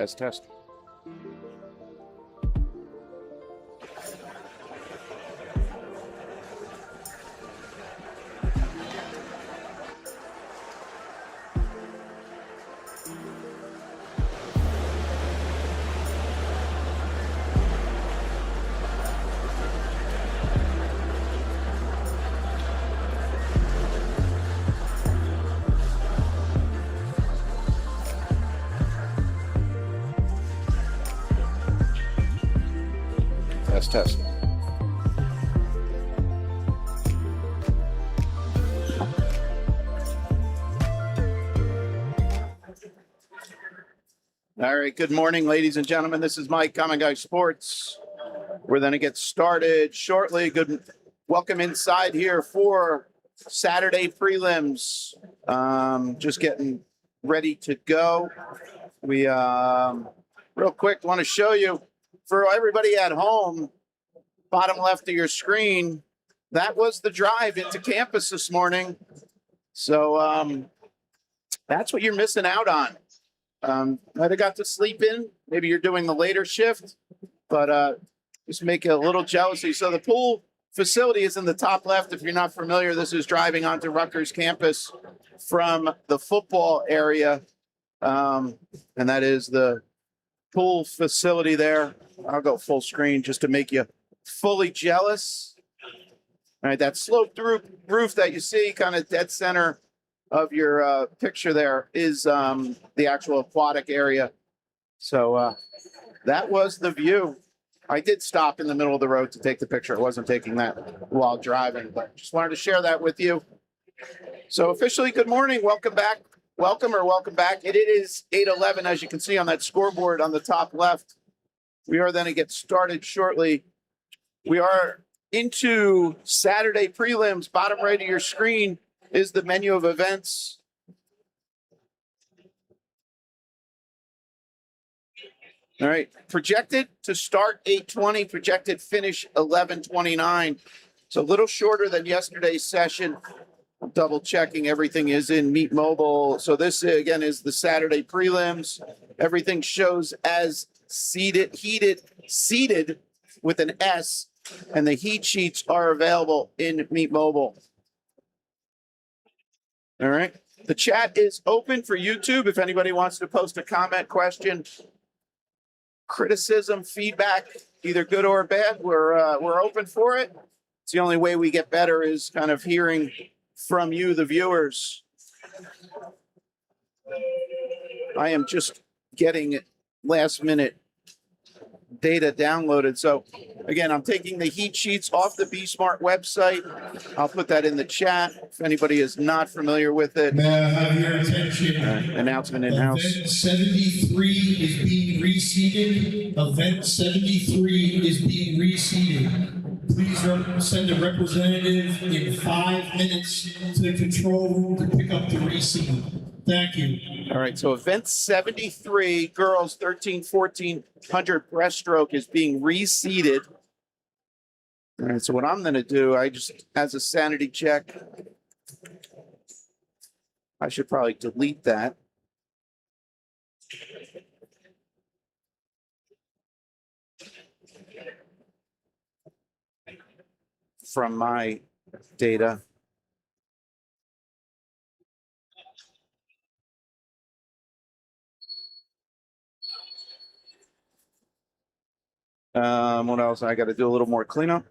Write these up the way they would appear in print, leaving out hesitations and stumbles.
Test. test. All right, good morning, ladies and gentlemen. This is Mike, Common Guy Sports. We're going to get started shortly. Welcome inside here for Saturday prelims. Just getting ready to go. We real quick want to show you for everybody at home, bottom left of your screen, that was the drive into campus this morning. So that's what you're missing out on. Might have got to sleep in. Maybe you're doing the later shift, but just make it a little jealousy. So the pool facility is in the top left. If you're not familiar, this is driving onto Rutgers campus from the football area. And that is the pool facility there. I'll go full screen just to make you fully jealous. All right, that sloped roof that you see kind of dead center of your picture there is the actual aquatic area. So that was the view. I did stop in the middle of the road to take the picture. I wasn't taking that while driving, but just wanted to share that with you. So officially, good morning. Welcome back. Welcome back. It is 8:11, as you can see on that scoreboard on the top left. We are then to get started shortly. We are into Saturday prelims. Bottom right of your screen is the menu of events. All right, projected to start 8:20, projected finish 11:29. So a little shorter than yesterday's session. I'm double checking everything is in Meet Mobile. So this again is the Saturday prelims. Everything shows as seated with an S, and the heat sheets are available in Meet Mobile. All right. The chat is open for YouTube. If anybody wants to post a comment, question, criticism, feedback, either good or bad, we're open for it. It's the only way we get better is kind of hearing from you, the viewers. I am just getting last minute data downloaded. So again, I'm taking the heat sheets off the Be Smart website. I'll put that in the chat if anybody is not familiar with it. May I have your attention? Announcement in-house. Event 73 is being reseated. Event 73 is being reseated. Please send a representative in 5 minutes to the control room to pick up the reseat. Thank you. All right, so event 73, girls 13-1400 breaststroke is being reseated. All right, so what I'm going to do, I just, as a sanity check, I should probably delete that. From my data. What else? I got to do a little more cleanup.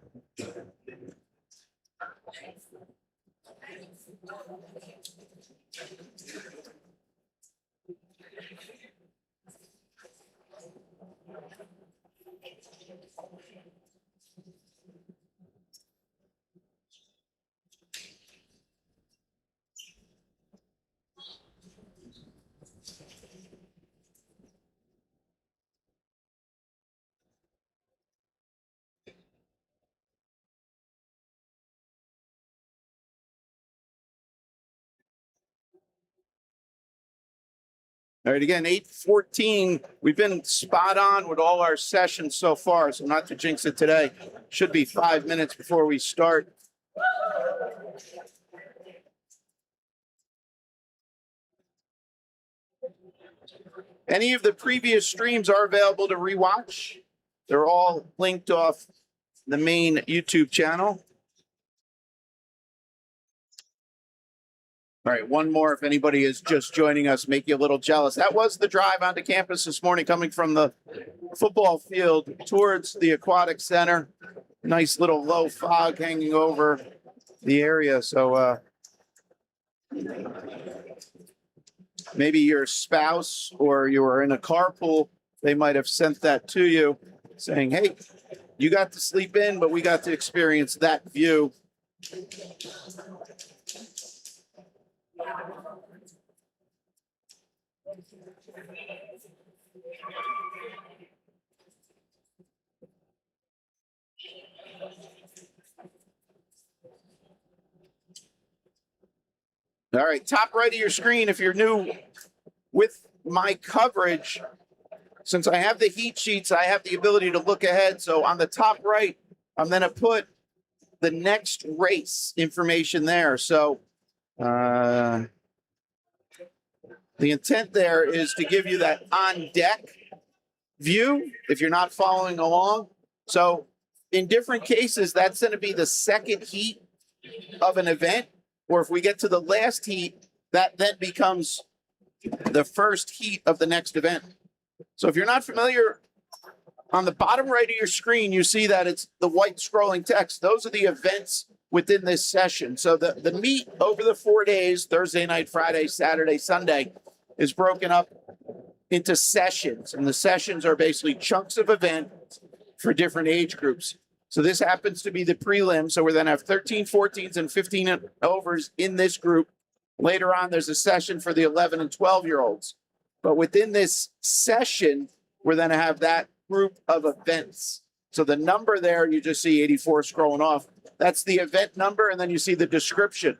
All right, again, 8:14. We've been spot on with all our sessions so far, so not to jinx it today. Should be 5 minutes before we start. Any of the previous streams are available to rewatch. They're all linked off the main YouTube channel. All right, one more if anybody is just joining us, make you a little jealous. That was the drive onto campus this morning coming from the football field towards the aquatic center. Nice little low fog hanging over the area. So maybe your spouse or you were in a carpool, they might have sent that to you saying, hey, you got to sleep in, but we got to experience that view. All right, top right of your screen, if you're new with my coverage, since I have the heat sheets, I have the ability to look ahead. So on the top right, I'm going to put the next race information there. So the intent there is to give you that on deck view if you're not following along. So in different cases, that's going to be the second heat of an event. Or if we get to the last heat, that then becomes the first heat of the next event. So if you're not familiar, on the bottom right of your screen, you see that it's the white scrolling text. Those are the events within this session. So the meet over the 4 days, Thursday night, Friday, Saturday, Sunday, is broken up into sessions. And the sessions are basically chunks of events for different age groups. So this happens to be the prelim. So we're then have 13, 14s, and 15 and overs in this group. Later on, there's a session for the 11 and 12-year-olds. But within this session, we're going to have that group of events. So the number there, you just see 84 scrolling off. That's the event number, and then you see the description.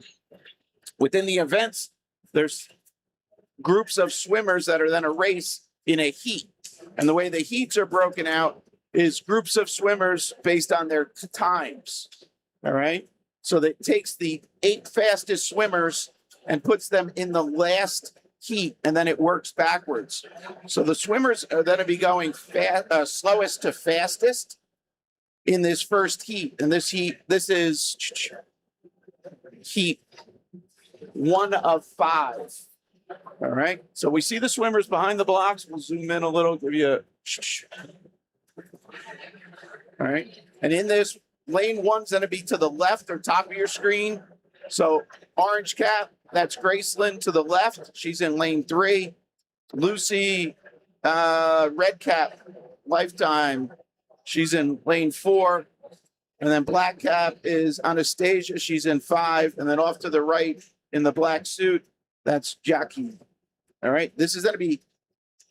Within the events, there's groups of swimmers that are then a race in a heat. And the way the heats are broken out is groups of swimmers based on their times. All right. So that takes the 8 fastest swimmers and puts them in the last heat, and then it works backwards. So the swimmers are going to be going slowest to fastest in this first heat. And this is heat 1 of 5. All right. So we see the swimmers behind the blocks. We'll zoom in a little, give you a. All right. And in this, lane 1's going to be to the left or top of your screen. So orange cap, that's Graceland to the left. She's in lane 3. Lucy, red cap, Lifetime. She's in lane 4. And then black cap is Anastasia. She's in 5. And then off to the right in the black suit, that's Jackie. All right. This is going to be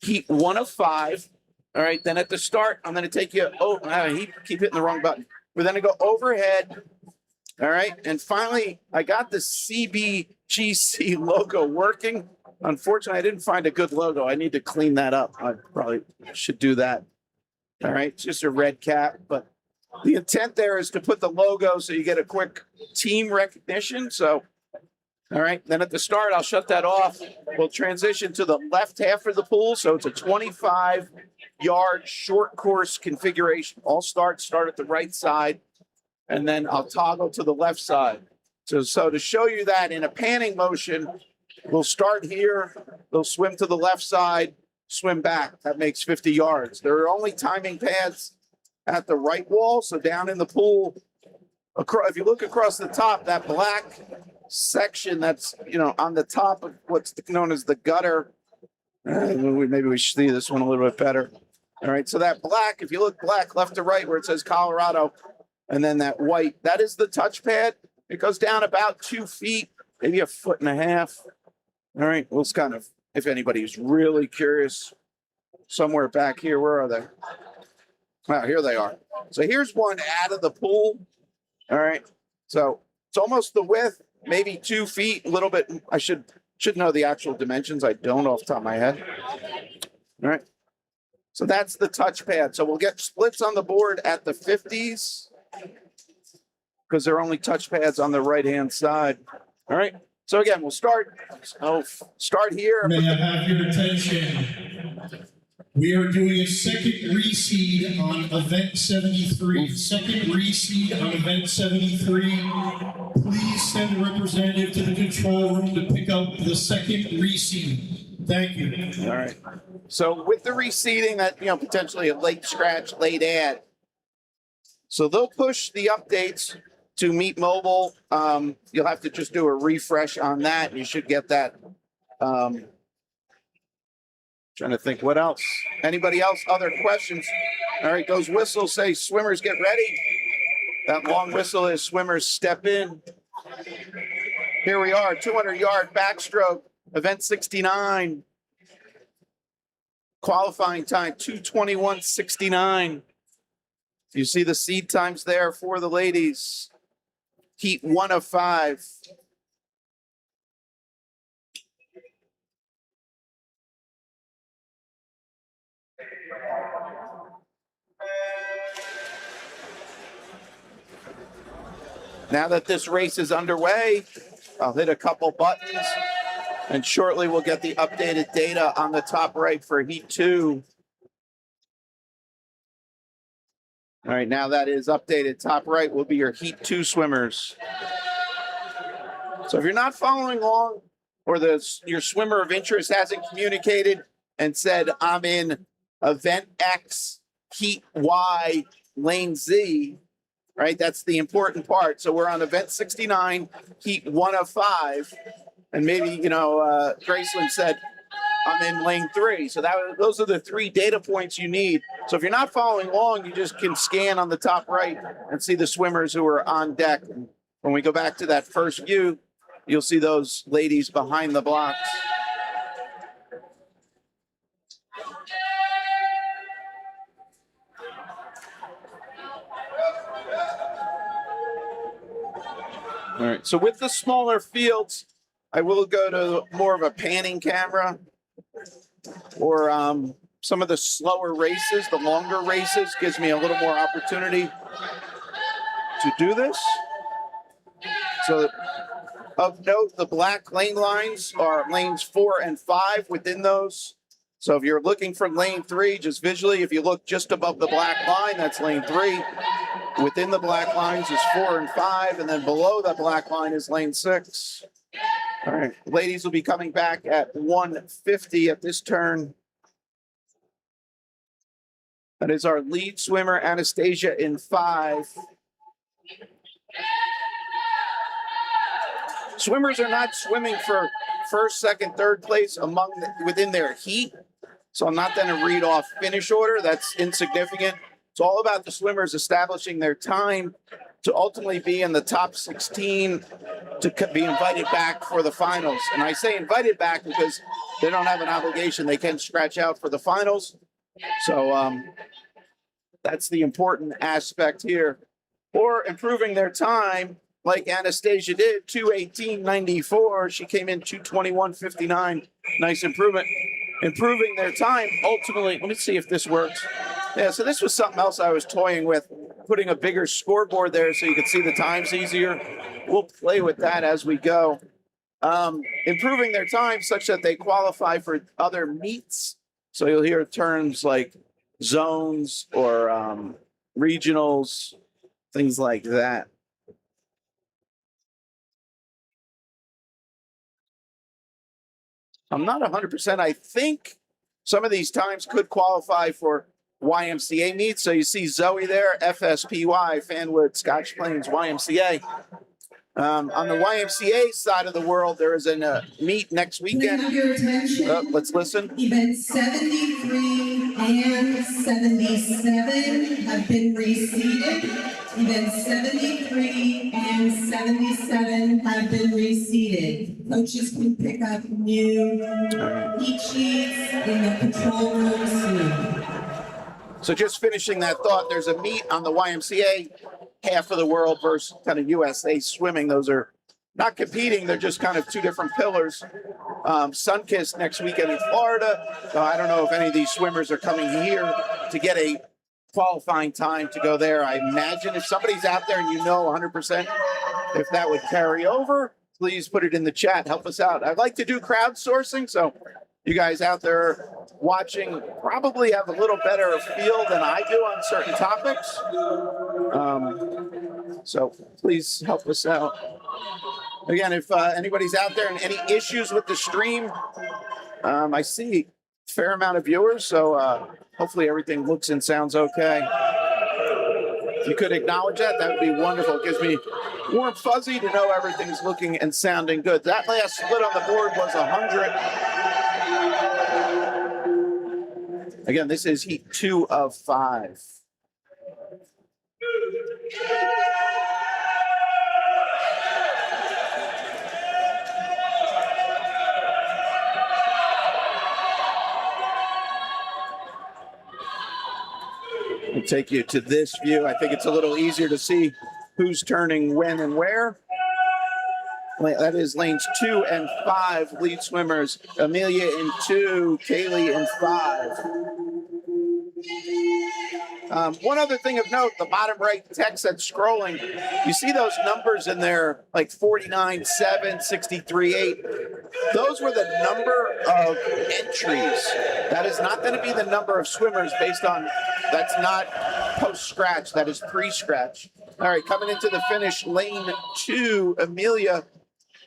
heat 1 of 5. All right. Then at the start, I'm going to take you. Oh, I keep hitting the wrong button. We're going to go overhead. All right. And finally, I got the CBGC logo working. Unfortunately, I didn't find a good logo. I need to clean that up. I probably should do that. All right. It's just a red cap. But the intent there is to put the logo so you get a quick team recognition. So, all right. Then at the start, I'll shut that off. We'll transition to the left half of the pool. So it's a 25-yard short course configuration. All start at the right side. And then I'll toggle to the left side. So to show you that in a panning motion, we'll start here. They'll swim to the left side, swim back. That makes 50 yards. There are only timing pads at the right wall. So down in the pool, if you look across the top, that black section that's, on the top of what's known as the gutter. Maybe we should see this one a little bit better. All right. So that black, if you look black left to right where it says Colorado, and then that white, that is the touchpad. It goes down about 2 feet, maybe 1.5 feet. All right. Well, it's kind of, if anybody's really curious, somewhere back here, where are they? Wow, here they are. So here's one out of the pool. All right. So it's almost the width, maybe 2 feet, a little bit. I should know the actual dimensions. I don't off the top of my head. All right. So that's the touchpad. So we'll get splits on the board at the 50s because there are only touchpads on the right-hand side. All right. So again, we'll start. So start here. May I have your attention? We are doing a second reseed on event 73. Second reseed on event 73. Please send a representative to the control room to pick up the second reseed. Thank you. All right. So with the reseeding, that potentially a late scratch, late add. So they'll push the updates to Meet Mobile. You'll have to just do a refresh on that. You should get that. Trying to think what else. Anybody else? Other questions? All right, those whistles say swimmers get ready. That long whistle is swimmers step in. Here we are, 200-yard backstroke, event 69. Qualifying time, 2:21.69. You see the seed times there for the ladies. Heat 1 of 5. Now that this race is underway, I'll hit a couple buttons, and shortly we'll get the updated data on the top right for Heat 2. All right, now that is updated. Top right will be your Heat 2 swimmers. So if you're not following along, or your swimmer of interest hasn't communicated and said, I'm in event X, Heat Y, lane Z, right? That's the important part. So we're on event 69, Heat 1 of 5. And maybe, Graceland said, I'm in lane 3. So those are the 3 data points you need. So if you're not following along, you just can scan on the top right and see the swimmers who are on deck. When we go back to that first view, you'll see those ladies behind the blocks. All right, so with the smaller fields, I will go to more of a panning camera, or some of the slower races, the longer races, gives me a little more opportunity to do this. So of note, the black lane lines are lanes 4 and 5 within those. So if you're looking for lane 3, just visually, if you look just above the black line, that's lane 3. Within the black lines is 4 and 5, and then below the black line is lane 6. All right, ladies will be coming back at 1:50 at this turn. That is our lead swimmer, Anastasia, in 5. Swimmers are not swimming for first, second, third place within their heat. So I'm not going to read off finish order. That's insignificant. It's all about the swimmers establishing their time to ultimately be in the top 16 to be invited back for the finals. And I say invited back because they don't have an obligation. They can scratch out for the finals. So that's the important aspect here. Or improving their time like Anastasia did, 2:18.94. She came in 2:21.59. Nice improvement. Improving their time ultimately. Let me see if this works. Yeah, so this was something else I was toying with, putting a bigger scoreboard there so you could see the times easier. We'll play with that as we go. Improving their time such that they qualify for other meets. So you'll hear terms like zones or regionals, things like that. I'm not 100%. I think some of these times could qualify for YMCA meets. So you see Zoe there, FSPY, Fanwood, Scotch Plains, YMCA. On the YMCA side of the world, there is a meet next weekend. Your attention. Let's listen. Events 73 and 77 have been reseeded. Events 73 and 77 have been reseeded. Coaches can pick up new heat sheets in the control room soon. So just finishing that thought, there's a meet on the YMCA, half of the world versus kind of USA swimming. Those are not competing. They're just kind of two different pillars. Sunkist next weekend in Florida. I don't know if any of these swimmers are coming here to get a qualifying time to go there. I imagine if somebody's out there and you know 100% if that would carry over, please put it in the chat. Help us out. I'd like to do crowdsourcing, so you guys out there watching probably have a little better feel than I do on certain topics. So please help us out. Again, if anybody's out there and any issues with the stream, I see a fair amount of viewers, so hopefully everything looks and sounds okay. If you could acknowledge that, that would be wonderful. It gives me warm fuzzy to know everything's looking and sounding good. That last split on the board was 100. Again, this is heat 2 of 5. We'll take you to this view. I think it's a little easier to see who's turning when and where. That is lanes 2 and 5, lead swimmers. Amelia in 2, Kaylee in 5. One other thing of note, the bottom right text that's scrolling, you see those numbers in there, like 49.7, 63.8. Those were the number of entries. That is not going to be the number of swimmers based on, that's not post-scratch, that is pre-scratch. All right, coming into the finish, lane 2, Amelia.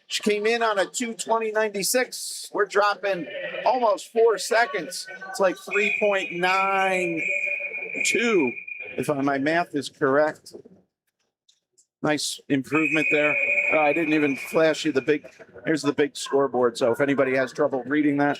She came in on a 2:20.96. We're dropping almost 4 seconds. It's like 3.92, if my math is correct. Nice improvement there. I didn't even flash you the big, here's the big scoreboard. So if anybody has trouble reading that.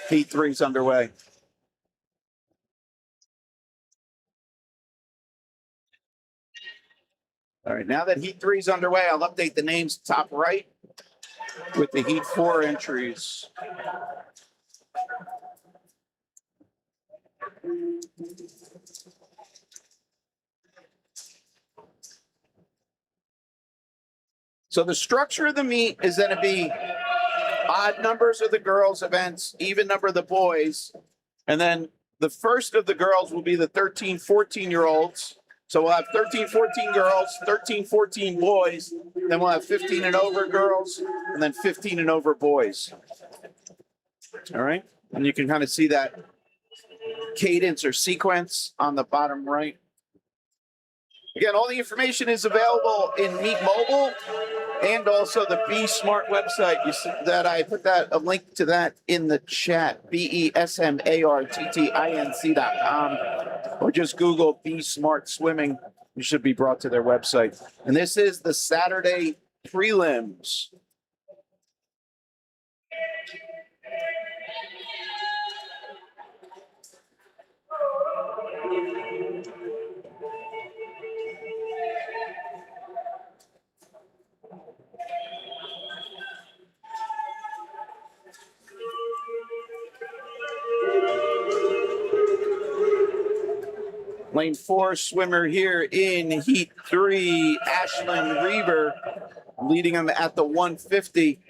Heat 3's underway. All right, now that heat 3's underway, I'll update the names top right with the heat 4 entries. So the structure of the meet is going to be odd numbers of the girls' events, even number of the boys. And then the first of the girls will be the 13, 14-year-olds. So we'll have 13, 14 girls, 13, 14 boys. Then we'll have 15 and over girls, and then 15 and over boys. All right. And you can kind of see that cadence or sequence on the bottom right. Again, all the information is available in Meet Mobile and also the Be Smart website. You see that I put a link to that in the chat, BESMARTTINC.com, or just Google Be Smart Swimming. You should be brought to their website. And this is the Saturday prelims. Lane 4 swimmer here in heat 3, Ashlyn Reaver, leading him at the 150.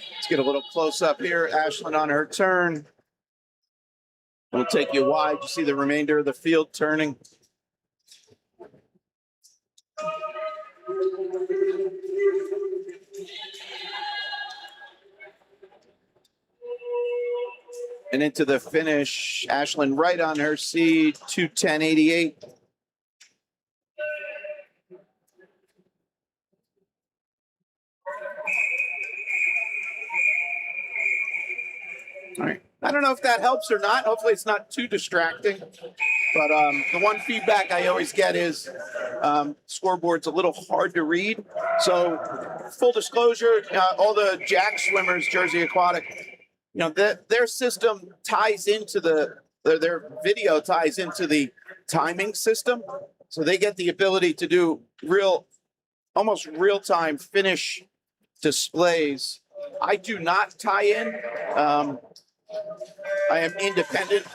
Let's get a little close up here. Ashlyn on her turn. We'll take you wide. You see the remainder of the field turning. And into the finish, Ashlyn right on her seed, 2:10.88. All right. I don't know if that helps or not. Hopefully it's not too distracting. But the one feedback I always get is scoreboard's a little hard to read. So full disclosure, all the Jack swimmers, Jersey Aquatic, you know, their system ties into their video ties into the timing system. So they get the ability to do almost real-time finish displays. I do not tie in. I am independent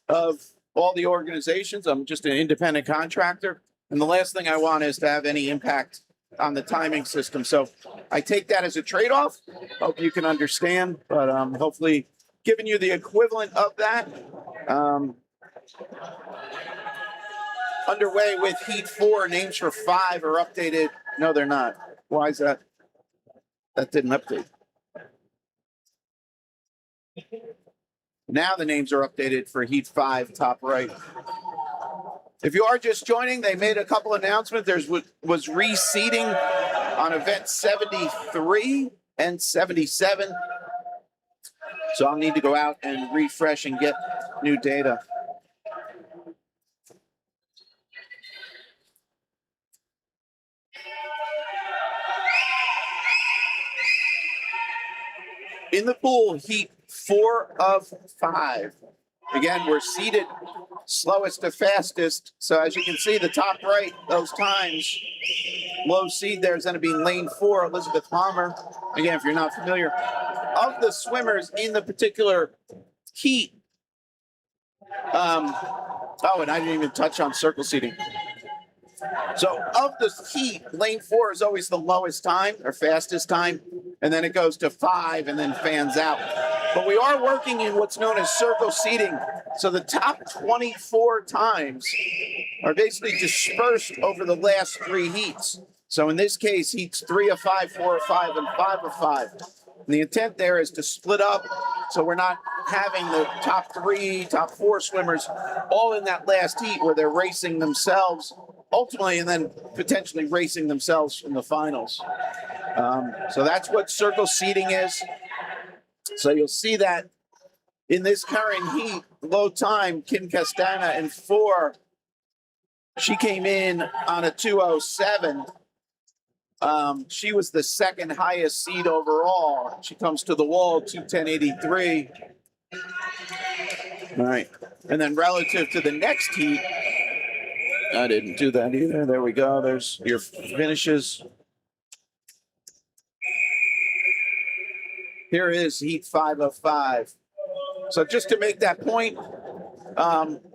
of all the organizations. I'm just an independent contractor. And the last thing I want is to have any impact on the timing system. So I take that as a trade-off. Hope you can understand, but hopefully giving you the equivalent of that. Underway with heat 4, names for 5 are updated. No, they're not. Why is that? That didn't update. Now the names are updated for heat 5, top right. If you are just joining, they made a couple announcements. There was reseeding on event 73 and 77. So I'll need to go out and refresh and get new data. In the pool, heat 4 of 5. Again, we're seated slowest to fastest. So as you can see, the top right, those times, low seed there is going to be lane 4, Elizabeth Palmer. Again, if you're not familiar, of the swimmers in the particular heat. Oh, and I didn't even touch on circle seating. So of the heat, lane 4 is always the lowest time or fastest time, and then it goes to 5 and then fans out. But we are working in what's known as circle seating. So the top 24 times are basically dispersed over the last 3 heats. So in this case, heats 3 of 5, 4 of 5, and 5 of 5. And the intent there is to split up so we're not having the top 3, top 4 swimmers all in that last heat where they're racing themselves ultimately and then potentially racing themselves in the finals. So that's what circle seating is. So you'll see that in this current heat, low time, Kim Castana in 4. She came in on a 207. She was the second highest seed overall. She comes to the wall, 210.83. All right. And then relative to the next heat, I didn't do that either. There we go. There's your finishes. Here is heat 5 of 5. So just to make that point,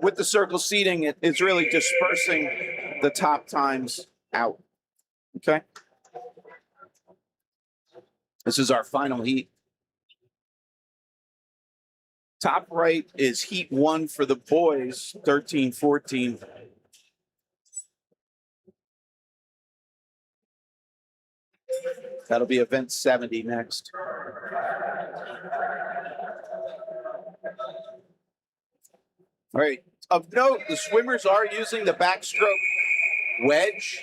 with the circle seating, it's really dispersing the top times out. Okay. This is our final heat. Top right is heat 1 for the boys, 13-14. That'll be event 70 next. All right. Of note, the swimmers are using the backstroke wedge.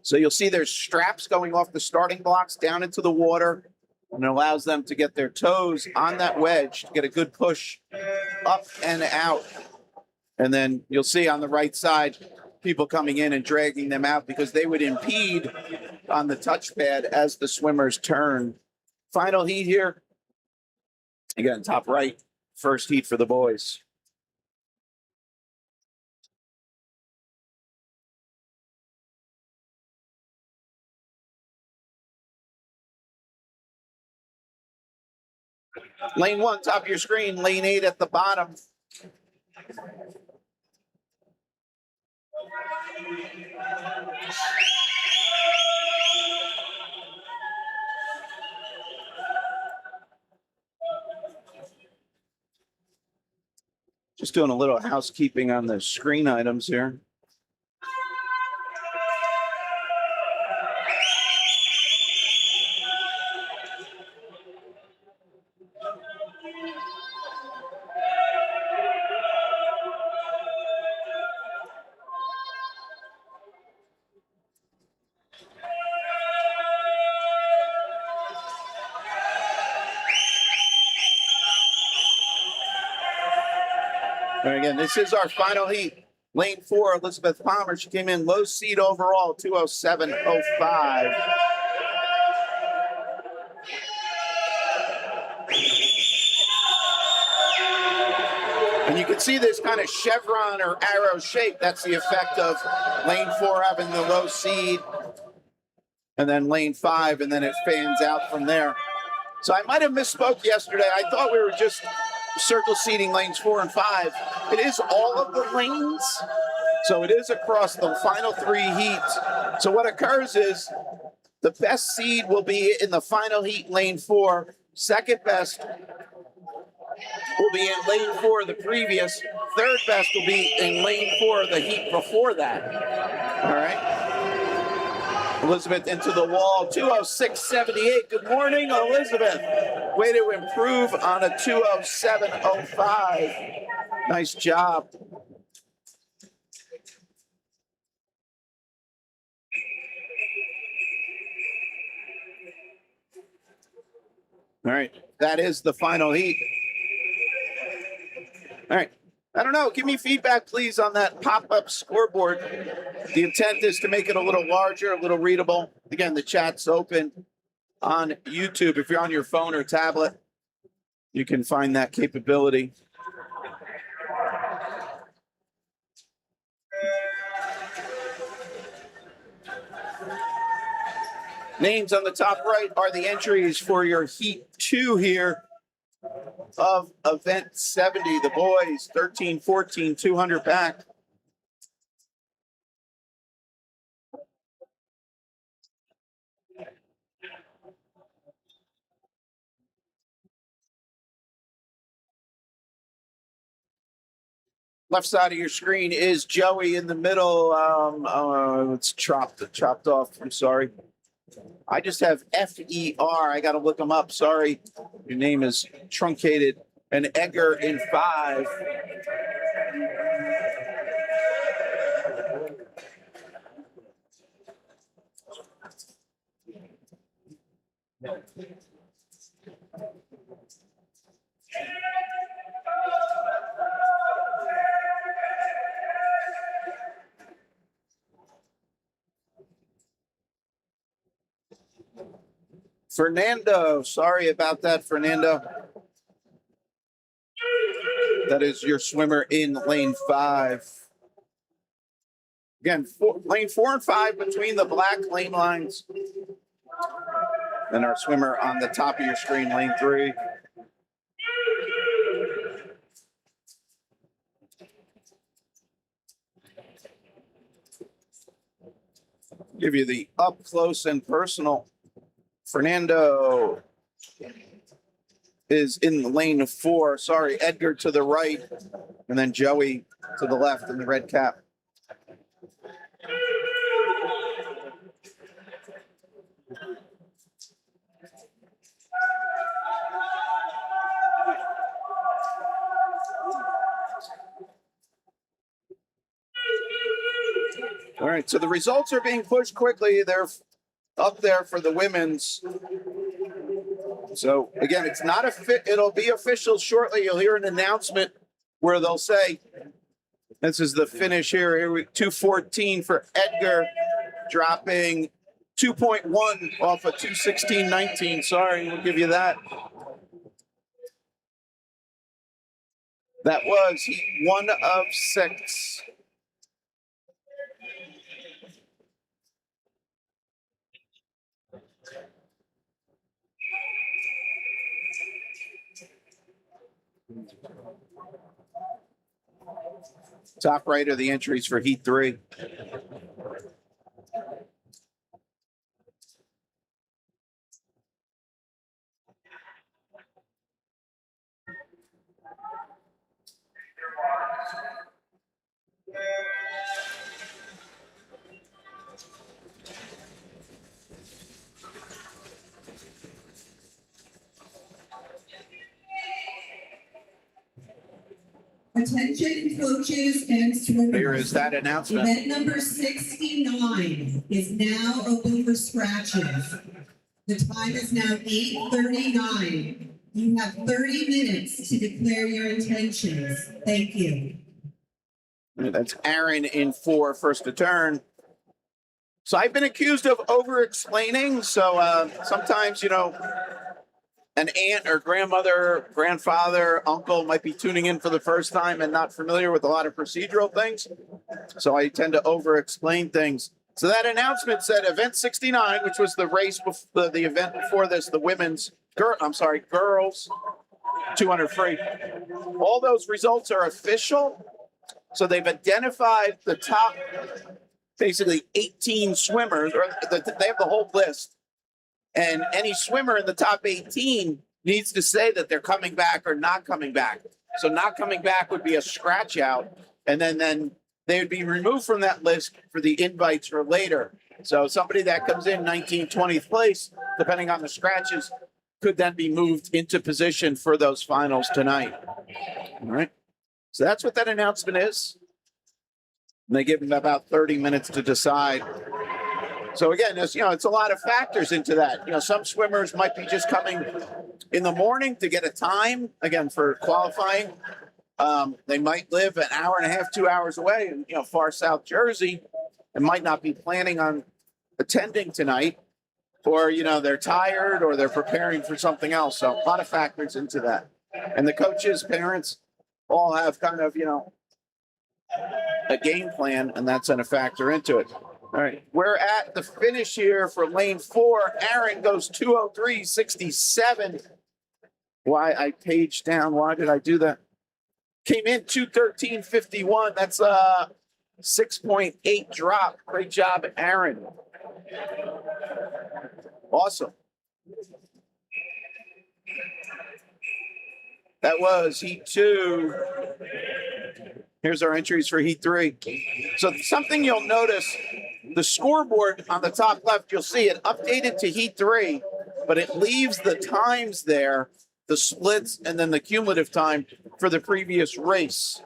So you'll see there's straps going off the starting blocks down into the water, and it allows them to get their toes on that wedge to get a good push up and out. And then you'll see on the right side, people coming in and dragging them out because they would impede on the touchpad as the swimmers turn. Final heat here. Again, top right, first heat for the boys. Lane 1, top of your screen. Lane 8 at the bottom. Just doing a little housekeeping on the screen items here. And again, this is our final heat. Lane 4, Elizabeth Palmer. She came in low seed overall, 207.05. And you can see this kind of chevron or arrow shape. That's the effect of lane 4 having the low seed, and then lane 5, and then it fans out from there. So I might have misspoke yesterday. I thought we were just circle seating lanes 4 and 5. It is all of the lanes. So it is across the final 3 heats. So what occurs is the best seed will be in the final heat, lane 4. Second best will be in lane 4 of the previous. Third best will be in lane 4 of the heat before that. All right. Elizabeth into the wall, 206.78. Good morning, Elizabeth. Way to improve on a 207.05. Nice job. All right, that is the final heat. All right, I don't know. Give me feedback, please, on that pop-up scoreboard. The intent is to make it a little larger, a little readable. Again, the chat's open on YouTube. If you're on your phone or tablet, you can find that capability. Names on the top right are the entries for your Heat 2 here of Event 70. The boys, 13, 14, 200 back. Left side of your screen is Joey in the middle. It's chopped off. I'm sorry. I just have FER. I got to look them up. Sorry. Your name is truncated. And Edgar in 5. Fernando, sorry about that, Fernando. That is your swimmer in lane 5. Again, lane 4 and 5 between the black lane lines. And our swimmer on the top of your screen, lane 3. Give you the up close and personal. Fernando is in lane 4. Sorry, Edgar to the right, and then Joey to the left in the red cap. All right, so the results are being pushed quickly. They're up there for the women's. So again, it's not it'll be official shortly. You'll hear an announcement where they'll say, this is the finish here. Here we 2:14 for Edgar, dropping 2.1 off of 2:16.19. Sorry, we'll give you that. That was heat 1 of 6. Top right are the entries for heat 3. Attention coaches and swimmers. Here is that announcement. Event number 69 is now open for scratches. The time is now 8:39. You have 30 minutes to declare your intentions. Thank you. That's Aaron in 4, first to turn. So I've been accused of over-explaining. So sometimes, an aunt or grandmother, grandfather, uncle might be tuning in for the first time and not familiar with a lot of procedural things. So I tend to over-explain things. So that announcement said event 69, which was the race, the event before this, the women's, girls, 200 free. All those results are official. So they've identified the top, basically 18 swimmers, or they have the whole list. And any swimmer in the top 18 needs to say that they're coming back or not coming back. So not coming back would be a scratch out. And then they would be removed from that list for the invites for later. So somebody that comes in 19th, 20th place, depending on the scratches, could then be moved into position for those finals tonight. All right. So that's what that announcement is. And they give them about 30 minutes to decide. So again, it's a lot of factors into that. Some swimmers might be just coming in the morning to get a time, again, for qualifying. They might live an hour and a half, 2 hours away in, far South Jersey and might not be planning on attending tonight, or, they're tired or they're preparing for something else. So a lot of factors into that. And the coaches, parents all have kind of, a game plan, and that's going to factor into it. All right, we're at the finish here for lane 4. Aaron goes 2:03.67. Why I paged down? Why did I do that? Came in 2:13.51. That's a 6.8 drop. Great job, Aaron. Awesome. That was heat 2. Here's our entries for heat 3. So something you'll notice, the scoreboard on the top left, you'll see it updated to heat 3, but it leaves the times there, the splits, and then the cumulative time for the previous race.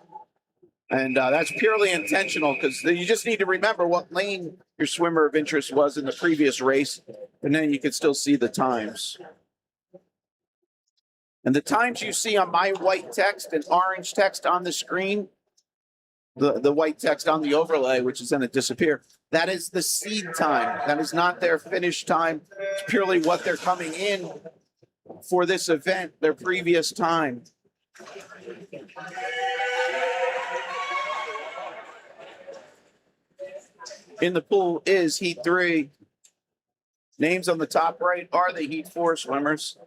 And that's purely intentional, because you just need to remember what lane your swimmer of interest was in the previous race, and then you can still see the times. And the times you see on my white text and orange text on the screen, the white text on the overlay, which is going to disappear, that is the seed time. That is not their finish time. It's purely what they're coming in for this event, their previous time. In the pool is heat 3. Names on the top right are the heat 4 swimmers.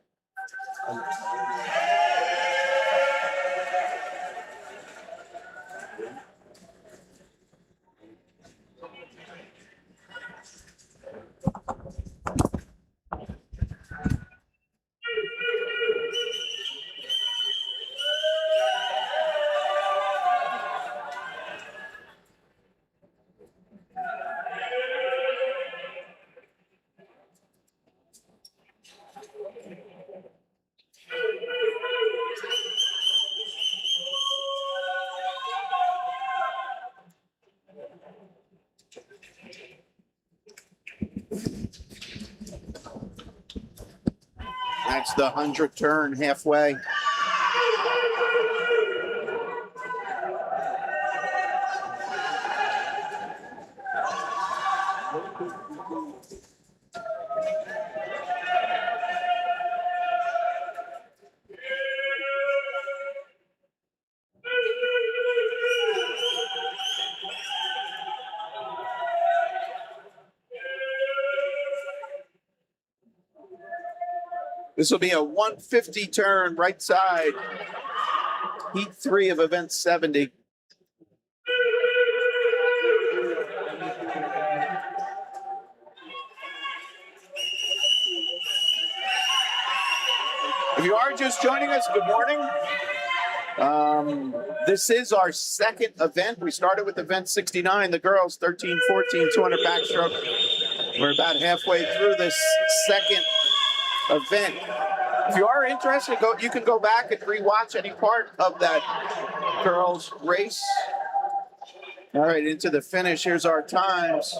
That's the 100 turn halfway. This will be a 150 turn right side. Heat 3 of event 70. If you are just joining us, good morning. This is our second event. We started with event 69, the girls, 13-14, 200 backstroke. We're about halfway through this second event. If you are interested, you can go back and rewatch any part of that girls' race. All right, into the finish. Here's our times.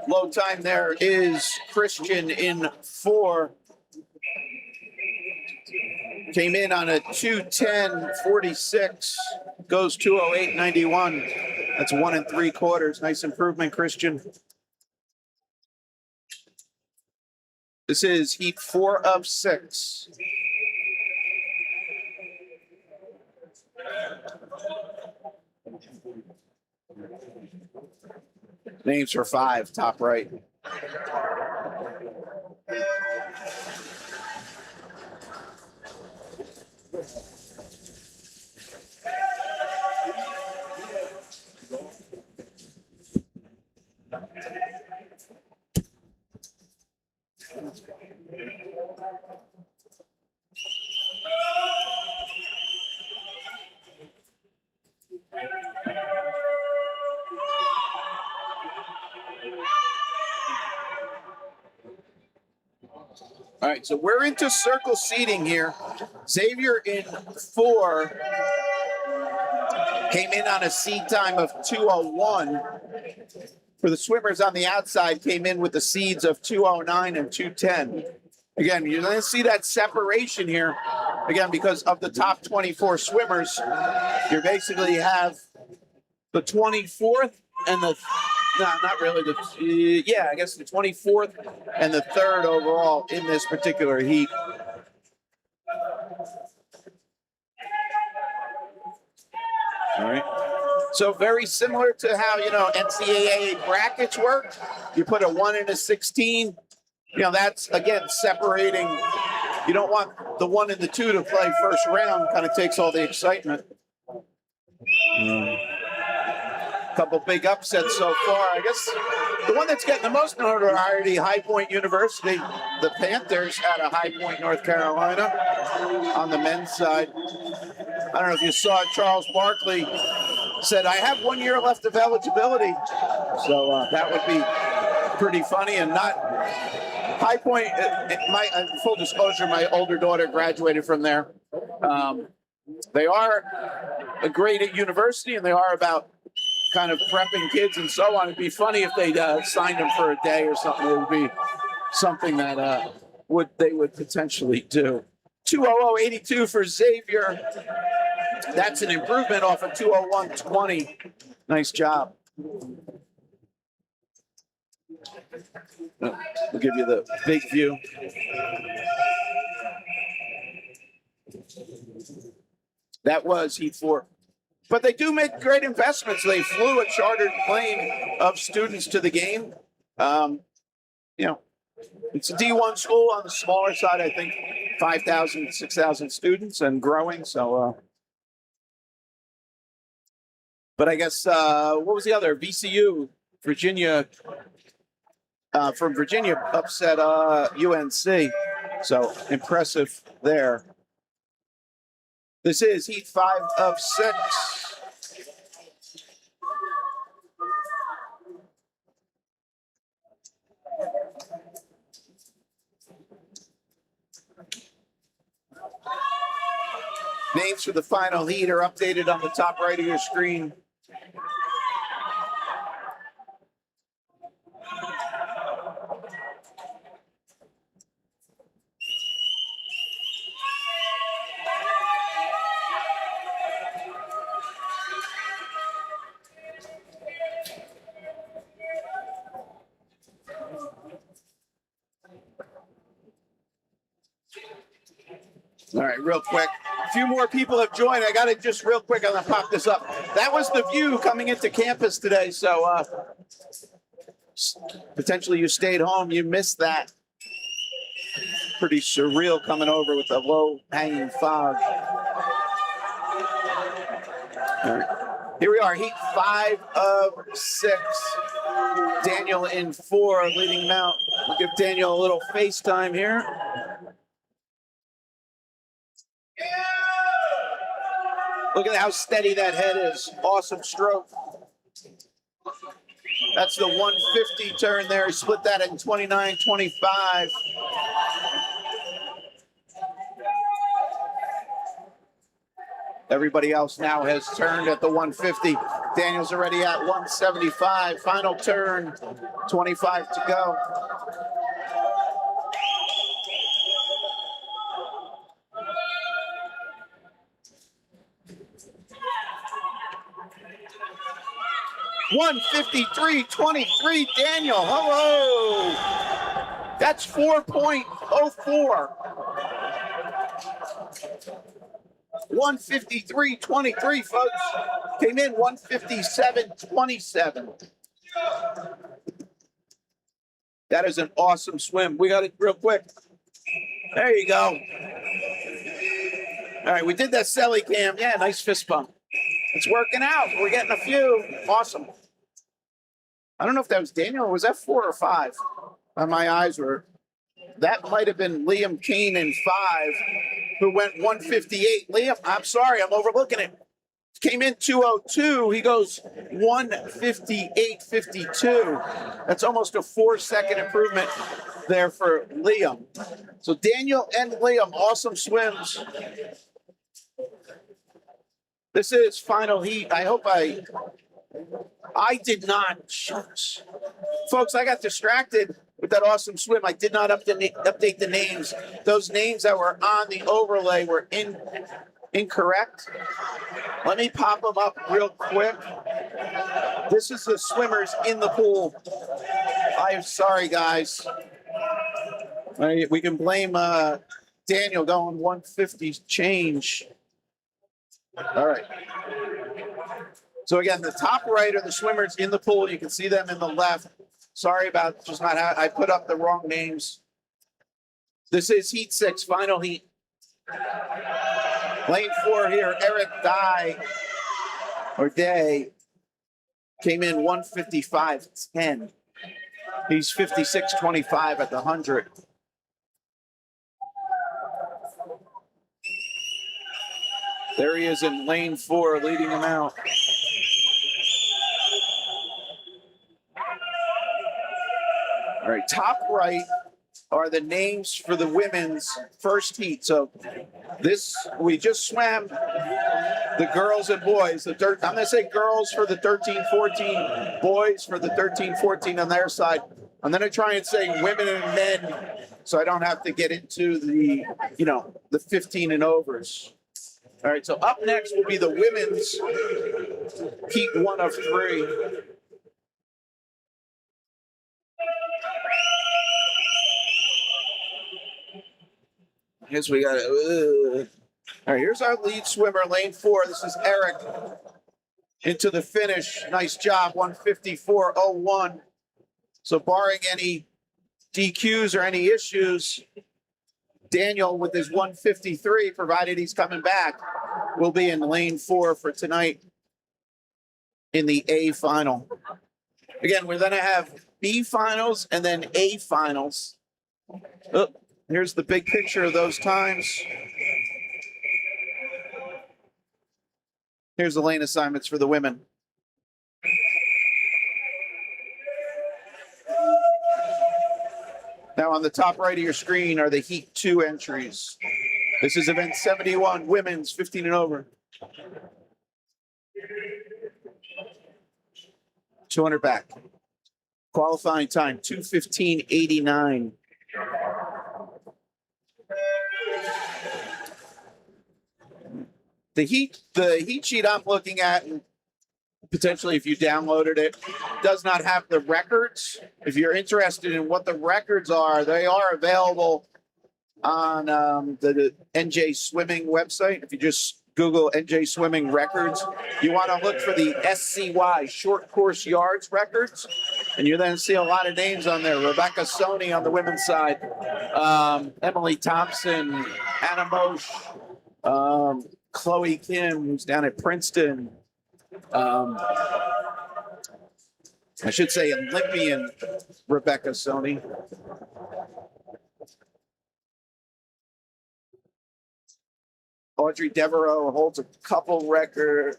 Low time there is Christian in 4. Came in on a 2:10.46, goes 2:08.91. That's 1 3/4. Nice improvement, Christian. This is heat 4 of 6. Names for 5, top right. All right, so we're into circle seating here. Xavier in 4 came in on a seat time of 2:01. for the swimmers on the outside came in with the seeds of 209 and 210. Again, you're going to see that separation here. Again, because of the top 24 swimmers, you basically have the 24th and the, no, not really, I guess the 24th and the 3rd overall in this particular heat. All right. So very similar to how, NCAA brackets work. You put a 1 and a 16. That's, again, separating. You don't want the 1 and the 2 to play first round. Kind of takes all the excitement. Couple big upsets so far. I guess the one that's getting the most notoriety, High Point University, the Panthers out of High Point, North Carolina, on the men's side. I don't know if you saw it, Charles Barkley said, I have 1 year left of eligibility. So that would be pretty funny and not High Point. Full disclosure, my older daughter graduated from there. They are a great university, and they are about kind of prepping kids and so on. It'd be funny if they signed them for a day or something. It would be something that they would potentially do. 200.82 for Xavier. That's an improvement off of 201.20. Nice job. We'll give you the big view. That was heat 4. But they do make great investments. They flew a chartered plane of students to the game. It's a D1 school on the smaller side, I think 5,000, 6,000 students and growing. So, but I guess, what was the other? VCU, Virginia, from Virginia upset UNC. So impressive there. This is heat 5 of 6. Names for the final heat are updated on the top right of your screen. All right, real quick. A few more people have joined. I got to just real quick, I'm going to pop this up. That was the view coming into campus today. So potentially you stayed home. You missed that. Pretty surreal coming over with a low hanging fog. All right. Here we are, heat 5 of 6. Daniel in 4, leading them out. We'll give Daniel a little FaceTime here. Look at how steady that head is. Awesome stroke. That's the 150 turn there. He split that in 29.25. Everybody else now has turned at the 150. Daniel's already at 175. Final turn, 25 to go. $153.23, Daniel. Hello. That's 4.04. 153.23, folks. Came in 157.27. That is an awesome swim. We got it real quick. There you go. All right, we did that celly cam. Yeah, nice fist bump. It's working out. We're getting a few. Awesome. I don't know if that was Daniel or was that 4 or 5? My eyes were. That might have been Liam Kane in 5, who went 158. Liam, I'm sorry, I'm overlooking it. Came in 202. He goes 158.52. That's almost a 4-second improvement there for Liam. So Daniel and Liam, awesome swims. This is final heat. I hope I did not. Shucks. Folks, I got distracted with that awesome swim. I did not update the names. Those names that were on the overlay were incorrect. Let me pop them up real quick. This is the swimmers in the pool. I'm sorry, guys. All right, we can blame Daniel going 150 change. All right. So again, the top right are the swimmers in the pool. You can see them in the left. Sorry about just not I put up the wrong names. This is Heat 6, final heat. Lane 4 here, Eric Day came in 155.10. He's 56.25 at the 100. There he is in lane 4, leading him out. All right, top right are the names for the women's first heat. So this, we just swam the girls and boys. I'm going to say girls for the 13-14, boys for the 13-14 on their side. I'm going to try and say women and men so I don't have to get into the, the 15 and overs. All right, so up next will be the women's heat 1 of 3. Guess we got it. All right, here's our lead swimmer, lane 4. This is Eric. Into the finish. Nice job, 154.01. So barring any DQs or any issues, Daniel with his 153, provided he's coming back, will be in lane 4 for tonight in the A final. Again, we're going to have B finals and then A finals. Oh, here's the big picture of those times. Here's the lane assignments for the women. Now on the top right of your screen are the Heat 2 entries. This is event 71, women's 15 and over. 200 back. Qualifying time, 2:15.89. The heat sheet I'm looking at, and potentially if you downloaded it, does not have the records. If you're interested in what the records are, they are available on the NJSwimming website. If you just Google NJSwimming Records, you want to look for the SCY, short course yards records, and you then see a lot of names on there. Rebecca Soni on the women's side, Emily Thompson, Anna Mosch, Chloe Kim, who's down at Princeton. I should say Olympian Rebecca Soni. Audrey Devereaux holds a couple records.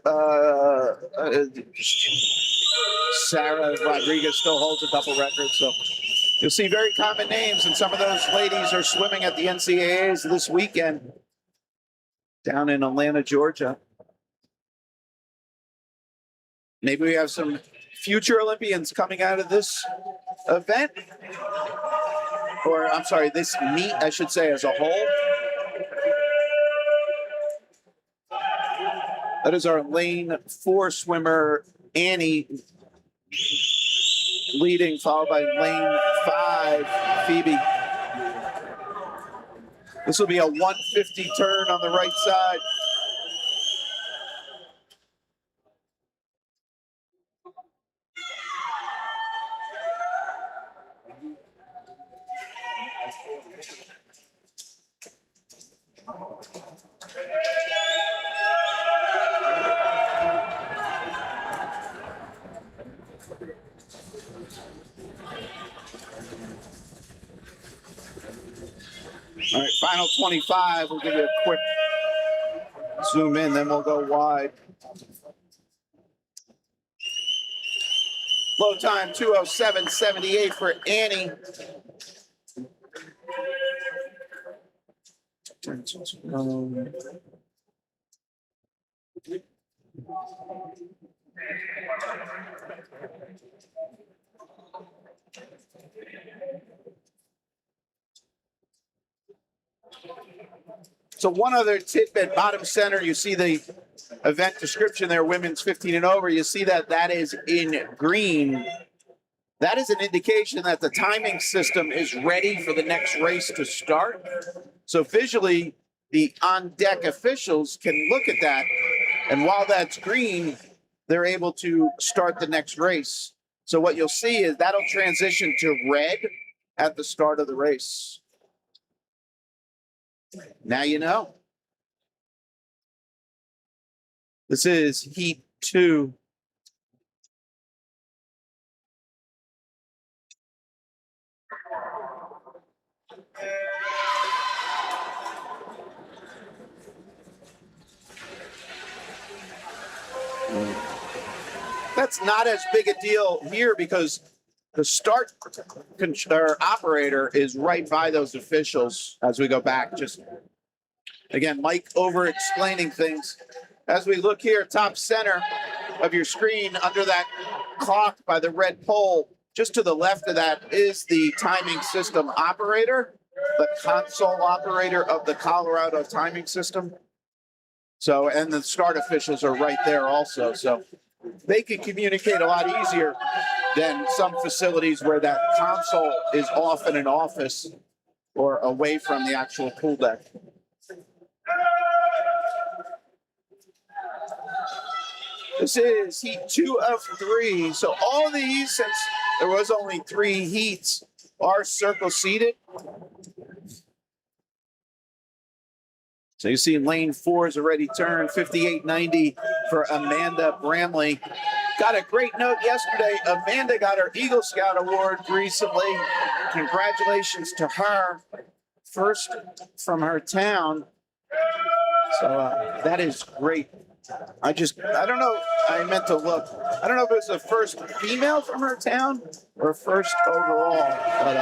Sarah Rodriguez still holds a couple records. So you'll see very common names, and some of those ladies are swimming at the NCAAs this weekend down in Atlanta, Georgia. Maybe we have some future Olympians coming out of this event. Or, I'm sorry, this meet, I should say, as a whole. That is our lane 4 swimmer, Annie, leading, followed by lane 5, Phoebe. This will be a 150 turn on the right side. All right, final 25. We'll give you a quick zoom in, then we'll go wide. Low time, 2:07.78 for Annie. So one other tidbit, bottom center, you see the event description there, women's 15 and over. You see that is in green. That is an indication that the timing system is ready for the next race to start. So visually, the on-deck officials can look at that, and while that's green, they're able to start the next race. So what you'll see is that'll transition to red at the start of the race. Now you know. This is heat 2. That's not as big a deal here because the start operator is right by those officials as we go back. Just again, Mike over explaining things. As we look here, top center of your screen under that clock by the red pole, just to the left of that is the timing system operator, the console operator of the Colorado timing system. So, and the start officials are right there also. So they can communicate a lot easier than some facilities where that console is off in an office or away from the actual pool deck. This is heat 2 of 3. So all these, since there was only 3 heats, are circle seated. So you see lane 4 is already turned, 58.90 for Amanda Bramley. Got a great note yesterday. Amanda got her Eagle Scout Award recently. Congratulations to her. First from her town. So that is great. I don't know. I meant to look. I don't know if it was the first female from her town or first overall, but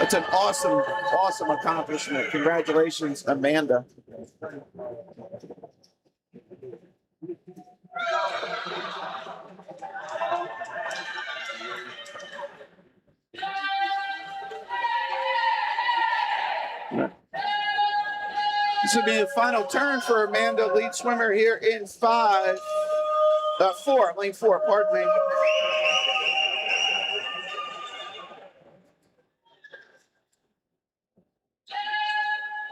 it's an awesome, awesome accomplishment. Congratulations, Amanda. This will be the final turn for Amanda, lead swimmer here in 4, lane 4, pardon me.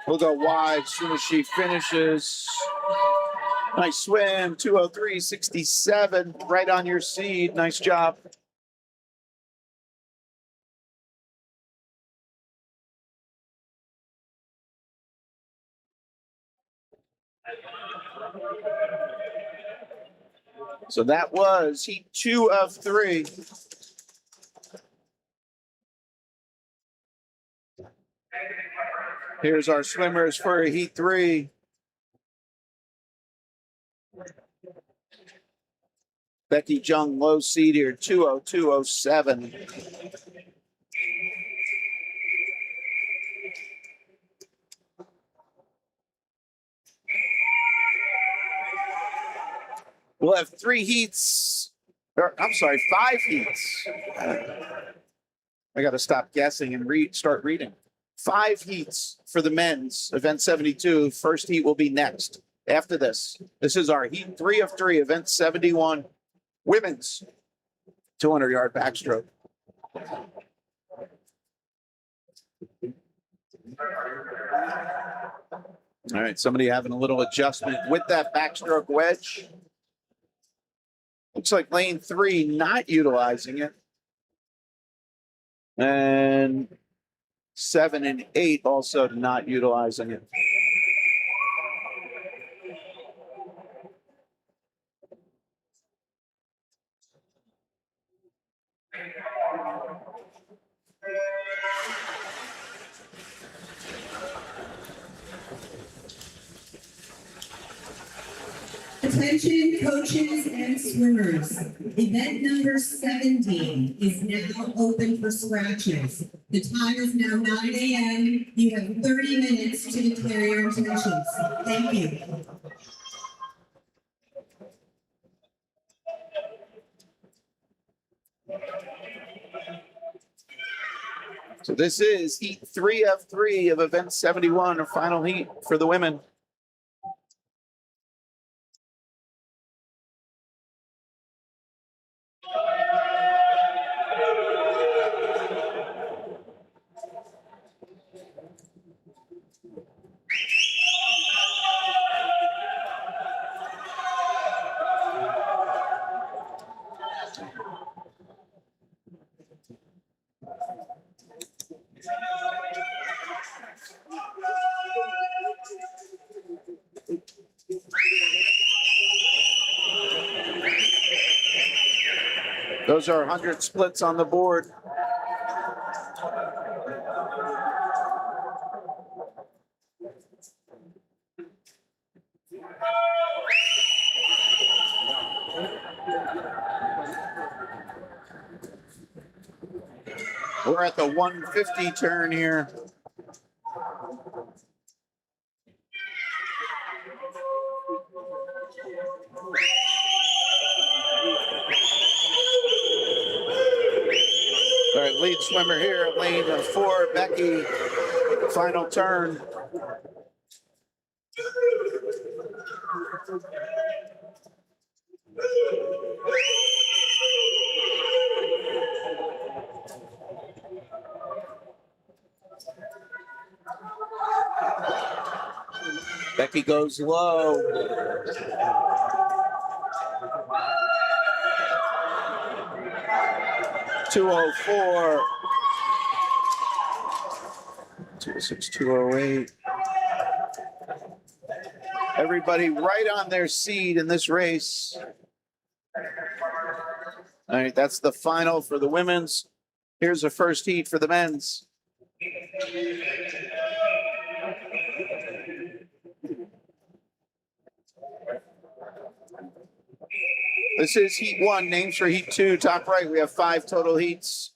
We'll go wide as soon as she finishes. Nice swim, 2:03.67, right on your seed. Nice job. So that was heat 2 of 3. Here's our swimmers for heat 3. Becky Jung, low seed here, 2:02.07. We'll have 3 heats, or I'm sorry, 5 heats. I got to stop guessing and start reading. 5 heats for the men's, event 72. First heat will be next after this. This is our heat 3 of 3, event 71, women's 200-yard backstroke. All right, somebody having a little adjustment with that backstroke wedge. Looks like lane 3 not utilizing it. And 7 and 8 also not utilizing it. Attention coaches and swimmers. Event number 70 is now open for scratches. The time is now 9 a.m. You have 30 minutes to declare your intentions. Thank you. So this is heat 3 of 3 of event 71, a final heat for the women. Those are 100 splits on the board. We're at the 150 turn here. All right, lead swimmer here at lane 4, Becky, final turn. Becky goes low. .204. 206, 208. Everybody right on their seat in this race. All right, that's the final for the women's. Here's the first heat for the men's. This is heat 1, names for heat 2. Top right, we have 5 total heats.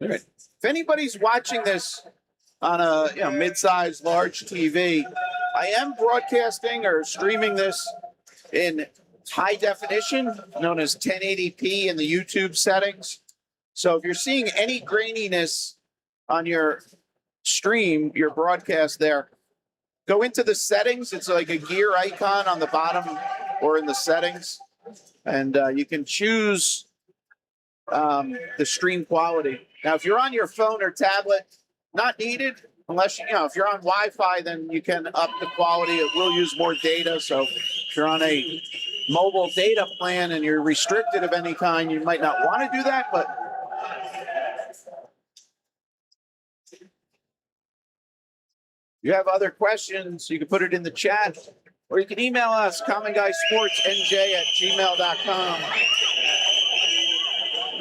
All right. If anybody's watching this on a mid-sized, large TV, I am broadcasting or streaming this in high definition, known as 1080p in the YouTube settings. So if you're seeing any graininess on your stream, your broadcast there, go into the settings. It's like a gear icon on the bottom or in the settings, and you can choose the stream quality. Now, if you're on your phone or tablet, not needed, unless, if you're on Wi-Fi, then you can up the quality. It will use more data. So if you're on a mobile data plan and you're restricted of any kind, you might not want to do that, but if you have other questions, you can put it in the chat, or you can email us, commonguysportsnj@gmail.com.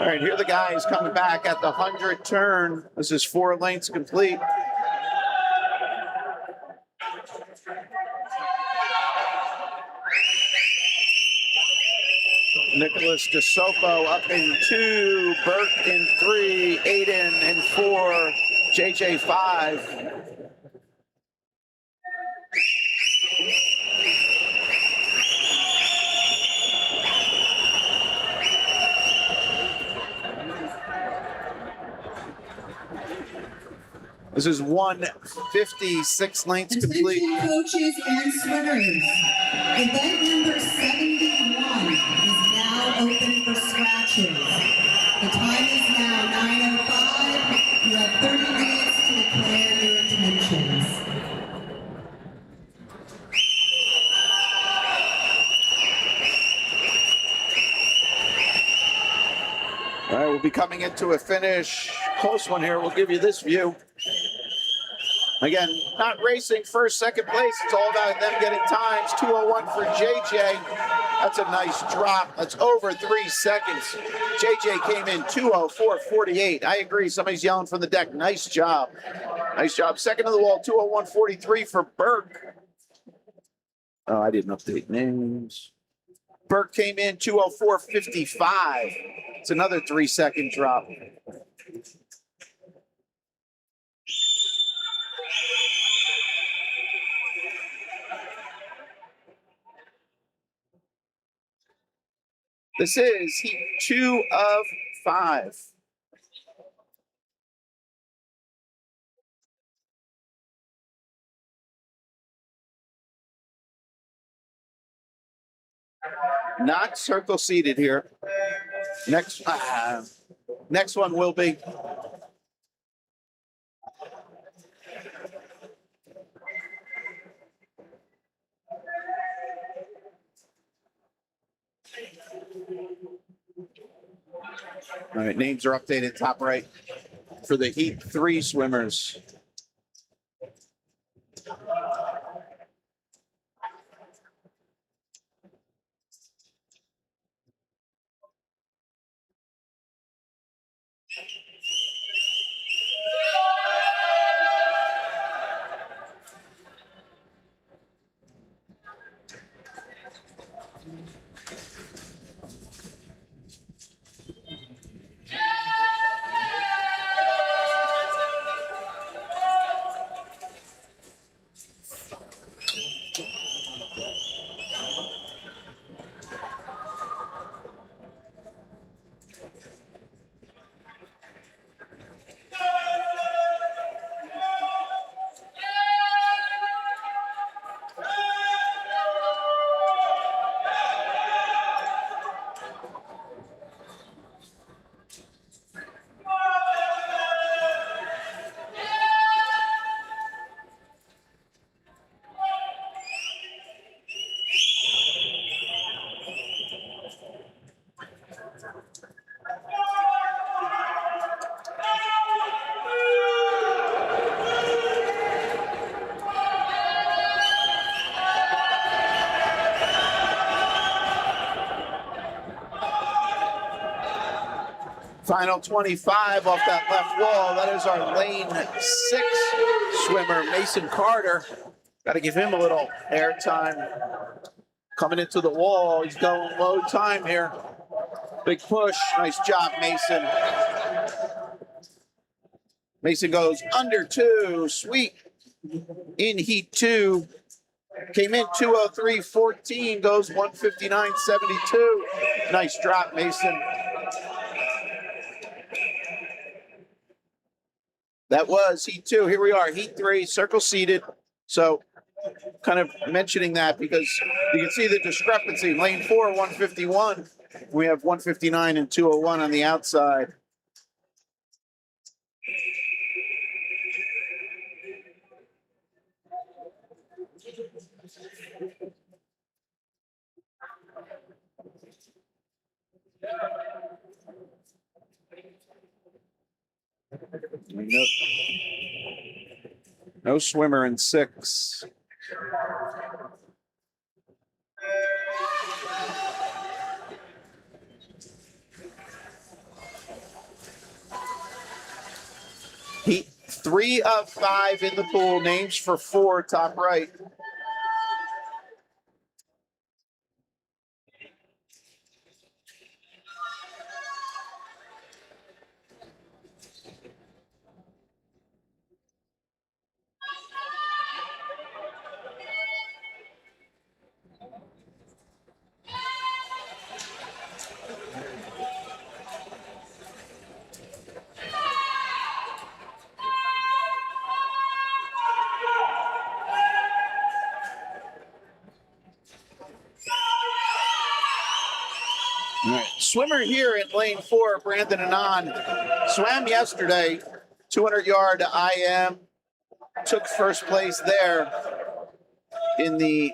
All right, here the guys coming back at the 100 turn. This is 4 lengths complete. Nicholas DeSopo up in 2, Burke in 3, Aiden in 4, JJ 5. This is 156 lengths complete. Attention coaches and swimmers. Event number 71 is now open for scratches. The time is now 9:05. You have 30 minutes to declare your intentions. All right, we'll be coming into a finish. Close one here. We'll give you this view. Again, not racing first, second place. It's all about them getting times. 2:01 for JJ. That's a nice drop. That's over 3 seconds. JJ came in 2:04.48. I agree. Somebody's yelling from the deck. Nice job. Nice job. Second of the wall, 2:01.43 for Burke. Oh, I didn't update names. Burke came in 2:04.55. It's another 3-second drop. This is heat 2 of 5. Not circle seated here. Next one will be. All right, names are updated top right for the Heat 3 swimmers. Final 25 off that left wall. That is our lane 6 swimmer, Mason Carter. Got to give him a little air time. Coming into the wall. He's going low time here. Big push. Nice job, Mason. Mason goes under 2. Sweet. In heat 2. Came in 2:03.14. Goes 1:59.72. Nice drop, Mason. That was heat 2. Here we are, heat 3, circle seated. So kind of mentioning that because you can see the discrepancy. Lane 4, 151. We have 159 and 201 on the outside. No swimmer in 6. Heat 3 of 5 in the pool. Names for 4, top right. All right. Swimmer here in lane 4, Brandon Anand, swam yesterday, 200-yard IM, took first place there in the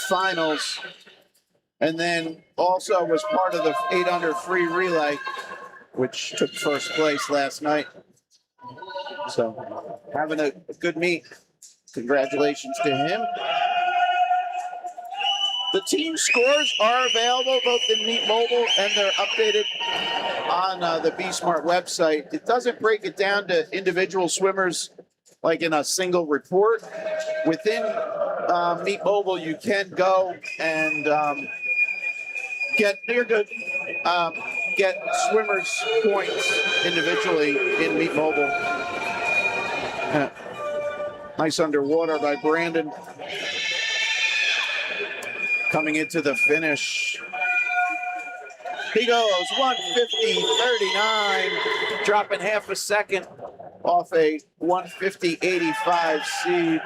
finals, and then also was part of the 800 free relay, which took first place last night. So having a good meet. Congratulations to him. The team scores are available both in Meet Mobile and they're updated on the Be Smart website. It doesn't break it down to individual swimmers like in a single report. Within Meet Mobile, you can go and get swimmers points individually in Meet Mobile. Nice underwater by Brandon. Coming into the finish. He goes 150.39, dropping half a second off a 150.85 seed.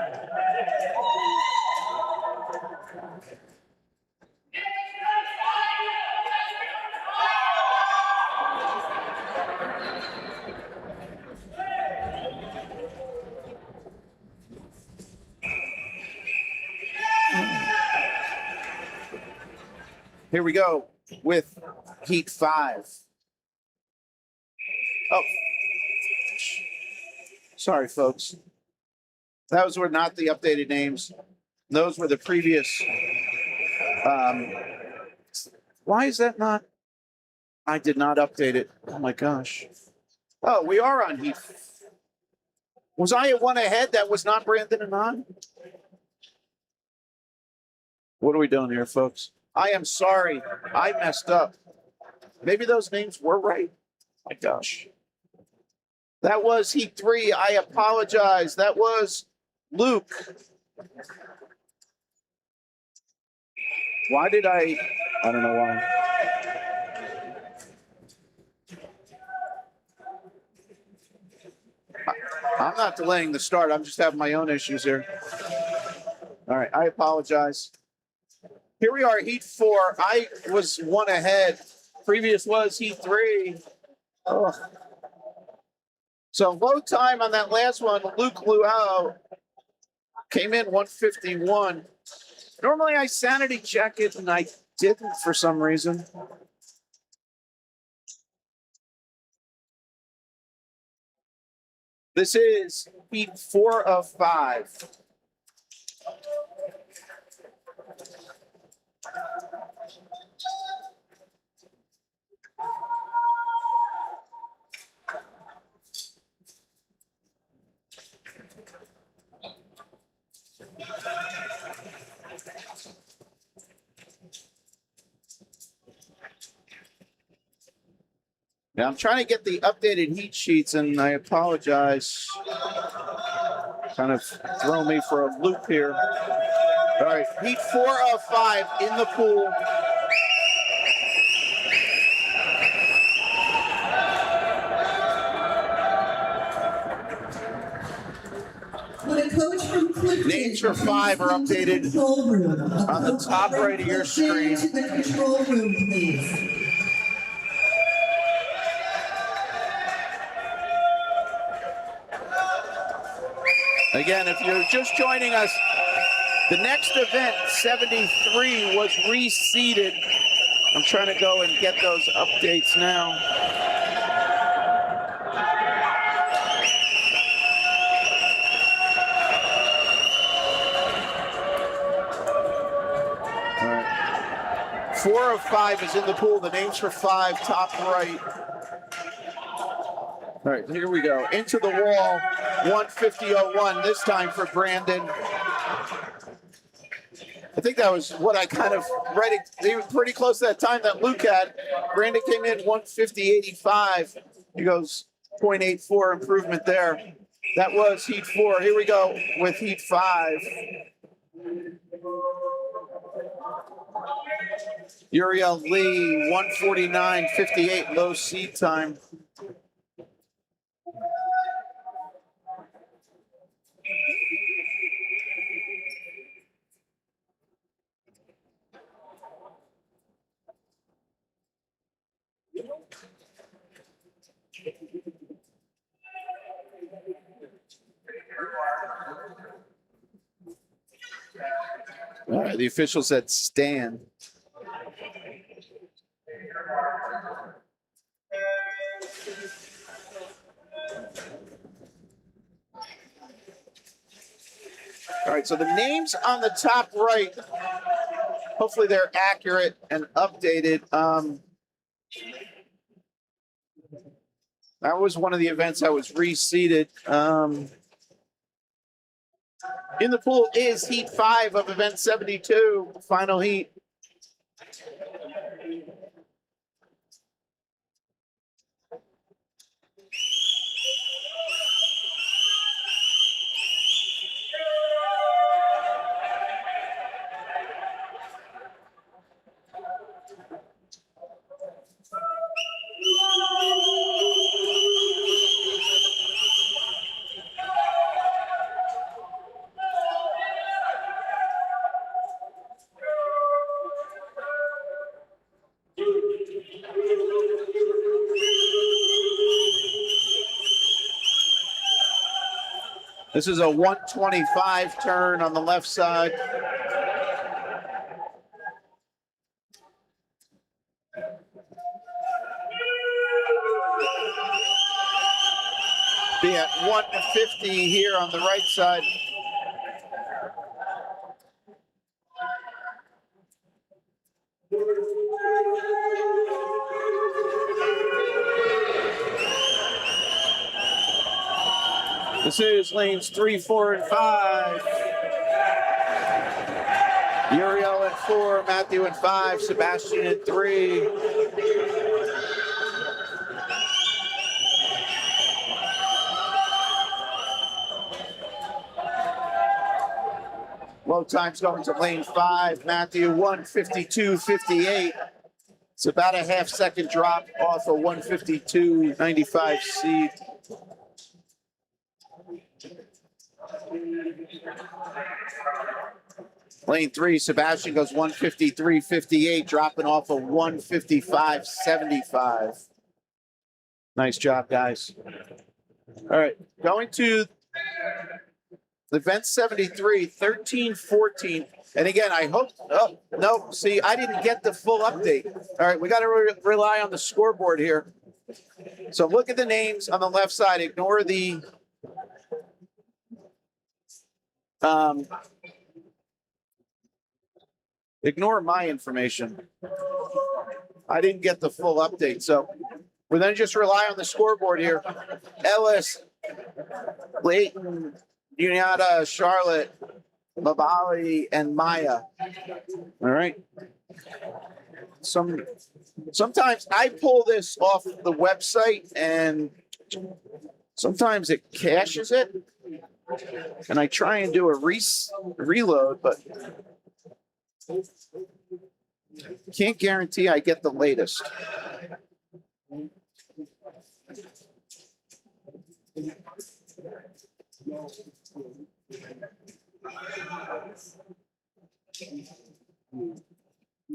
Here we go with Heat 5. Oh, sorry, folks. Those were not the updated names. Those were the previous. Why is that not? I did not update it. Oh, my gosh. Oh, we are on Heat. Was I at one ahead? That was not Brandon and on? What are we doing here, folks? I am sorry. I messed up. Maybe those names were right. My gosh. That was Heat 3. I apologize. That was Luke. Why did I don't know why. I'm not delaying the start. I'm just having my own issues here. All right. I apologize. Here we are, Heat 4. I was one ahead. Previous was Heat 3. Oh. So low time on that last one. Luke Luau came in 151. Normally I sanity check it, and I didn't for some reason. This is Heat 4 of 5. Now I'm trying to get the updated heat sheets, and I apologize. Kind of throw me for a loop here. All right, Heat 4 of 5 in the pool. When a coach from Clifton Names for 5 are updated on the top right of your screen. To the control room, please. Again, if you're just joining us, the next event, 73, was reseeded. I'm trying to go and get those updates now. All right. 4 of 5 is in the pool. The names for 5, top right. All right, here we go. Into the wall, 150.01, this time for Brandon. I think that was what I kind of read. He was pretty close to that time that Luke had. Brandon came in 150.85. He goes 0.84 improvement there. That was Heat 4. Here we go with Heat 5. Uriel Lee, 149.58, low seed time. All right, the official said stand. All right, so the names on the top right, hopefully they're accurate and updated. That was one of the events that was reseeded. In the pool is heat 5 of event 72, final heat. This is a 125 turn on the left side. Be at 150 here on the right side. This is lanes 3, 4, and 5. Uriel at 4, Matthew at 5, Sebastian at 3. Low times going to lane 5, Matthew 152.58. It's about a half-second drop off a 152.95 seed. Lane 3, Sebastian goes 153.58, dropping off a 155.75. Nice job, guys. All right, going to event 73, 13-14. And again, I hope, oh, no, see, I didn't get the full update. All right, we got to rely on the scoreboard here. So look at the names on the left side. Ignore the ignore my information. I didn't get the full update. So we're then just rely on the scoreboard here. Ellis, Leighton, Uniata, Scarlet, Mabali, and Maya. All right. Sometimes I pull this off the website and sometimes it caches it. And I try and do a reload, but can't guarantee I get the latest. All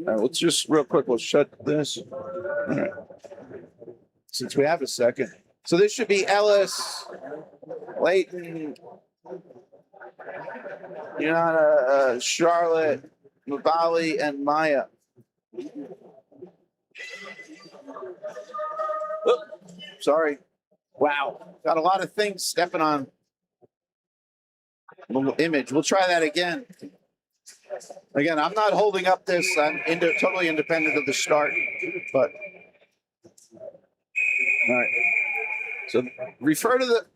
right, let's just real quick, we'll shut this. All right. Since we have a second. So this should be Ellis, Leighton, Charlotte, Mabali, and Maya. Oh, sorry. Wow. Got a lot of things stepping on the image. We'll try that again. Again, I'm not holding up this. I'm totally independent of the start, but all right. So refer to the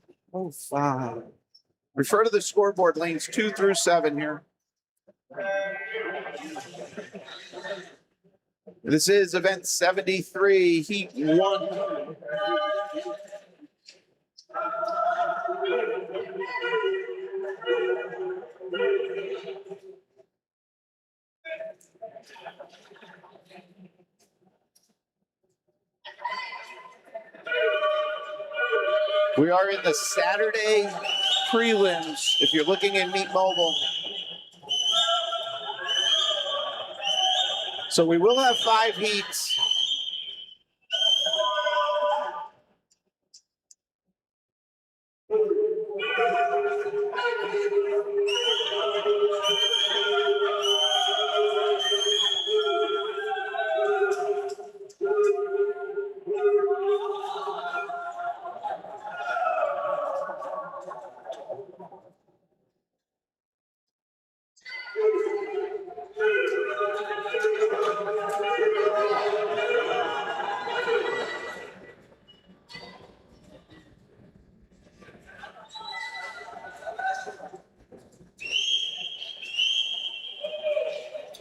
refer to the scoreboard lanes 2 through 7 here. This is event 73, heat 1. We are in the Saturday prelims, if you're looking in Meet Mobile. So we will have 5 heats.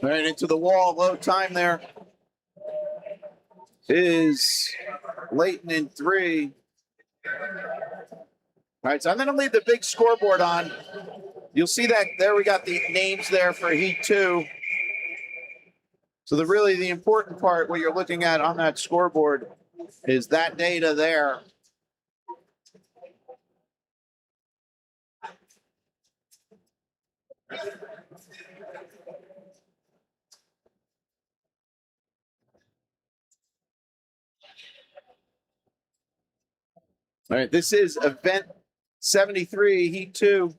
Right into the wall, low time there is Leighton in 3. All right, so I'm going to leave the big scoreboard on. You'll see that there we got the names there for Heat 2. So the important part, what you're looking at on that scoreboard, is that data there. All right, this is event 73, Heat 2.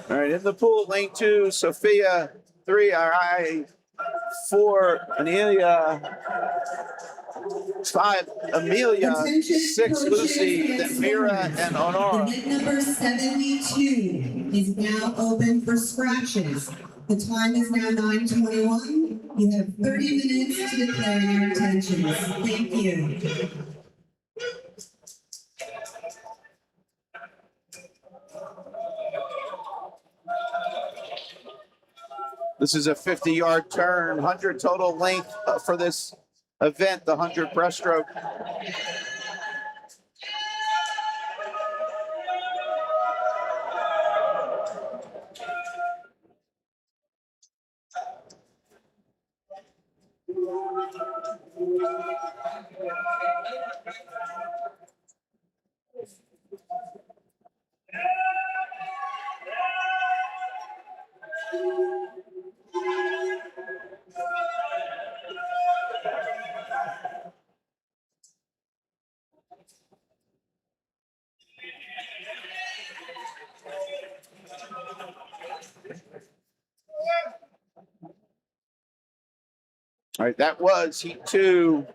All right, in the pool, lane 2, Sophia, 3, RI, 4, Amelia, 5, Amelia, Attention, 6, coaches Lucy, and then Mira, swimmers. and Honora. Event number 72 is now open for scratches. The time is now 9:21. You have 30 minutes to declare your intentions. Thank you. This is a 50-yard turn, 100 total length for this event, the 100 breaststroke. All right, that was Heat 2.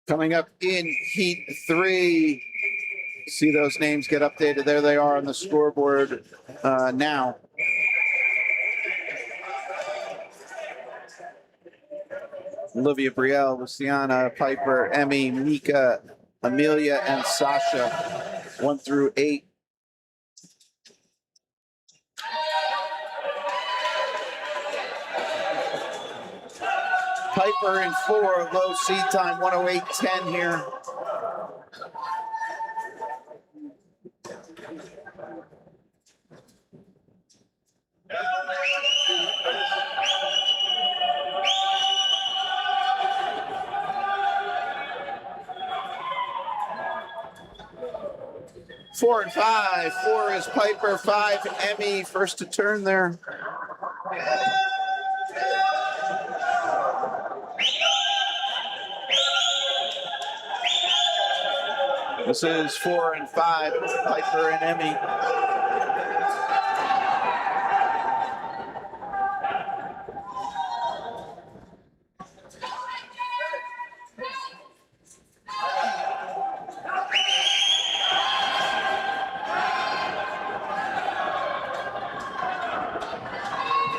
Coming up in Heat 3. See those names get updated. There they are on the scoreboard now. Olivia Brielle, Luciana, Piper, Emmy, Mika, Amelia, and Sasha, 1 through 8. Piper in 4, low seed time, 108.10 here. Four and 5. 4 is Piper, 5 Emmy, first to turn there. This is 4 and 5, Piper and Emmy.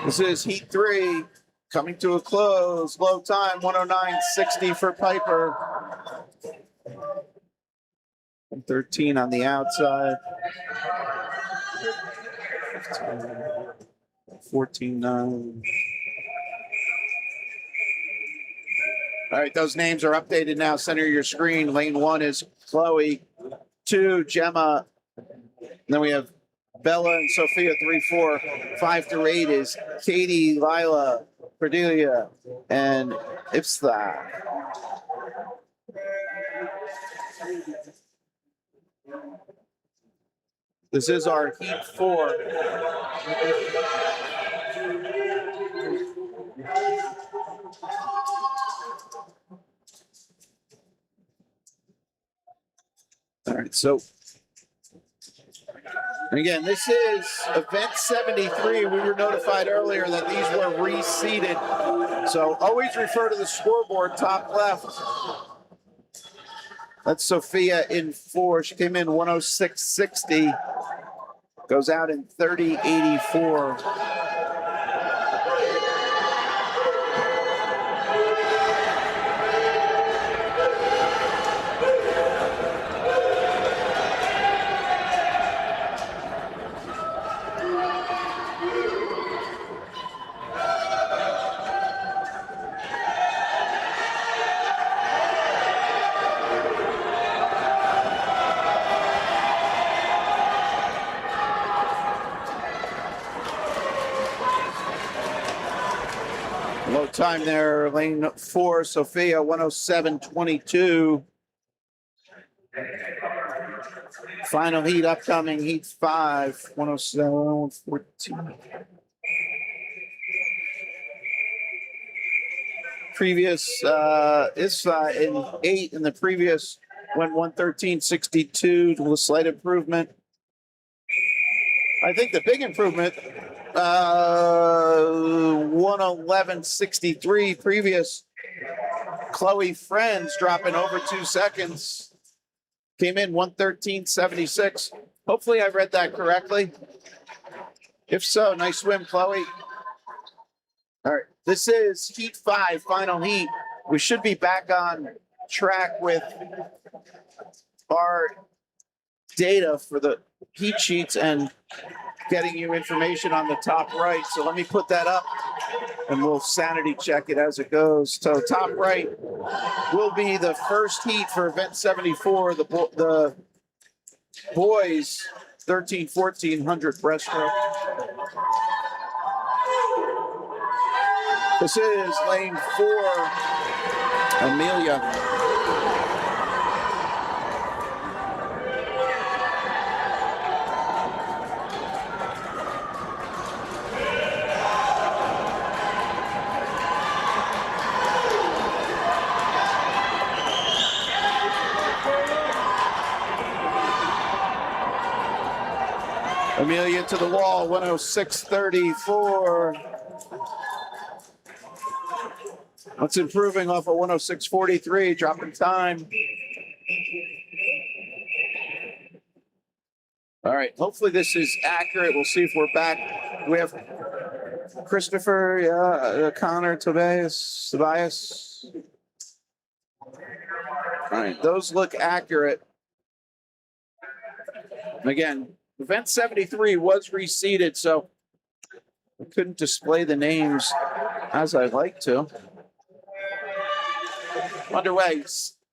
This is Heat 3, coming to a close. Low time, 109.60 for Piper. 13 on the outside. 14.9. All right, those names are updated now. Center your screen. Lane 1 is Chloe. 2, Gemma. And then we have Bella and Sophia, 3, 4. 5 through 8 is Katie, Lila, Cordelia, and Ipsla. This is our Heat 4. All right, so again, this is event 73. We were notified earlier that these were reseeded. So always refer to the scoreboard top left. That's Sophia in 4. She came in 106.60. Goes out in 30.84. Low time there, lane 4, Sophia, 107.22. Final heat upcoming, heat 5, 107.14. Previous is in 8, and the previous went 113.62, a slight improvement. I think the big improvement, 111.63 previous. Chloe Friends dropping over 2 seconds. Came in 113.76. Hopefully I read that correctly. If so, nice swim, Chloe. All right, this is heat 5, final heat. We should be back on track with our data for the heat sheets and getting you information on the top right. So let me put that up and we'll sanity check it as it goes. So top right will be the first heat for event 74, the boys 13-1400 breaststroke. This is lane 4, Amelia. Amelia to the wall, 106.34. That's improving off of 106.43, dropping time. All right, hopefully this is accurate. We'll see if we're back. We have Christopher, Connor, Tobias. All right, those look accurate. Again, event 73 was reseeded, so I couldn't display the names as I'd like to. Underway,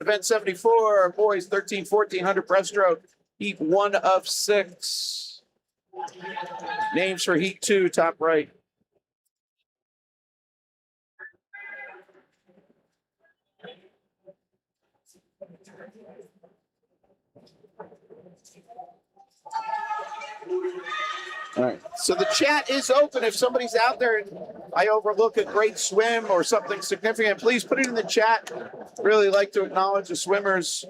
event 74, boys 13-1400 breaststroke, heat 1 of 6. Names for heat 2, top right. All right, so the chat is open. If somebody's out there and I overlook a great swim or something significant, please put it in the chat. Really like to acknowledge the swimmers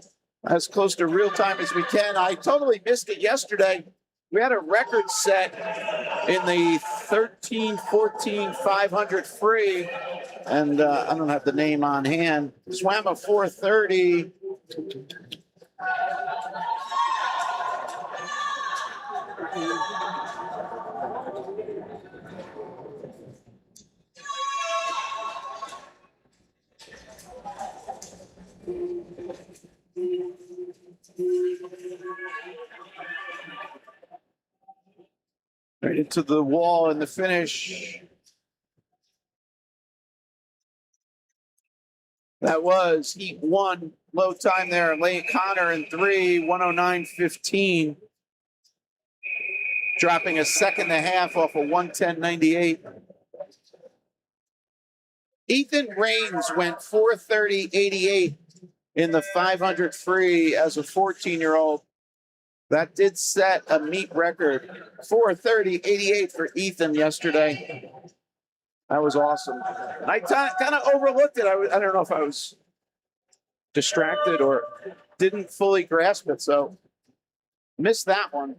as close to real time as we can. I totally missed it yesterday. We had a record set in the 13-14 500 free, and I don't have the name on hand. Swam a 4:30. Right into the wall in the finish. That was heat 1, low time there. Lane Connor in 3, 109.15. Dropping a second and a half off of 110.98. Ethan Raines went 4:30.88 in the 500 free as a 14-year-old. That did set a meet record, 4:30.88 for Ethan yesterday. That was awesome. And I kind of overlooked it. I don't know if I was distracted or didn't fully grasp it, so missed that one.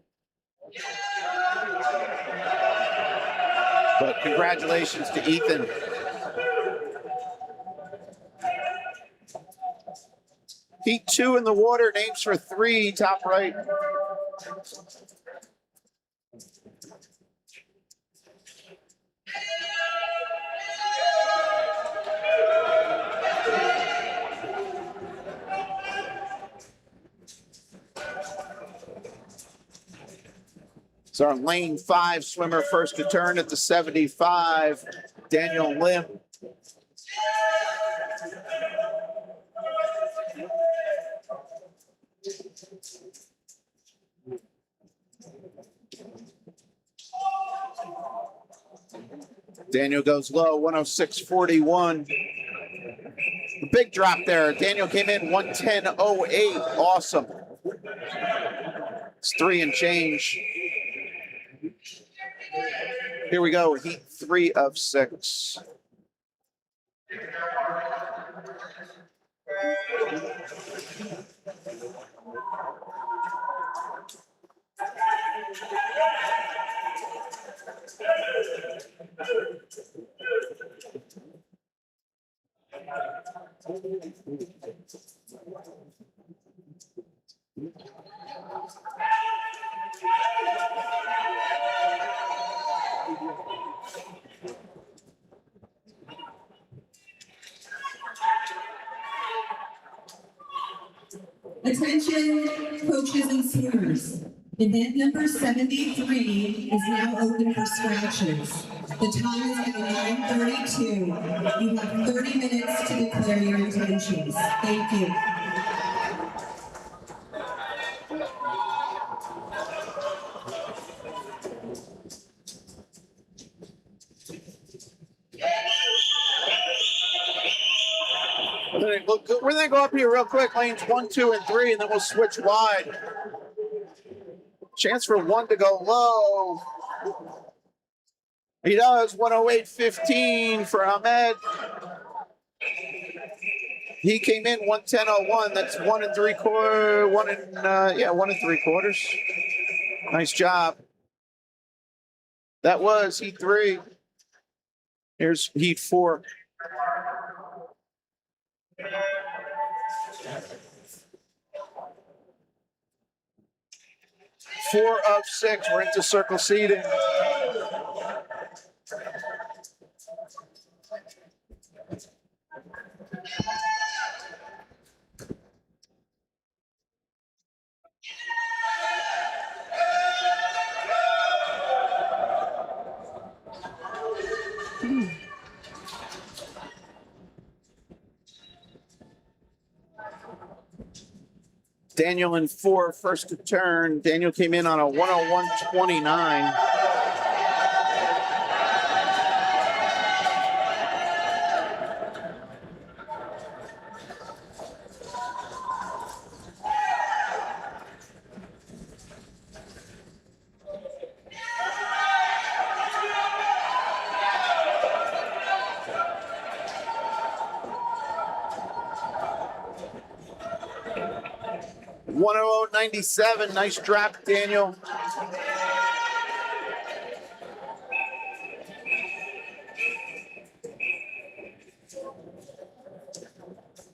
But congratulations to Ethan. Heat 2 in the water, names for 3, top right. It's our lane 5 swimmer, first to turn at the 75, Daniel Lim. Daniel goes low, 106.41. The big drop there. Daniel came in 110.08. Awesome. It's 3 and change. Here we go. Heat 3 of 6. Attention, coaches and swimmers. Event number 73 is now open for scratches. The time is now 9:32. You have 30 minutes to declare your intentions. Thank you. We're going to go up here real quick, lanes 1, 2, and 3, and then we'll switch wide. Chance for 1 to go low. He does, 108.15 for Ahmed. He came in 110.01. That's 1 3/4, 1 3/4. Nice job. That was heat 3. Here's heat 4. Four of 6. We're into circle seating. Daniel in 4, first to turn. Daniel came in on a 101.29. .97. Nice drop, Daniel.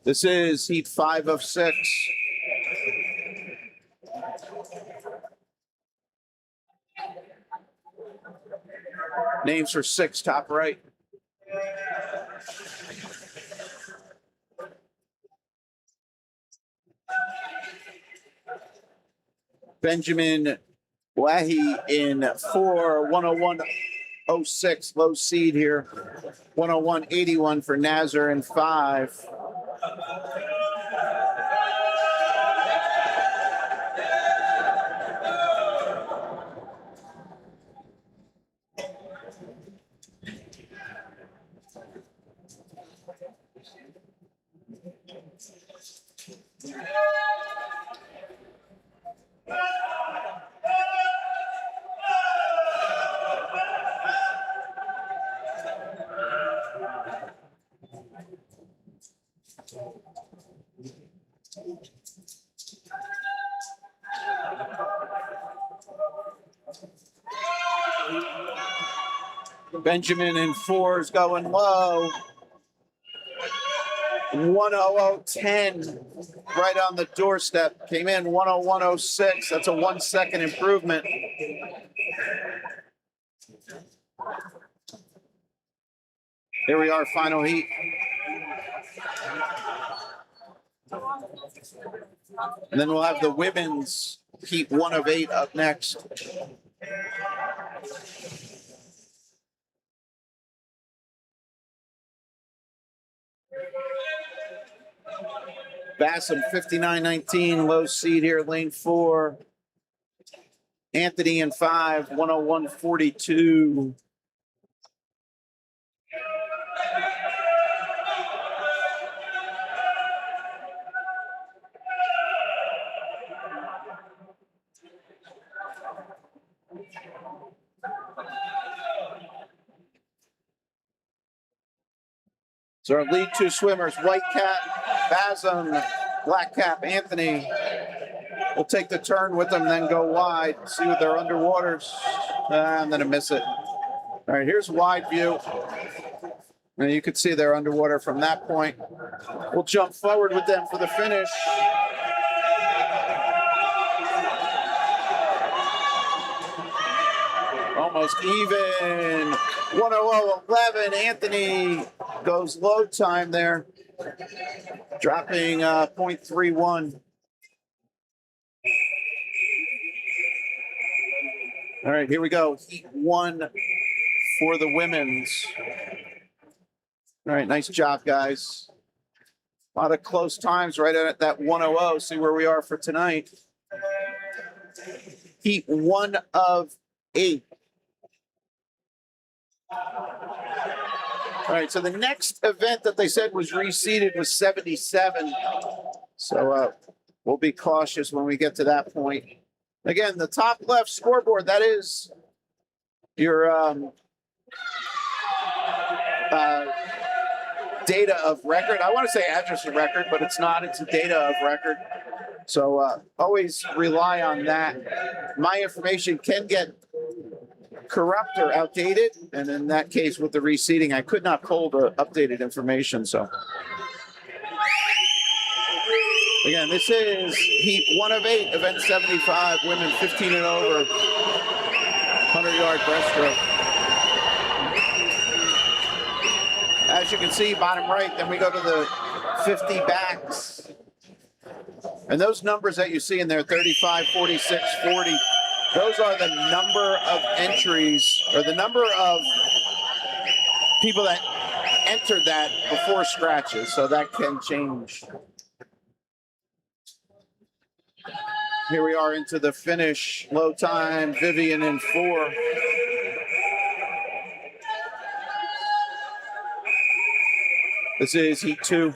This is heat 5 of 6. Names for 6, top right. Benjamin Wahi in 4, 101.06, low seed here. 101.81 for Nazar in 5. Benjamin in 4 is going low. 1:00:10 right on the doorstep. Came in 1:01:06. That's a 1 second improvement. Here we are, final heat. And then we'll have the women's heat 1 of 8 up next. Bassam 59.19, low seed here, lane 4. Anthony in 5, 1:01:42. So our lead 2 swimmers, White Cap, Bassam, Black Cap, Anthony. We'll take the turn with them, then go wide, see what they're underwaters. I'm going to miss it. All right, here's wide view. And you can see they're underwater from that point. We'll jump forward with them for the finish. Almost even. 1:00:11. Anthony goes low time there, dropping 0.31. All right, here we go. Heat 1 for the women's. All right, nice job, guys. A lot of close times right at that 1:00. See where we are for tonight. Heat 1 of 8. All right, so the next event that they said was reseeded was 77. So we'll be cautious when we get to that point. Again, the top left scoreboard, that is your data of record. I want to say address of record, but it's not. It's a data of record. So always rely on that. My information can get corrupt or outdated, and in that case with the reseeding, I could not pull the updated information. So again, this is heat 1 of 8, event 75, women 15 and over, 100-yard breaststroke. As you can see, bottom right, then we go to the 50 backs. And those numbers that you see in there, 35, 46, 40, those are the number of entries, or the number of people that entered that before scratches, so that can change. Here we are into the finish, low time, Vivian in 4. This is heat 2.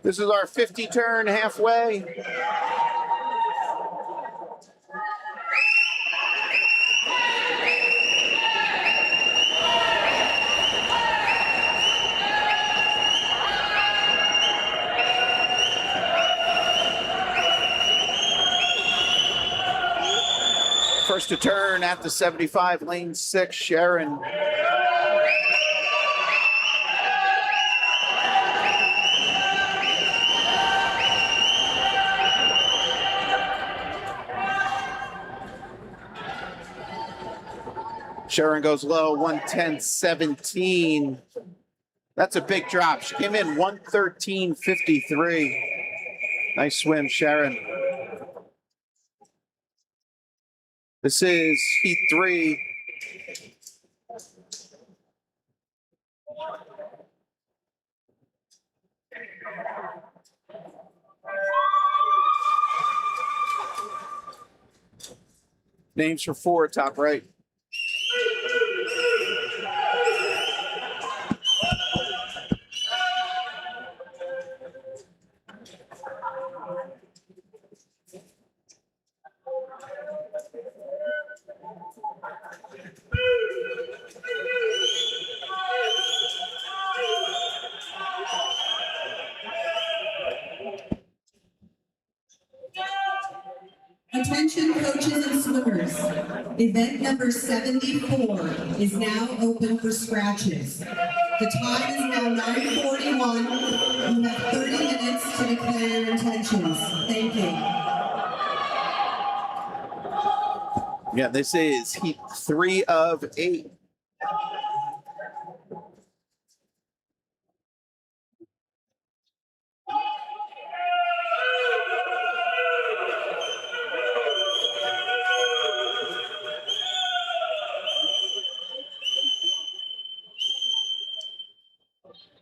This is our 50 turn halfway. First to turn at the 75, lane 6, Sharon. Sharon goes low, 1:10.17. That's a big drop. She came in 1:13.53. Nice swim, Sharon. This is heat 3. Names for 4, top right. Attention coaches and swimmers. Event number 74 is now open for scratches. The time is now 9:41. You have 30 minutes to declare your intentions. Thank you. Yeah, this is heat 3 of 8.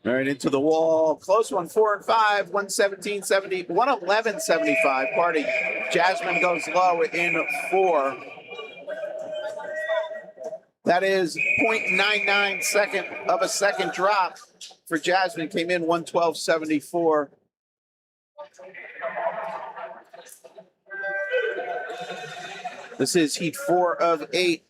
All right, into the wall. Close one, 4 and 5, 117.70, 111.75. Party. Jasmine goes low in 4. That is 0.99 second of a second drop for Jasmine. Came in 112.74. This is heat 4 of 8.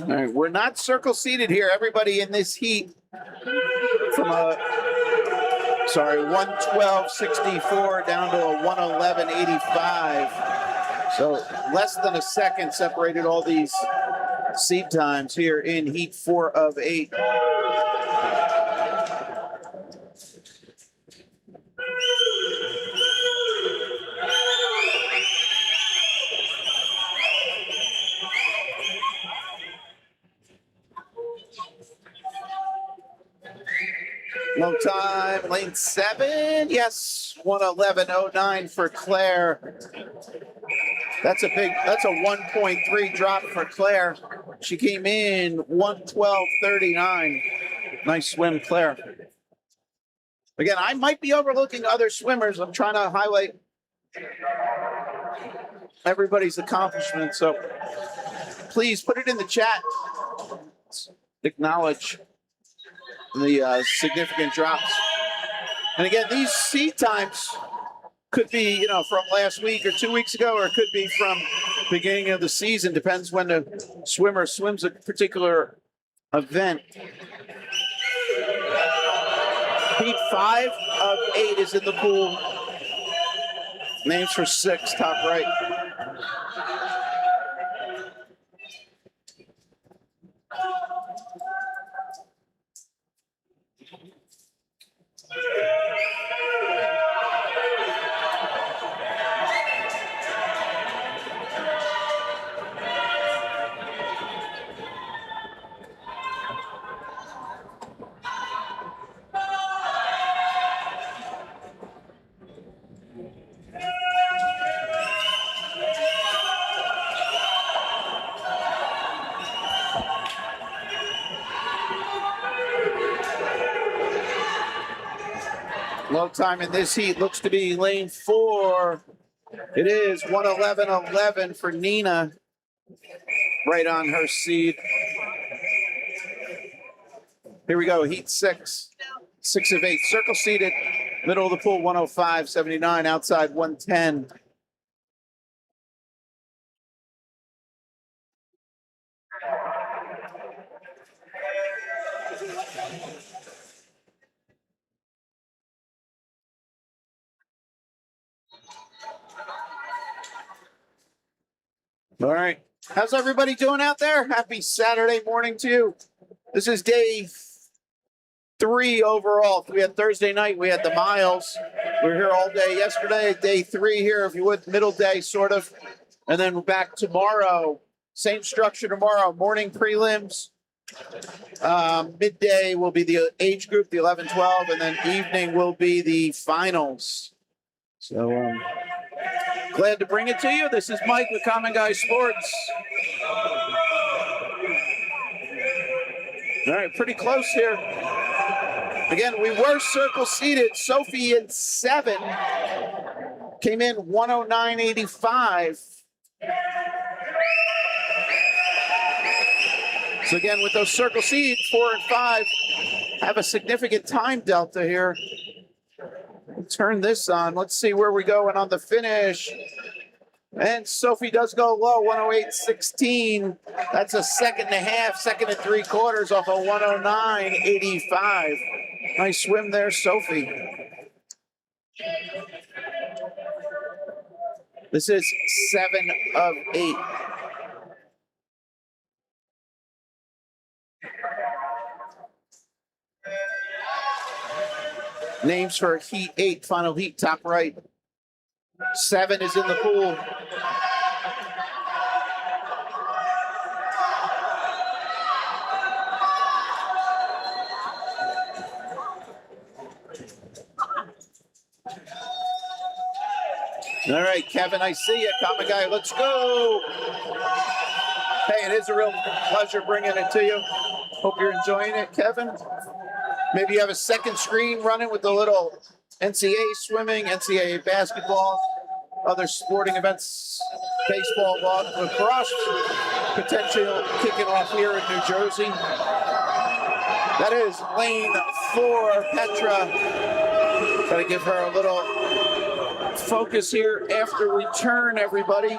All right, we're not circle seated here. Everybody in this heat from a 112.64 down to a 111.85. So less than a second separated all these seat times here in heat 4 of 8. Low time, lane 7. Yes, 111.09 for Claire. That's a 1.3 drop for Claire. She came in 112.39. Nice swim, Claire. Again, I might be overlooking other swimmers. I'm trying to highlight everybody's accomplishments. So please put it in the chat. Acknowledge the significant drops. And again, these seat times could be, from last week or 2 weeks ago, or it could be from beginning of the season. Depends when the swimmer swims a particular event. Heat 5 of 8 is in the pool. Names for 6, top right. Low time in this heat looks to be lane 4. It is 111.11 for Nina, right on her seat. Here we go, heat 6, 6 of 8. Circle seated, middle of the pool, 105.79, outside 110. All right. How's everybody doing out there? Happy Saturday morning to you. This is day 3 overall. We had Thursday night. We had the miles. We were here all day yesterday. Day 3 here, if you would, middle day, sort of. And then we're back tomorrow. Same structure tomorrow. Morning prelims. Midday will be the age group, the 11-12, and then evening will be the finals. So glad to bring it to you. This is Mike with Common Guy Sports. All right, pretty close here. Again, we were circle seated. Sophie in 7 came in 109.85. So again, with those circle seeds, 4 and 5 have a significant time delta here. We'll turn this on. Let's see where we're going on the finish. And Sophie does go low, 108.16. That's a second and a half, second and 3/4 off of 109.85. Nice swim there, Sophie. This is 7 of 8. Names for Heat 8, final heat, top right. 7 is in the pool. All right, Kevin, I see you. Common Guy, let's go. Hey, it is a real pleasure bringing it to you. Hope you're enjoying it, Kevin. Maybe you have a second screen running with the little NCAA swimming, NCAA basketball, other sporting events, baseball, lacrosse, potential kicking off here in New Jersey. That is lane 4, Petra. Got to give her a little focus here after return, everybody.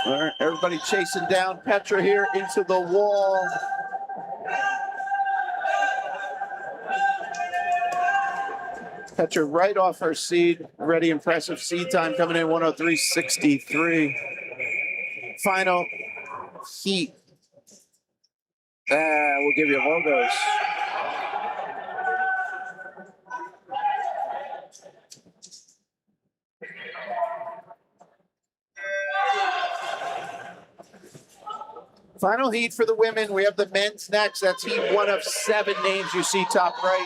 All right, everybody chasing down Petra here into the wall. Petra right off her seed. Already impressive seed time coming in 103.63. Final heat. We'll give you logos. Final heat for the women. We have the men's next. That's heat 1 of 7 names you see top right.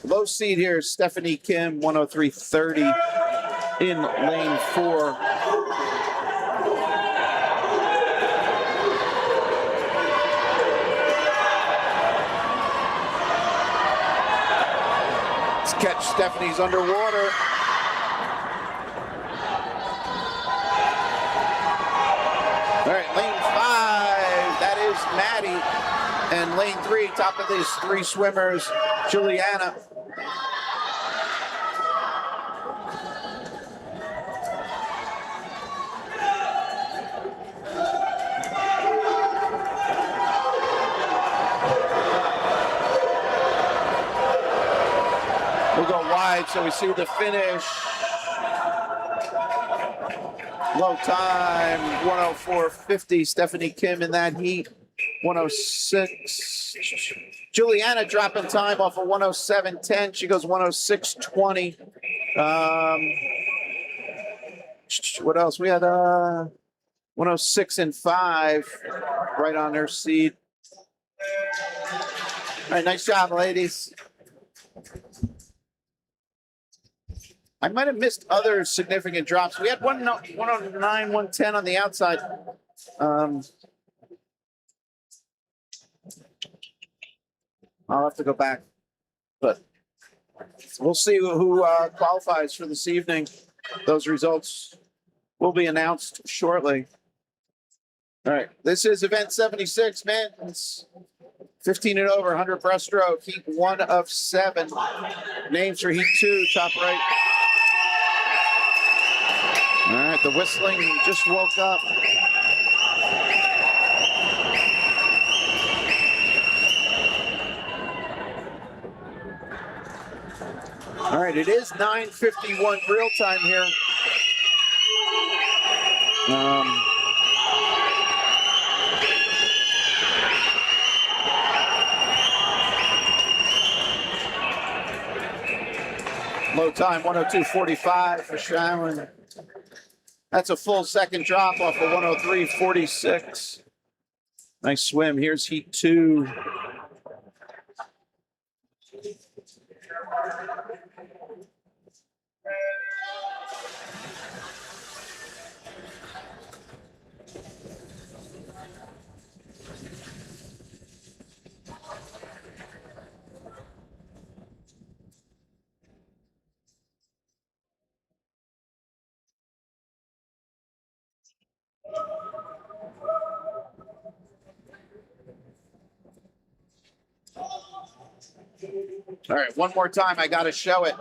Low seed here is Stephanie Kim, 103.30 in lane 4. Catch Stephanie's underwater. All right, lane 5, that is Maddie. And lane 3, top of these 3 swimmers, Juliana. We'll go wide so we see the finish. Low time, 104.50. Stephanie Kim in that heat, 106. Juliana dropping time off of 107.10. She goes 106.20. What else? We had 106 and 5 right on their seat. All right, nice job, ladies. I might have missed other significant drops. We had 109, 110 on the outside. I'll have to go back, but we'll see who qualifies for this evening. Those results will be announced shortly. All right, this is event 76, man. It's 15 and over, 100 breaststroke, heat 1 of 7. Names for heat 2, top right. All right, the whistling just woke up. All right, it is 9:51 real time here. Low time, 102.45 for Sharon. That's a full second drop off of 103.46. Nice swim. Here's heat 2. All right, one more time. I got to show it.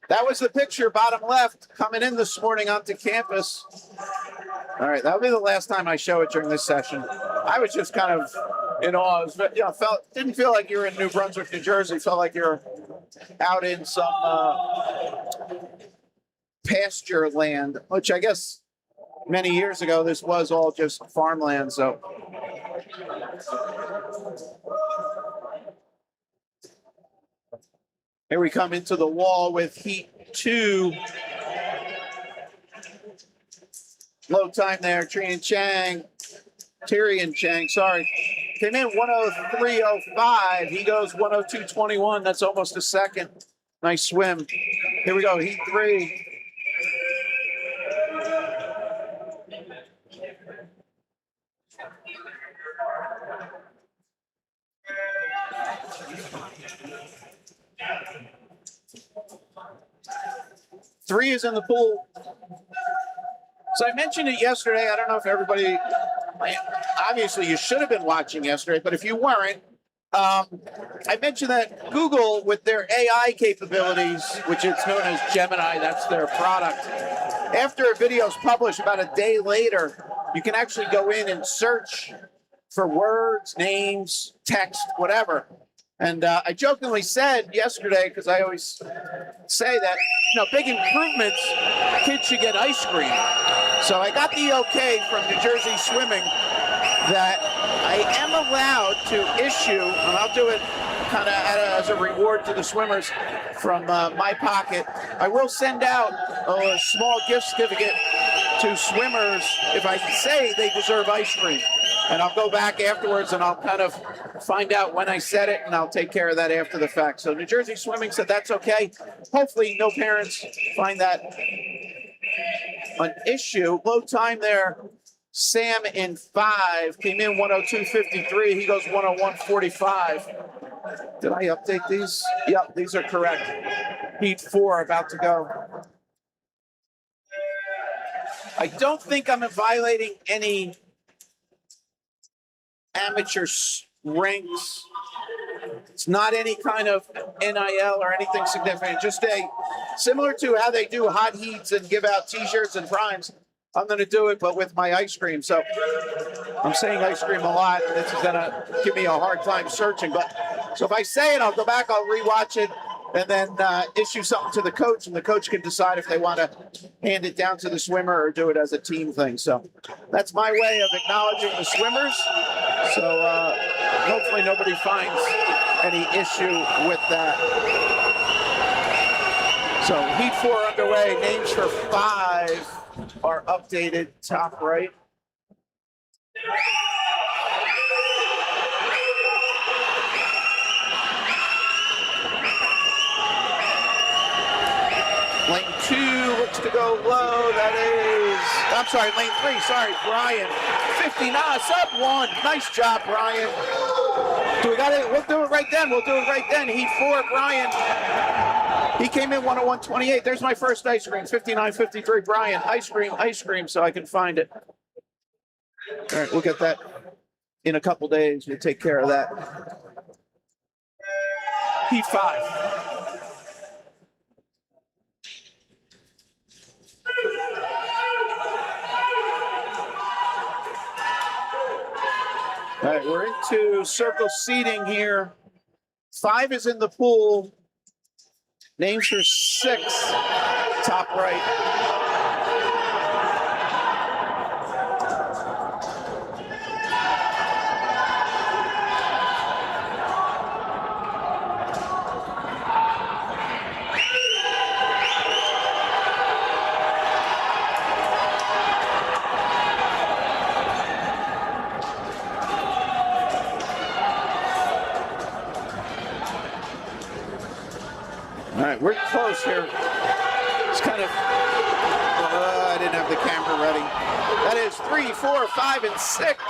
That was the picture, bottom left, coming in this morning onto campus. All right, that'll be the last time I show it during this session. I was just kind of in awe. It was, didn't feel like you were in New Brunswick, New Jersey. Felt like you're out in some pasture land, which I guess many years ago this was all just farmland. So. Here we come into the wall with heat 2. Low time there, Tyrion Chang, sorry. Came in 103.05. He goes 102.21. That's almost a second. Nice swim. Here we go, heat 3. Three is in the pool. So I mentioned it yesterday. I don't know if everybody, obviously you should have been watching yesterday, but if you weren't, I mentioned that Google, with their AI capabilities, which is known as Gemini, that's their product. After a video is published, about a day later, you can actually go in and search for words, names, text, whatever. And I jokingly said yesterday, because I always say that, big improvements, kids should get ice cream. So I got the okay from NJSwimming that I am allowed to issue, and I'll do it kind of as a reward to the swimmers from my pocket. I will send out a small gift certificate to swimmers if I say they deserve ice cream. And I'll go back afterwards and I'll kind of find out when I said it, and I'll take care of that after the fact. So NJSwimming said that's okay. Hopefully no parents find that an issue. Low time there. Sam in 5 came in 102.53. He goes 101.45. Did I update these? Yep, these are correct. Heat 4 about to go. I don't think I'm violating any amateur ranks. It's not any kind of NIL or anything significant. Just similar to how they do hot heats and give out T-shirts and primes. I'm going to do it, but with my ice cream. So I'm saying ice cream a lot, and this is going to give me a hard time searching. But so if I say it, I'll go back, I'll rewatch it, and then issue something to the coach, and the coach can decide if they want to hand it down to the swimmer or do it as a team thing. So that's my way of acknowledging the swimmers. So hopefully nobody finds any issue with that. So heat 4 underway. Names for 5 are updated top right. Lane 2 looks to go low. That is, I'm sorry, lane 3. Sorry, Brian. 59, sub 1. Nice job, Brian. Do we got it? We'll do it right then. We'll do it right then. Heat 4, Brian. He came in 101.28. There's my first ice cream. 59.53, Brian. Ice cream, so I can find it. All right, we'll get that in a couple days. We'll take care of that. Heat 5. All right, we're into circle seating here. 5 is in the pool. Names for 6, top right. All right, we're close here. It's kind of, I didn't have the camera ready. That is 3, 4, 5, and 6.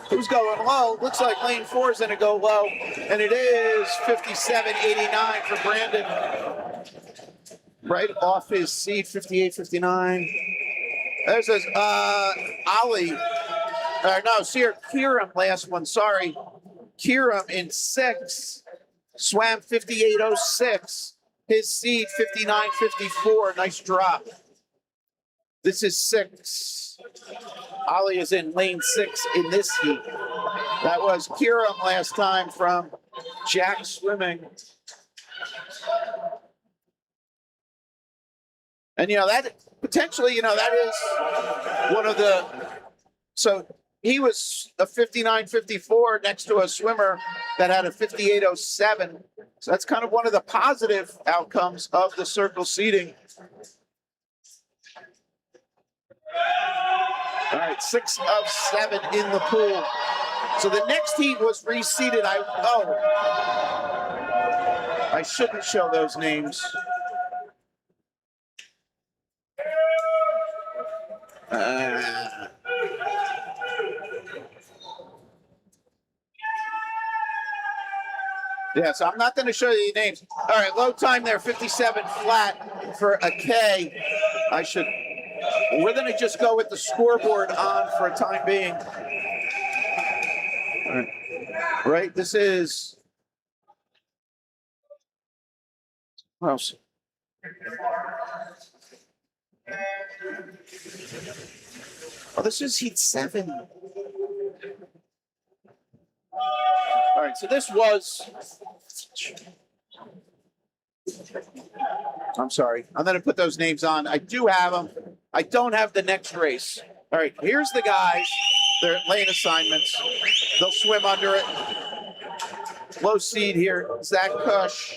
Who's going low? Looks like lane 4 is going to go low, and it is 57.89 for Brandon. Right off his seat, 58.59. There's this Ollie. No, Kieran last one. Sorry, Kieran in 6 swam 58.06. His seed 59.54. Nice drop. This is 6. Ollie is in lane 6 in this heat. That was Kieran last time from NJSwimming. And, that potentially, that is one of the, so he was a 59.54 next to a swimmer that had a 58.07. So that's kind of one of the positive outcomes of the circle seating. All right, 6 of 7 in the pool. So the next heat was reseeded. I shouldn't show those names. Yeah, so I'm not going to show you the names. All right, low time there, 57 flat for a K. We're going to just go with the scoreboard on for a time being. All right, this is, what else? Oh, this is heat 7. All right, so this was, I'm sorry. I'm going to put those names on. I do have them. I don't have the next race. All right, here's the guys. They're lane assignments. They'll swim under it. Low seed here. Zach Kush.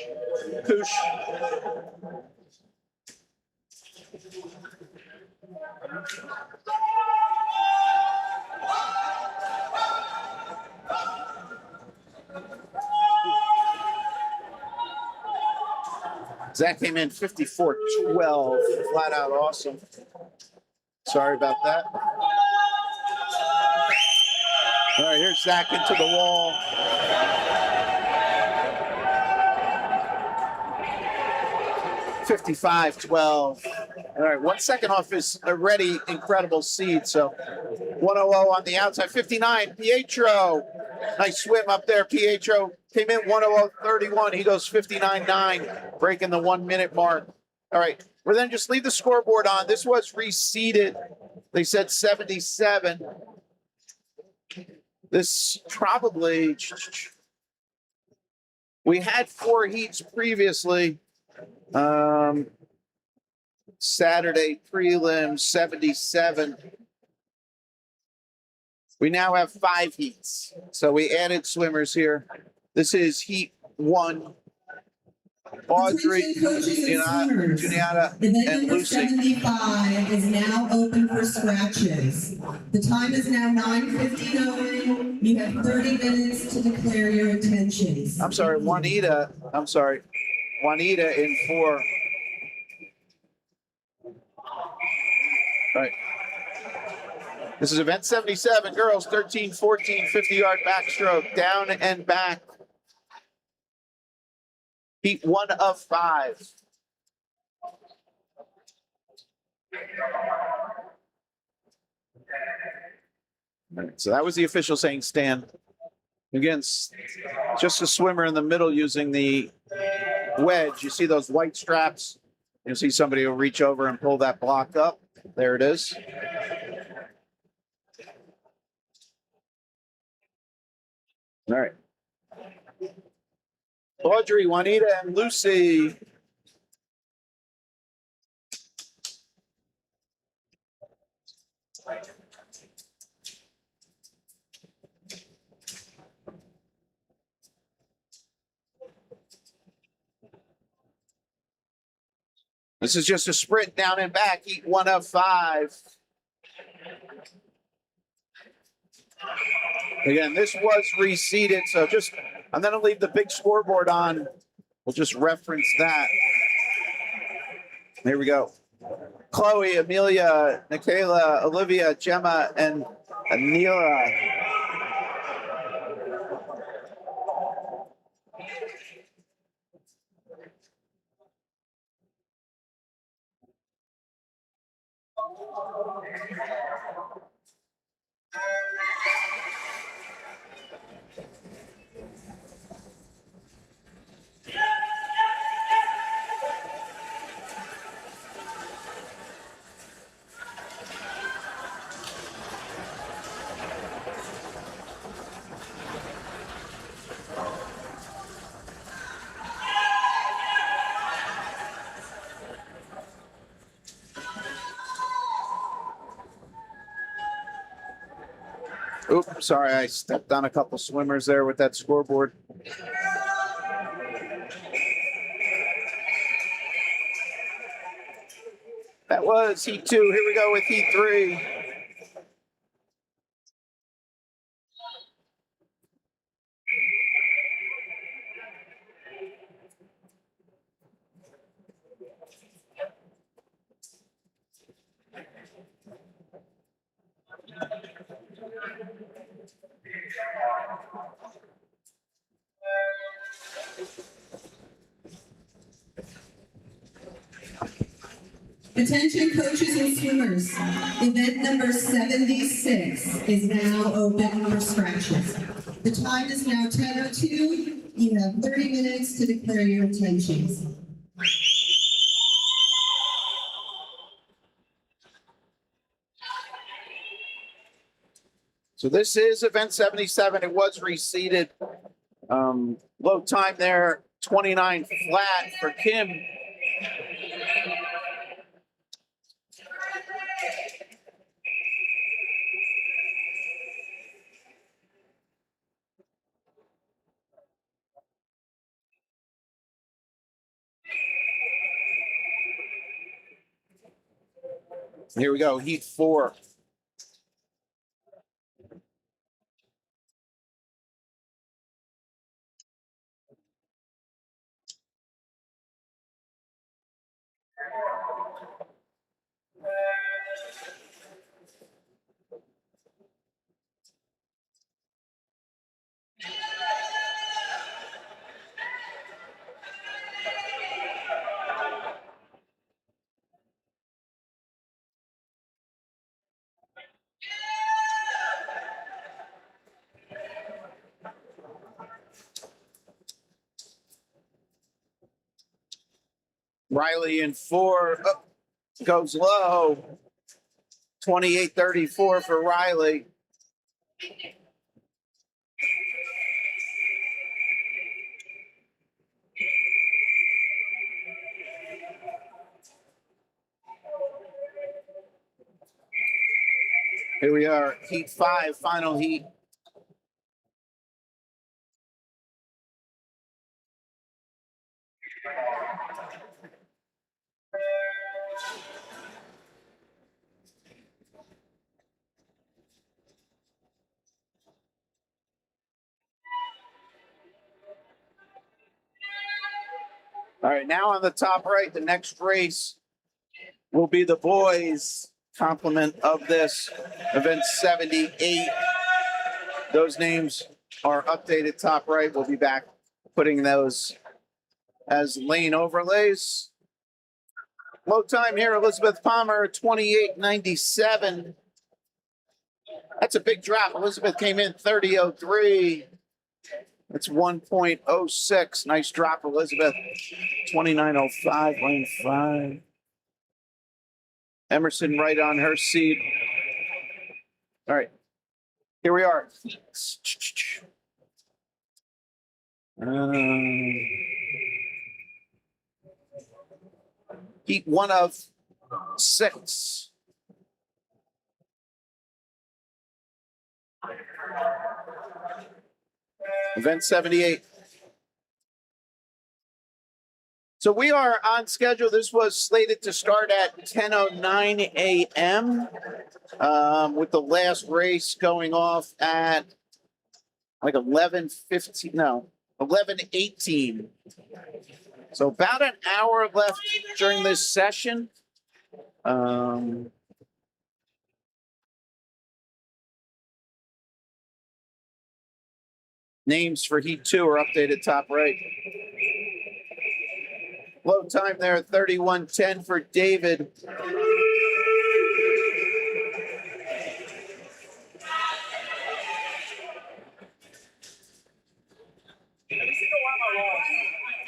Zach came in 54.12, flat out awesome. Sorry about that. All right, here's Zach into the wall. $55.12. All right, 1 second off his already incredible seed. So 100 on the outside. 59, Pietro. Nice swim up there. Pietro came in 100.31. He goes 59.9, breaking the 1 minute mark. All right, we're then just leave the scoreboard on. This was reseeded. They said 77. This probably, we had 4 heats previously. Saturday prelims 77. We now have 5 heats. So we added swimmers here. This is heat 1. Audrey, Juniata, Event and number Lucy. 75 is now open for scratches. The time is now 9:59. You have 30 minutes to declare your intentions. I'm sorry, Juanita in 4. All right. This is event 77, girls, 13, 14, 50-yard backstroke, down and back. Heat 1 of 5. So that was the official saying stand. Again, just a swimmer in the middle using the wedge. You see those white straps? You'll see somebody will reach over and pull that block up. There it is. All right. Audrey, Juanita, and Lucy. This is just a sprint down and back, heat 1 of 5. Again, this was reseeded, so I'm going to leave the big scoreboard on We'll just reference that. Here we go. Chloe, Amelia, Nikayla, Olivia, Gemma, and Anila. Oops, sorry, I stepped on a couple swimmers there with that scoreboard. That was heat 2. Here we go with heat 3. Attention coaches and swimmers, event number 76 is now open for scratches. The time is now 10:02. You have 30 minutes to declare your intentions. So this is event 77. It was reseeded. Low time there, 29 flat for Kim. Here we go, heat 4. Riley in 4, goes low. 28:34 for Riley. Here we are, heat 5, final heat. All right, now on the top right, the next race will be the boys' complement of this event 78. Those names are updated top right. We'll be back putting those as lane overlays. Low time here, Elizabeth Palmer, 28:97. That's a big drop. Elizabeth came in 30:03. That's 1.06. Nice drop, Elizabeth. 29:05, lane 5. Emerson right on her seat. All right, here we are. Heat 1 of 6. Event 78. So we are on schedule. This was slated to start at 10:09 a.m. With the last race going off at like 11:15. No, 11:18. So about an hour left during this session. Names for Heat 2 are updated top right. Low time there, 31:10 for David.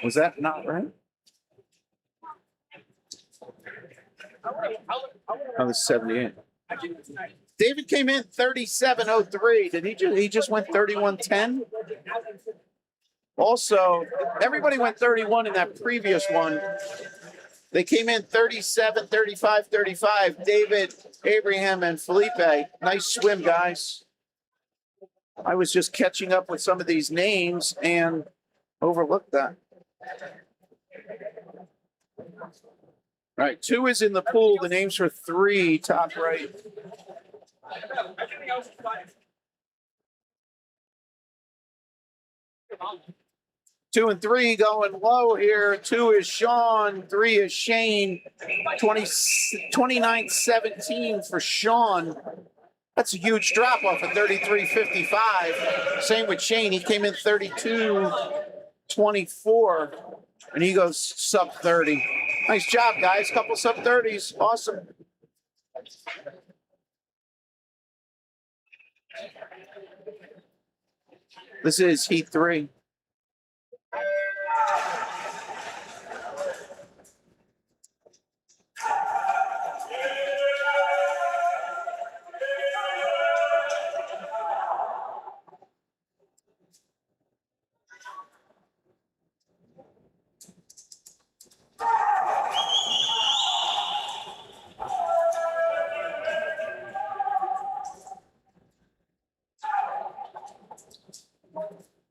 Was that not right? Oh, it's 78. David came in 37:03. Did he just went 31:10? Also, everybody went 31 in that previous one. They came in 37, 35, 35. David, Abraham, and Felipe. Nice swim, guys. I was just catching up with some of these names and overlooked that. All right, 2 is in the pool. The names for 3, top right. Two and 3 going low here. 2 is Sean. 3 is Shane. 29-17 for Sean. That's a huge drop off of 33.55. Same with Shane. He came in 32.24, and he goes sub 30. Nice job, guys. Couple sub 30s. Awesome. This is Heat 3.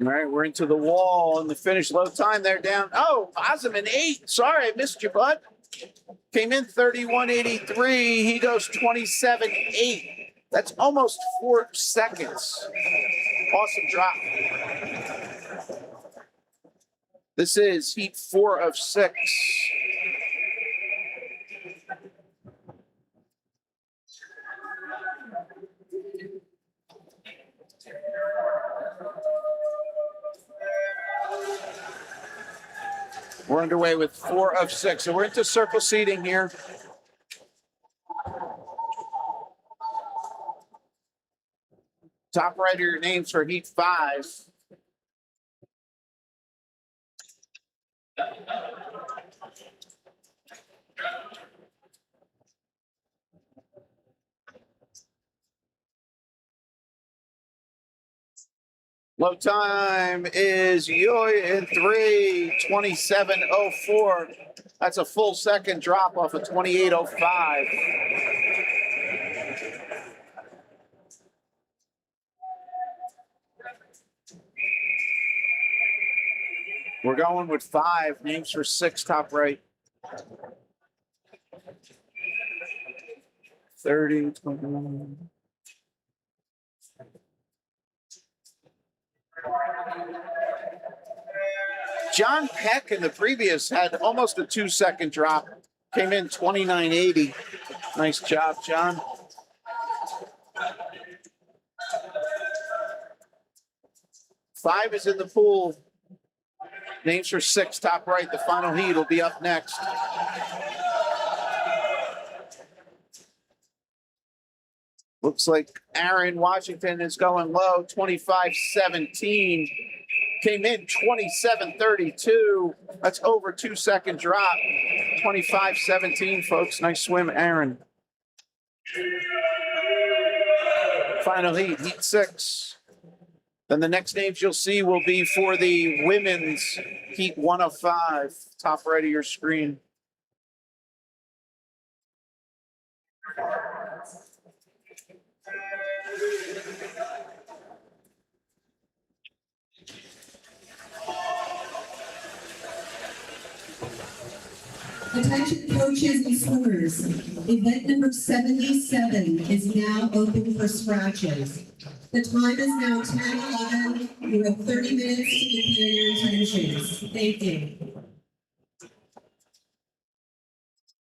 All right, we're into the wall and the finish. Low time there down. Oh, Osman 8. Sorry, I missed you, bud. Came in 31.83. He goes 27.8. That's almost 4 seconds. Awesome drop. This is Heat 4 of 6. We're underway with 4 of 6. So we're into circle seating here. Top right are your names for Heat 5. Low time is Yoy in 3, 27.04. That's a full second drop off of 28.05. We're going with 5. Names for 6, top right. 30, 21. John Peck in the previous had almost a 2-second drop. Came in 29.80. Nice job, John. Five is in the pool. Names for 6, top right. The final heat will be up next. Looks like Aaron Washington is going low, 25.17. Came in 27.32. That's over 2-second drop. 25.17, folks. Nice swim, Aaron. Final heat, Heat 6. Then the next names you'll see will be for the women's Heat 1 of 5. Top right of your screen. Attention coaches and swimmers, event number 77 is now open for scratches. The time is now 10:11. You have 30 minutes to declare your intentions. Thank you.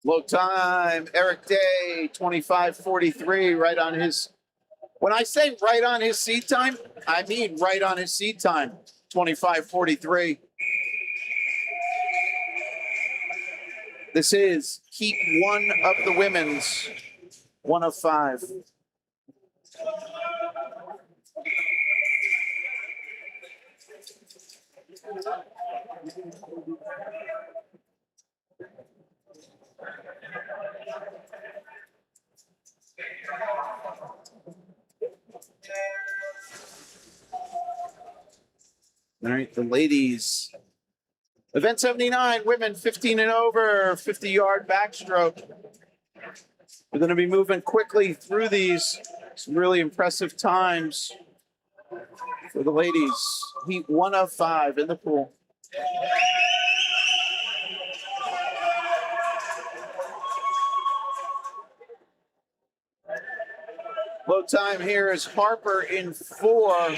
Low time, Eric Day, 25:43, right on his. When I say right on his seat time, I mean right on his seat time, 25:43. This is heat 1 of the women's, 1 of 5. All right, the ladies. Event 79, women 15 and over, 50-yard backstroke. We're going to be moving quickly through these. Some really impressive times for the ladies. Heat 1 of 5 in the pool. Low time here is Harper in 4.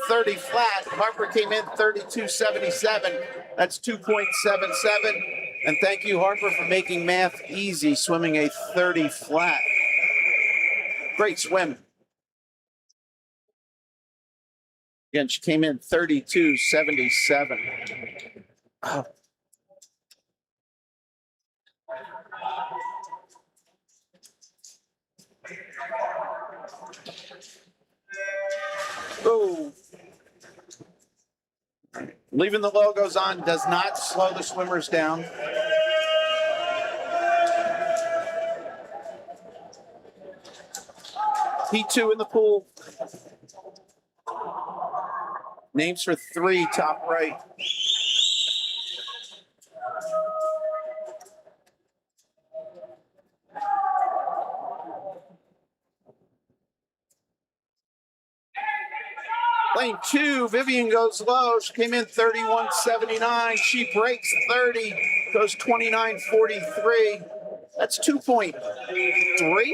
30 flat. Harper came in 32.77. That's 2.77. And thank you, Harper, for making math easy, swimming a 30 flat. Great swim. Again, she came in 32.77. Oh. Oh. Leaving the logos on does not slow the swimmers down. Heat 2 in the pool. Names for 3, top right. Lane 2, Vivian goes low. She came in 31.79. She breaks 30, goes 29.43. That's 2.3,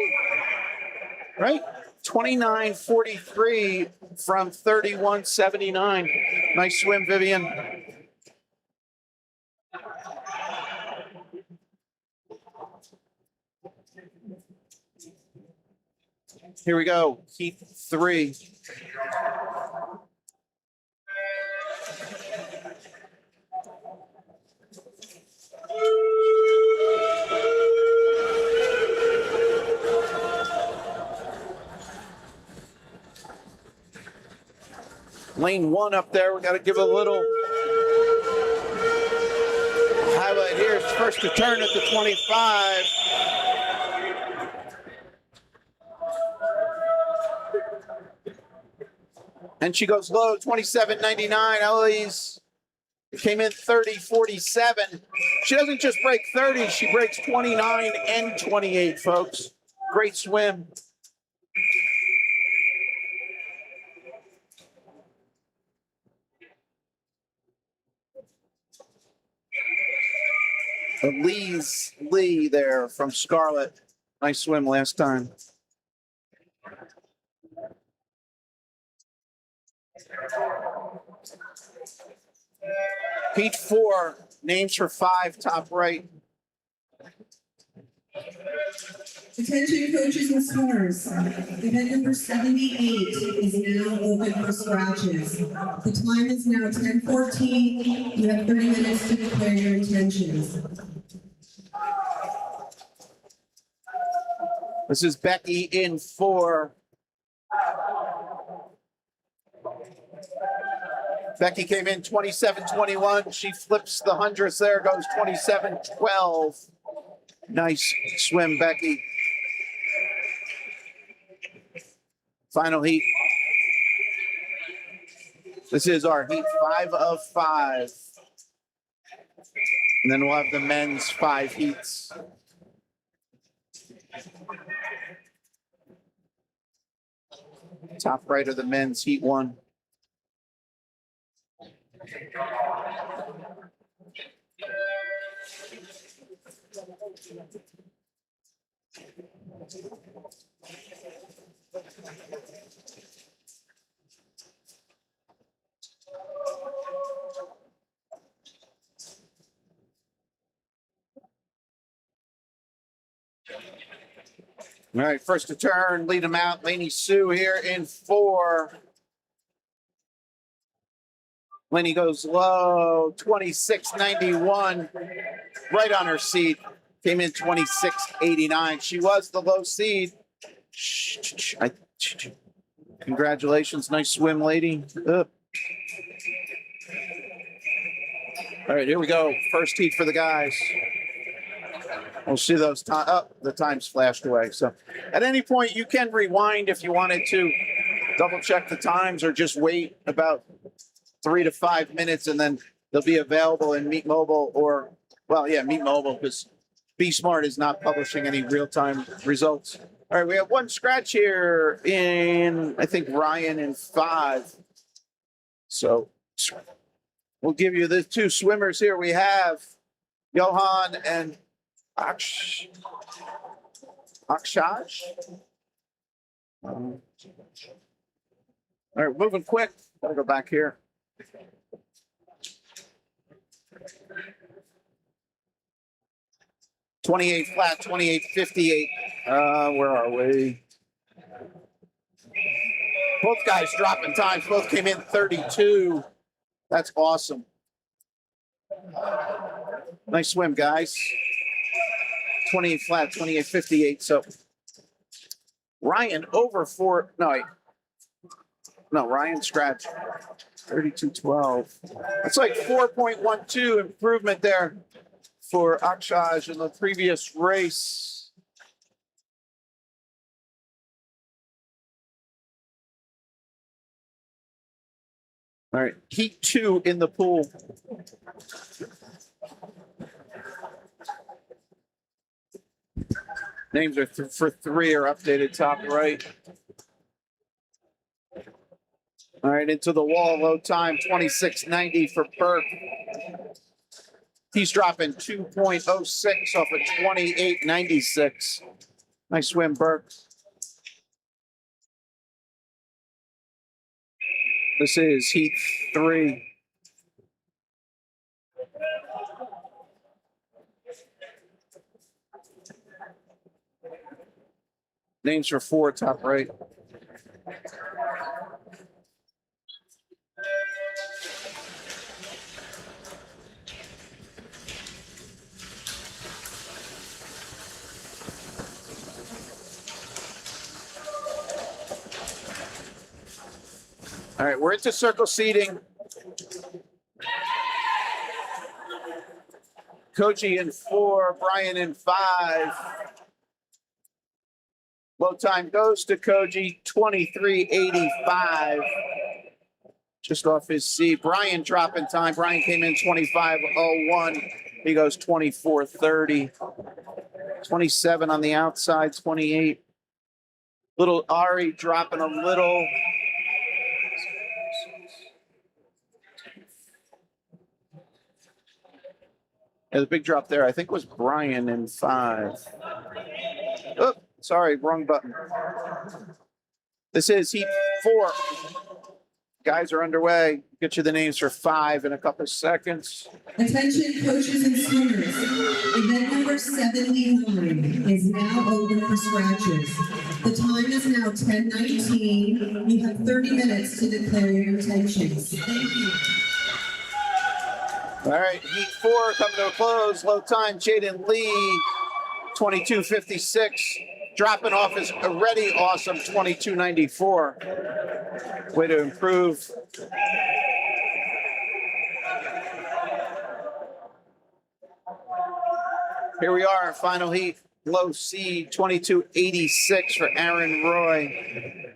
right? 29.43 from 31.79. Nice swim, Vivian. Here we go, heat 3. Lane 1 up there. We got to give a little highlight here. It's first to turn at the 25. And she goes low, 27.99. Eloise came in 30.47. She doesn't just break 30, she breaks 29 and 28, folks. Great swim. Elise Lee there from Scarlet. Nice swim last time. Heat 4, names for 5, top right. Attention coaches and swimmers. Event number 78 is now open for scratches. The time is now 10:14. You have 30 minutes to declare your intentions. This is Becky in 4. Becky came in 27.21. She flips the hundredths there, goes 27.12. Nice swim, Becky. Final heat. This is our heat 5 of 5. And then we'll have the men's 5 heats. Top right of the men's heat 1. All right, first to turn, lead them out. Lainey Sue here in 4. Lainey goes low, 26.91, right on her seat. Came in 26.89. She was the low seed. Congratulations, nice swim, lady. Up. All right, here we go. First heat for the guys. We'll see those time. Oh, the time's flashed away. So, at any point, you can rewind if you wanted to double check the times, or just wait about 3 to 5 minutes, and then they'll be available in Meet Mobile, or, well, yeah, Meet Mobile, because Be Smart is not publishing any real-time results. All right, we have one scratch here in, I think, Ryan in 5. So we'll give you the 2 swimmers here. We have Johan and Akshaj. All right, moving quick. Gotta go back here. .28 flat, 28.58. Where are we? Both guys dropping times. Both came in 32. That's awesome. Nice swim, guys. 28 flat, 28.58. So Ryan over 4. No, Ryan scratch. 32.12. That's like 4.12 improvement there for Akshaj in the previous race. All right, heat 2 in the pool. Names are for 3 are updated top right. All right, into the wall, low time, 26.90 for Burke. He's dropping 2.06 off of 28.96. Nice swim, Burke. This is heat 3. Names for 4, top right. All right, we're into circle seating. Koji in 4, Brian in 5. Low time goes to Koji, 23.85. Just off his seat. Brian dropping time. Brian came in 25.01. He goes 24.30. 27 on the outside, 28. Little Ari dropping a little. Yeah, the big drop there, I think, was Brian in 5. Oh, sorry, wrong button. This is heat 4. Guys are underway. Get you the names for 5 in a couple seconds. Attention coaches and swimmers. Event number 79 is now open for scratches. The time is now 10:19. You have 30 minutes to declare your intentions. Thank you. All right, heat 4 coming to a close. Low time, Jaden Lee, 22.56. Dropping off his already awesome 22.94. Way to improve. Here we are, final heat. Low C, 22.86 for Aaron Roy.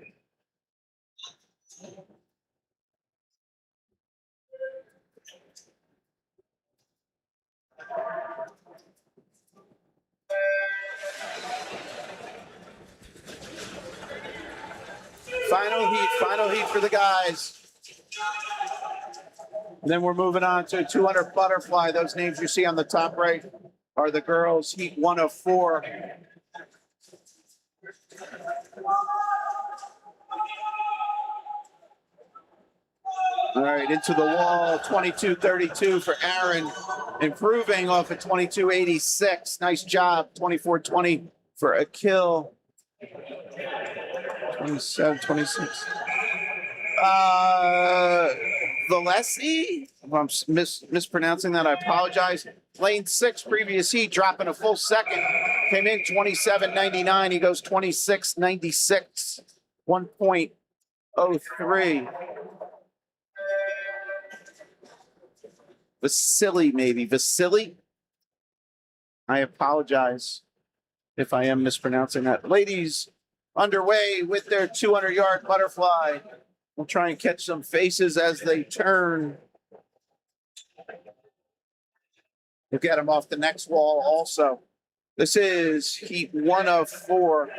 Final heat for the guys. And then we're moving on to 200 butterfly. Those names you see on the top right are the girls, heat 1 of 4. All right, into the wall, 22.32 for Aaron, improving off of 22.86. Nice job, 24.20 for Akil. 27, 26. Valesi, if I'm mispronouncing that, I apologize. Lane 6, previous heat, dropping a full second. Came in 27.99. He goes 26.96, 1.03. Vasily, maybe. Vasily? I apologize if I am mispronouncing that. Ladies underway with their 200-yard butterfly. We'll try and catch some faces as they turn. We'll get them off the next wall also. This is heat 1 of 4.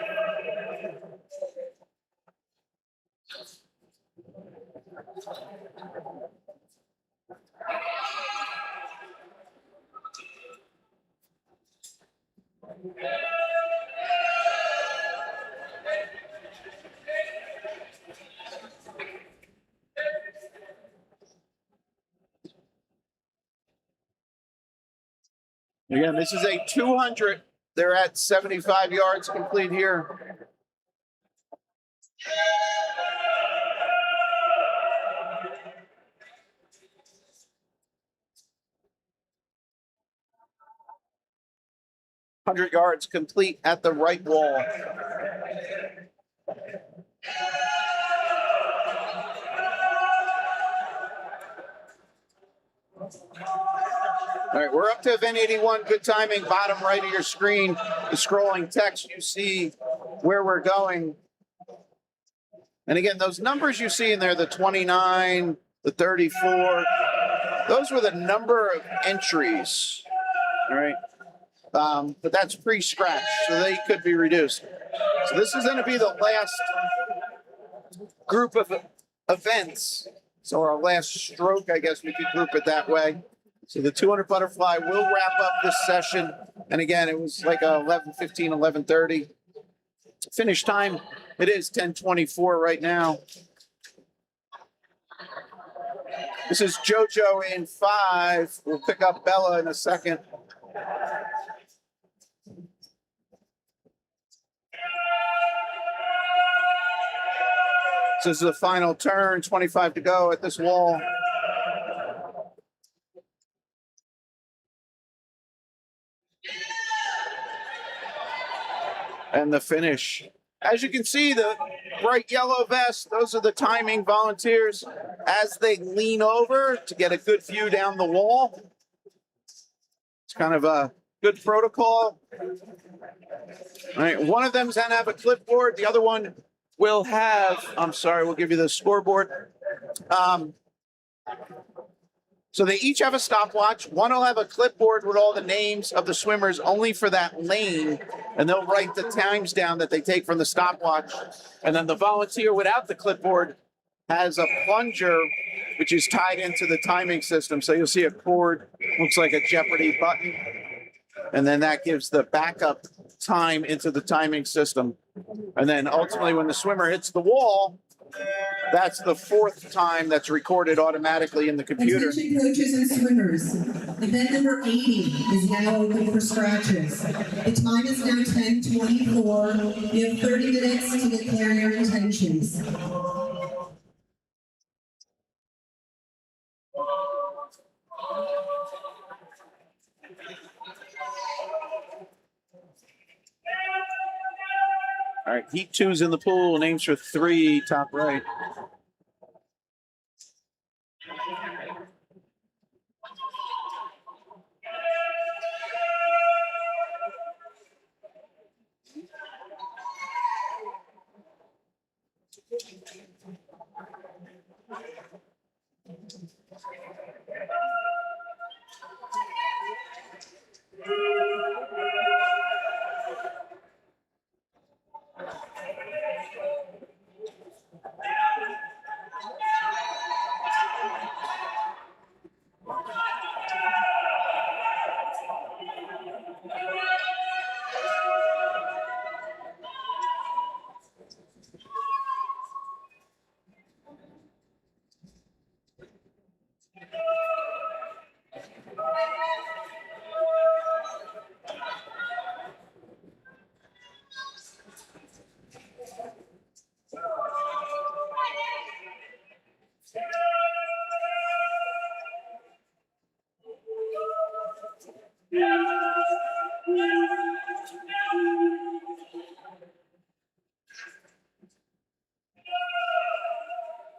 Again, this is a 200. They're at 75 yards complete here. Hundred yards complete at the right wall. All right, we're up to event 81. Good timing. Bottom right of your screen, the scrolling text. You see where we're going. And again, those numbers you see in there, the 29, the 34, those were the number of entries. All right. But that's pre-scratch, so they could be reduced. So this is going to be the last group of events. So our last stroke, I guess we could group it that way. So the 200 butterfly will wrap up this session. And again, it was like 11:15, 11:30. Finish time, it is 10:24 right now. This is JoJo in 5. We'll pick up Bella in a second. So this is the final turn, 25 to go at this wall. And the finish. As you can see, the bright yellow vest, those are the timing volunteers as they lean over to get a good view down the wall. It's kind of a good protocol. All right, one of them's going to have a clipboard. The other one will have, I'm sorry, we'll give you the scoreboard. So they each have a stopwatch. One will have a clipboard with all the names of the swimmers only for that lane, and they'll write the times down that they take from the stopwatch. And then the volunteer without the clipboard has a plunger, which is tied into the timing system. So you'll see a cord, looks like a Jeopardy button. And then that gives the backup time into the timing system. And then ultimately when the swimmer hits the wall, that's the 4th time that's recorded automatically in the computer. Attention coaches and swimmers. Event number 80 is now open for scratches. The time is now 10:24. You have 30 minutes to declare your intentions. All right, heat 2's in the pool. Names for 3, top right.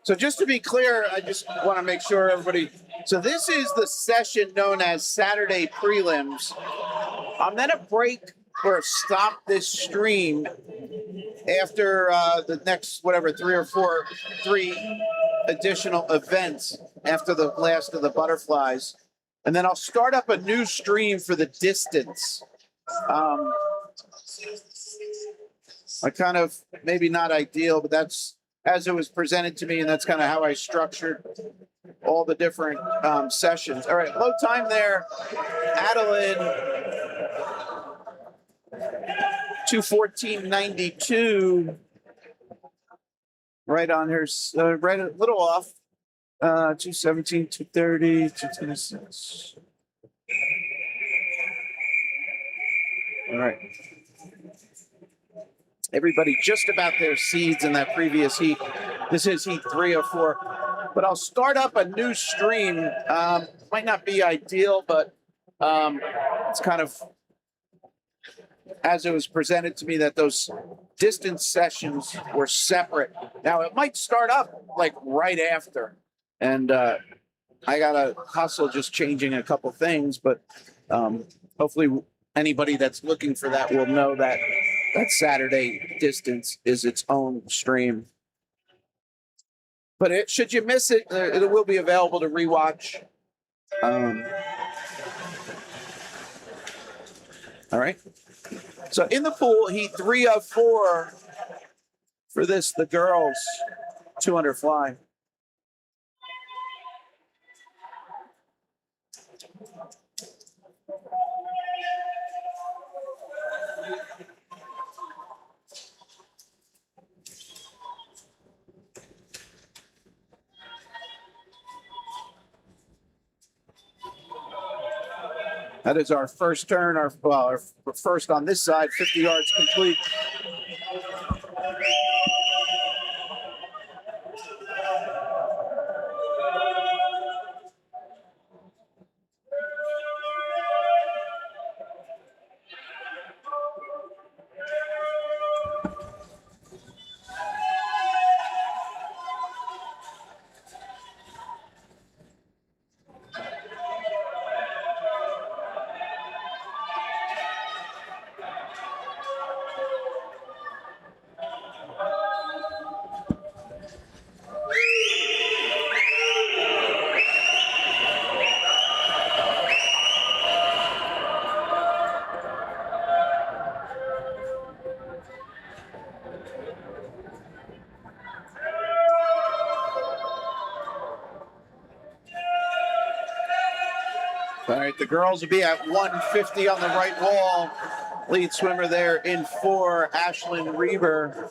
So just to be clear, I just want to make sure everybody. So this is the session known as Saturday Prelims. I'm going to break or stop this stream after the next, whatever, three additional events after the last of the butterflies. And then I'll start up a new stream for the distance. I kind of, maybe not ideal, but that's as it was presented to me, and that's kind of how I structured all the different sessions. All right, low time there. Adeline, 2:14.92. Right on her, right a little off. 2:17, 2:30, 2:26. All right. Everybody just about their seeds in that previous heat. This is heat 3 of 4. But I'll start up a new stream. Might not be ideal, but it's kind of as it was presented to me that those distance sessions were separate. Now it might start up like right after, and I gotta hustle just changing a couple things, but hopefully anybody that's looking for that will know that that Saturday distance is its own stream. But should you miss it, it will be available to rewatch. All right. So in the pool, heat 3 of 4 for this, the girls 200 fly. That is our first turn, our first on this side, 50 yards complete. All right, the girls will be at 150 on the right wall. Lead swimmer there in 4, Ashlyn Reber.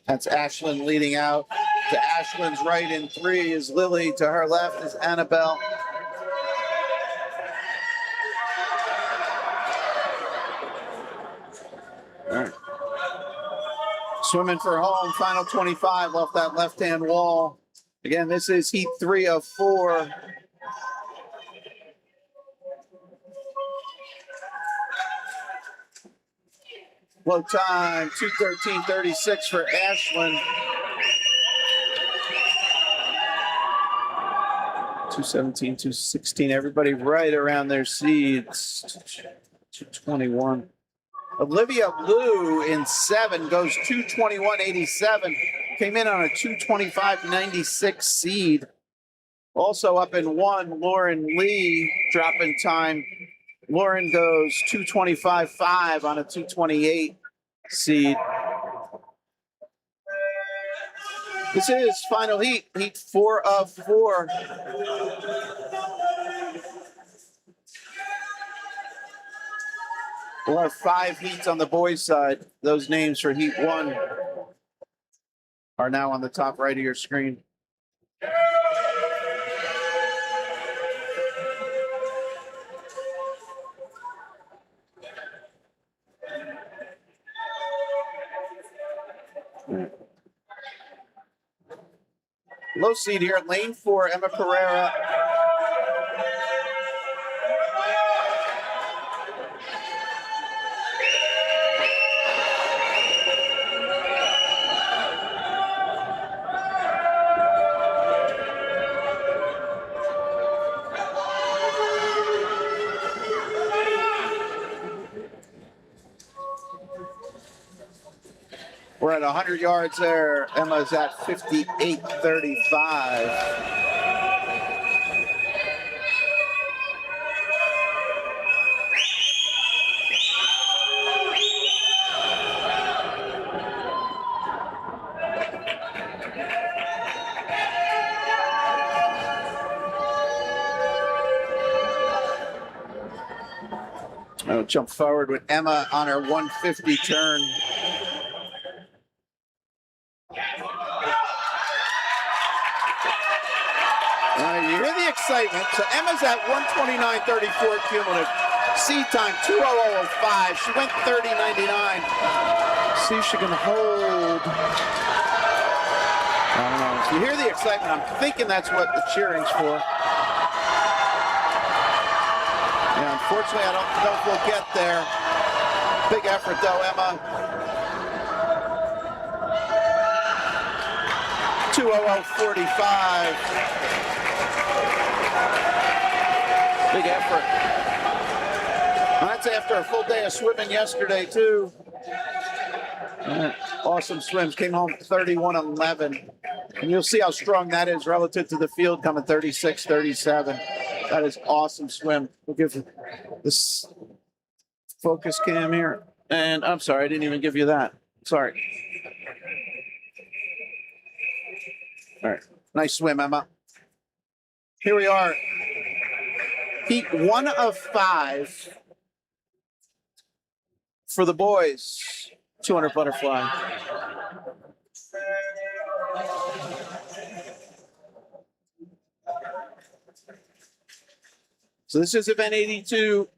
That's Ashlyn leading out. To Ashlyn's right in 3 is Lily. To her left is Annabelle. All right. Swimming for home, final 25 off that left-hand wall. Again, this is heat 3 of 4. Low time, 2:13.36 for Ashlyn. 2:17, 2:16. Everybody right around their seeds. 2:21. Olivia Liu in 7 goes 2:21.87. Came in on a 2:25.96 seed. Also up in 1, Lauren Lee dropping time. Lauren goes 2:25.5 on a 2:28 seed. This is final heat, heat 4 of 4. We'll have 5 heats on the boys' side. Those names for heat 1 are now on the top right of your screen. Low seed here at lane 4, Emma Pereira. We're at 100 yards there. Emma's at 58.35. I'll jump forward with Emma on her 150 turn. You hear the excitement. So Emma's at 129.34 cumulative. Seed time 2:00.05. She went 30.99. See if she can hold. I don't know. You hear the excitement. I'm thinking that's what the cheering's for. Yeah, unfortunately, I don't know if we'll get there. Big effort, though, Emma. 2:00.45. Big effort. That's after a full day of swimming yesterday, too. Awesome swims. Came home 31.11. And you'll see how strong that is relative to the field coming 36.37. That is awesome swim. We'll give this focus cam here. And I'm sorry, I didn't even give you that. Sorry. All right. Nice swim, Emma. Here we are. Heat 1 of 5 for the boys. 200 butterfly. So this is event 82.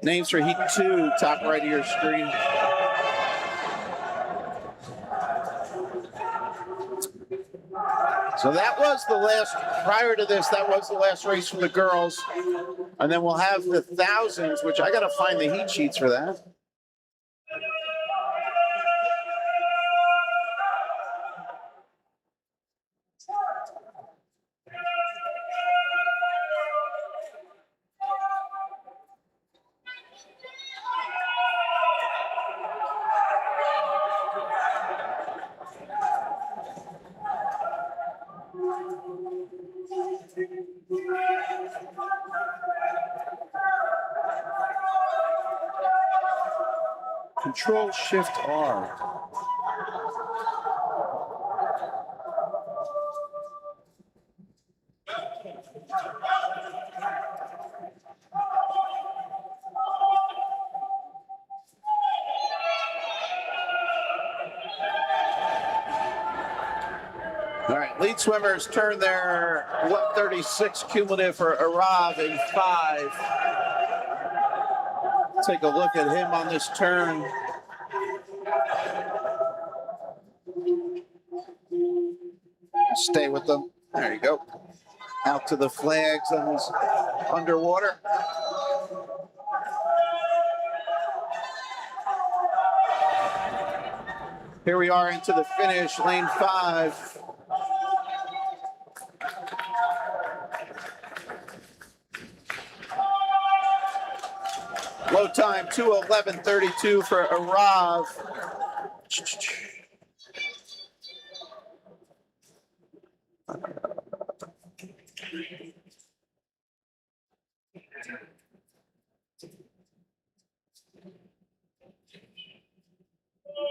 Names for Heat 2, top right of your screen. So that was the last, prior to this, that was the last race for the girls. And then we'll have the thousands, which I got to find the heat sheets for that. Control Shift R. All right, lead swimmers turn their 136 cumulative for Arav in 5. Take a look at him on this turn. Stay with them. There you go. Out to the flags on his underwater. Here we are into the finish, lane 5. Low time, 2:11.32 for Arav.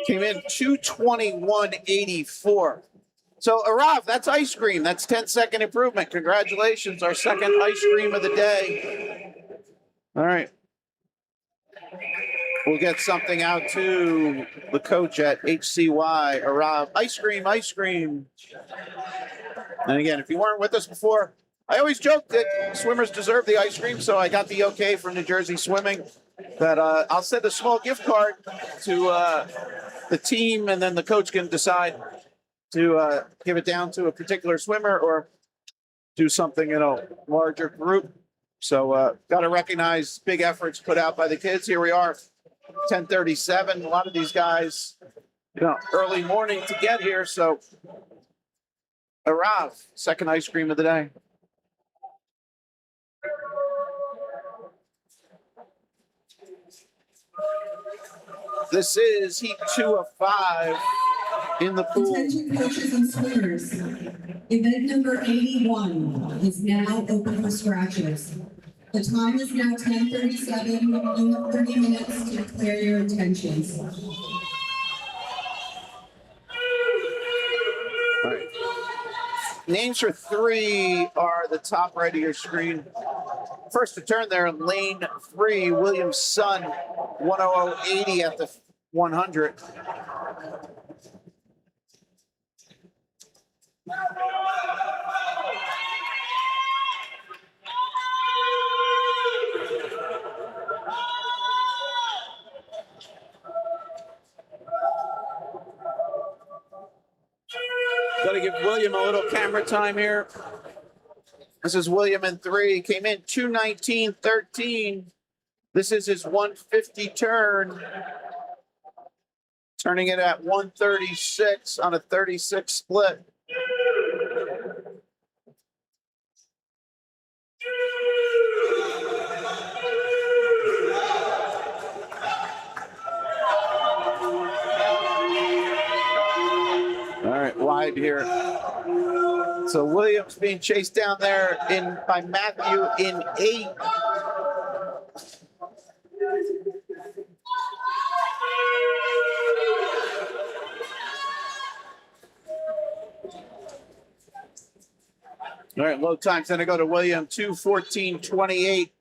Came in 2:21.84. So Arav, that's ice cream. That's 10-second improvement. Congratulations, our second ice cream of the day. All right. We'll get something out to the coach at HCY. Around ice cream, ice cream. And again, if you weren't with us before, I always joke that swimmers deserve the ice cream, so I got the okay from New Jersey Swimming that I'll send a small gift card to the team, and then the coach can decide to give it down to a particular swimmer or do something in a larger group. So got to recognize big efforts put out by the kids. Here we are, 10:37. A lot of these guys, early morning to get here. So Arav, second ice cream of the day. This is heat 2 of 5 in the pool. Attention coaches and swimmers. Event number 81 is now open for scratches. The time is now 10:37. You have 30 minutes to declare your intentions. All right. Names for 3 are the top right of your screen. First to turn there in lane 3, William Sun, 100.80 at the 100. Got to give William a little camera time here. This is William in 3. Came in 2:19.13. This is his 150 turn. Turning it at 136 on a 36 split. All right, wide here. So Williams being chased down there by Matthew in 8. All right, low times. Then I go to William, 2:14.28,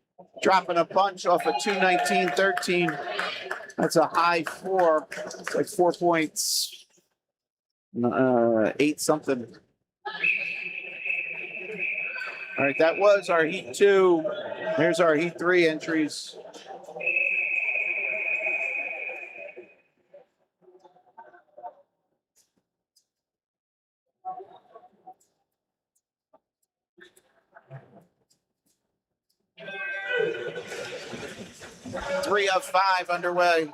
dropping a bunch off of 2:19.13. That's a high 4. It's like 4 points, 8 something. All right, that was our heat 2. Here's our heat 3 entries. Three of 5 underway.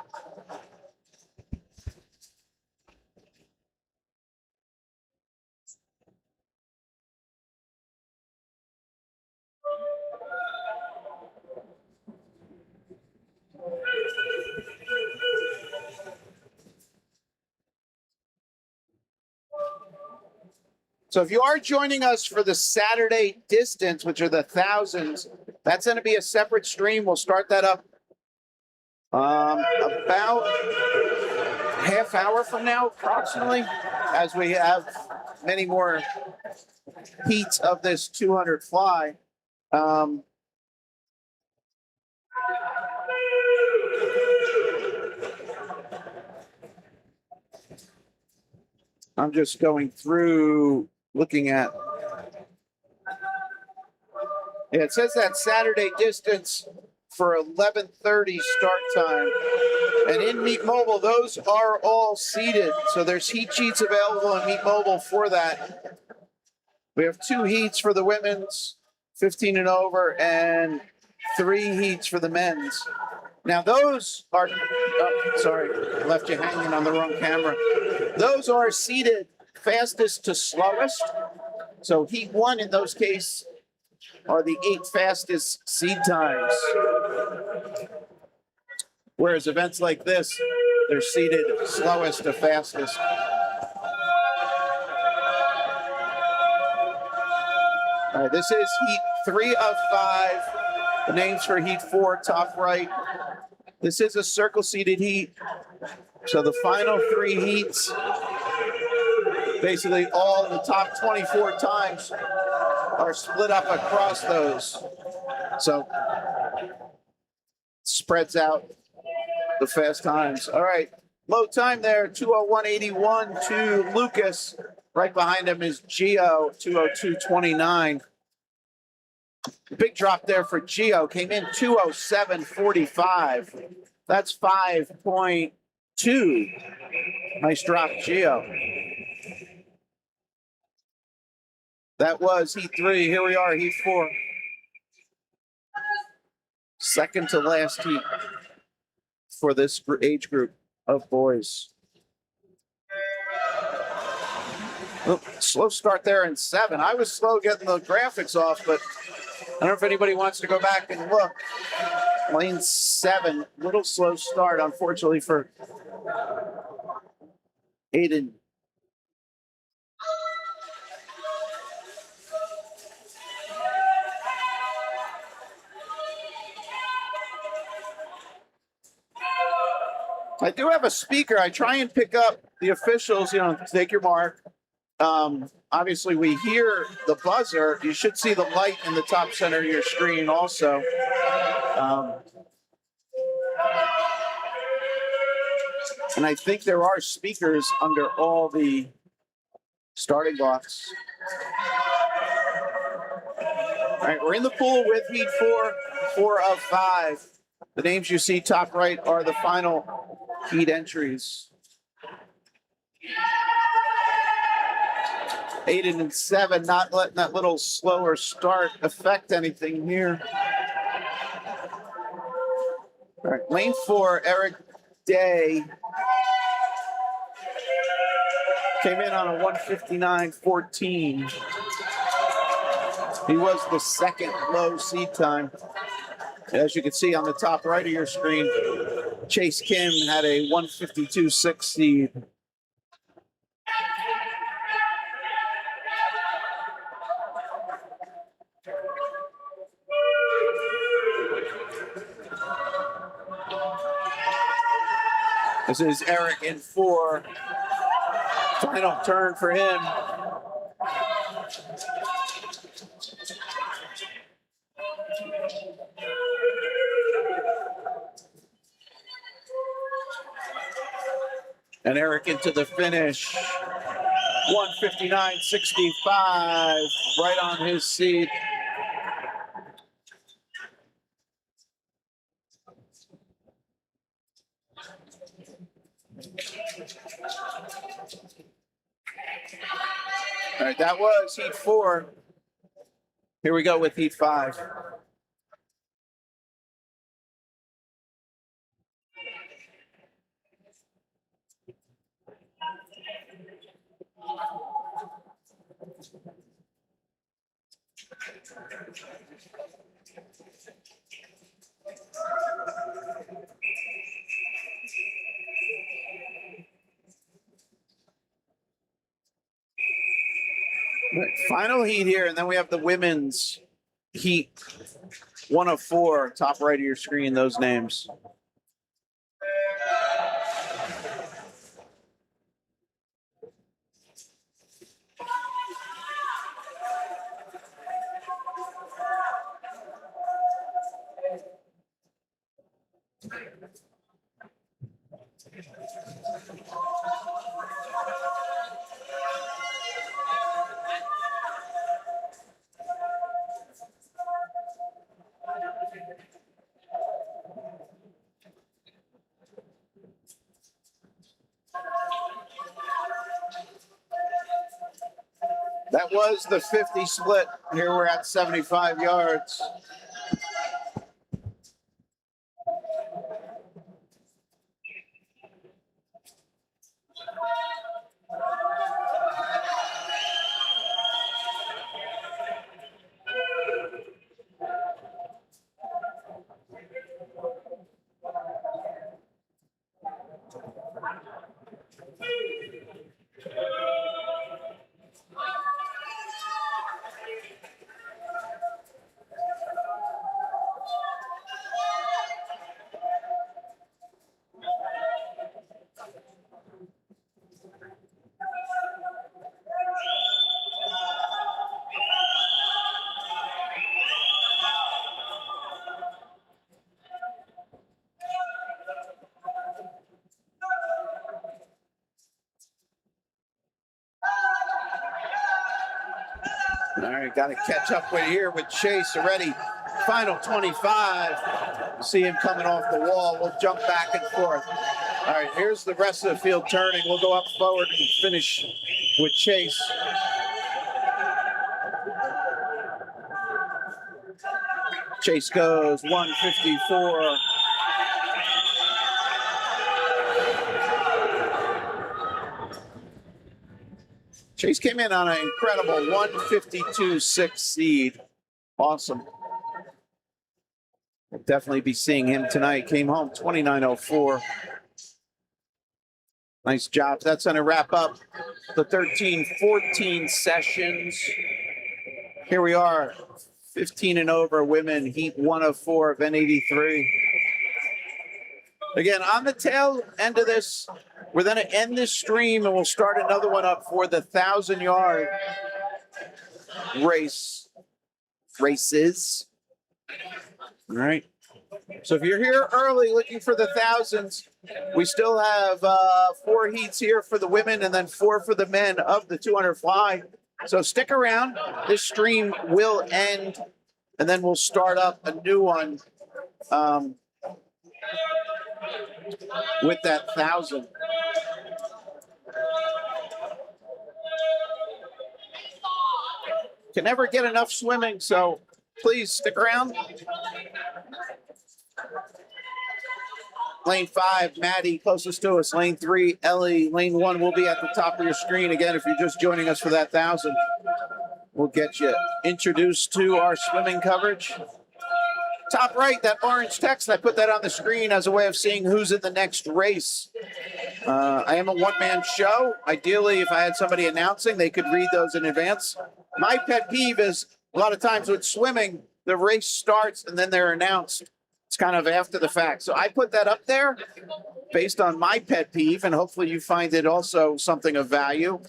So if you are joining us for the Saturday distance, which are the thousands, that's going to be a separate stream. We'll start that up about half hour from now, approximately, as we have many more heats of this 200 fly. I'm just going through, looking at. Yeah, it says that Saturday distance for 11:30 start time. And in Meet Mobile, those are all seated. So there's heat sheets available in Meet Mobile for that. We have 2 heats for the women's, 15 and over, and 3 heats for the men's. Now those are, sorry, left you hanging on the wrong camera. Those are seated fastest to slowest. So heat 1 in those cases are the 8 fastest seed times. Whereas events like this, they're seated slowest to fastest. All right, this is heat 3 of 5. The names for heat 4, top right. This is a circle seated heat. So the final 3 heats, basically all the top 24 times are split up across those. So spreads out the fast times. All right, low time there, 2:01.81 to Lucas. Right behind him is Gio, 2:02.29. Big drop there for Gio. Came in 2:07.45. That's 5.2. Nice drop, Gio. That was heat 3. Here we are, heat 4. Second to last heat for this age group of boys. Oh, slow start there in 7. I was slow getting the graphics off, but I don't know if anybody wants to go back and look. Lane 7, little slow start, unfortunately for Aiden. I do have a speaker. I try and pick up the officials, take your mark. Obviously, we hear the buzzer. You should see the light in the top center of your screen also. And I think there are speakers under all the starting blocks. All right, we're in the pool with heat 4, 4 of 5. The names you see top right are the final heat entries. Aiden and 7, not letting that little slower start affect anything here. All right, lane 4, Eric Day came in on a 1:59.14. He was the second low seed time. As you can see on the top right of your screen, Chase Kim had a 1:52.6 seed. This is Eric in 4. Final turn for him. And Eric into the finish. 1:59.65, right on his seat. All right, that was heat 4. Here we go with heat 5. Right, final heat here, and then we have the women's heat 1 of 4, top right of your screen, those names. That was the 50 split. Here we're at 75 yards. All right, got to catch up with here with Chase already. Final 25. See him coming off the wall. We'll jump back and forth. All right, here's the rest of the field turning. We'll go up forward and finish with Chase. Chase goes 154. Chase came in on an incredible 152.6 seed. Awesome. We'll definitely be seeing him tonight. Came home 29.04. Nice job. That's going to wrap up the 13-14 sessions. Here we are, 15 and over women, heat 104, event 83. Again, on the tail end of this, we're going to end this stream and we'll start another one up for the 1,000-yard races. All right. So if you're here early looking for the thousands, we still have 4 heats here for the women and then 4 for the men of the 200 fly. So stick around. This stream will end and then we'll start up a new one with that 1,000. Can never get enough swimming, so please stick around. Lane 5, Maddie, closest to us. Lane 3, Ellie. Lane 1 will be at the top of your screen. Again, if you're just joining us for that 1,000, we'll get you introduced to our swimming coverage. Top right, that orange text, I put that on the screen as a way of seeing who's in the next race. I am a one-man show. Ideally, if I had somebody announcing, they could read those in advance. My pet peeve is a lot of times with swimming, the race starts and then they're announced. It's kind of after the fact. So I put that up there based on my pet peeve, and hopefully you find it also something of value.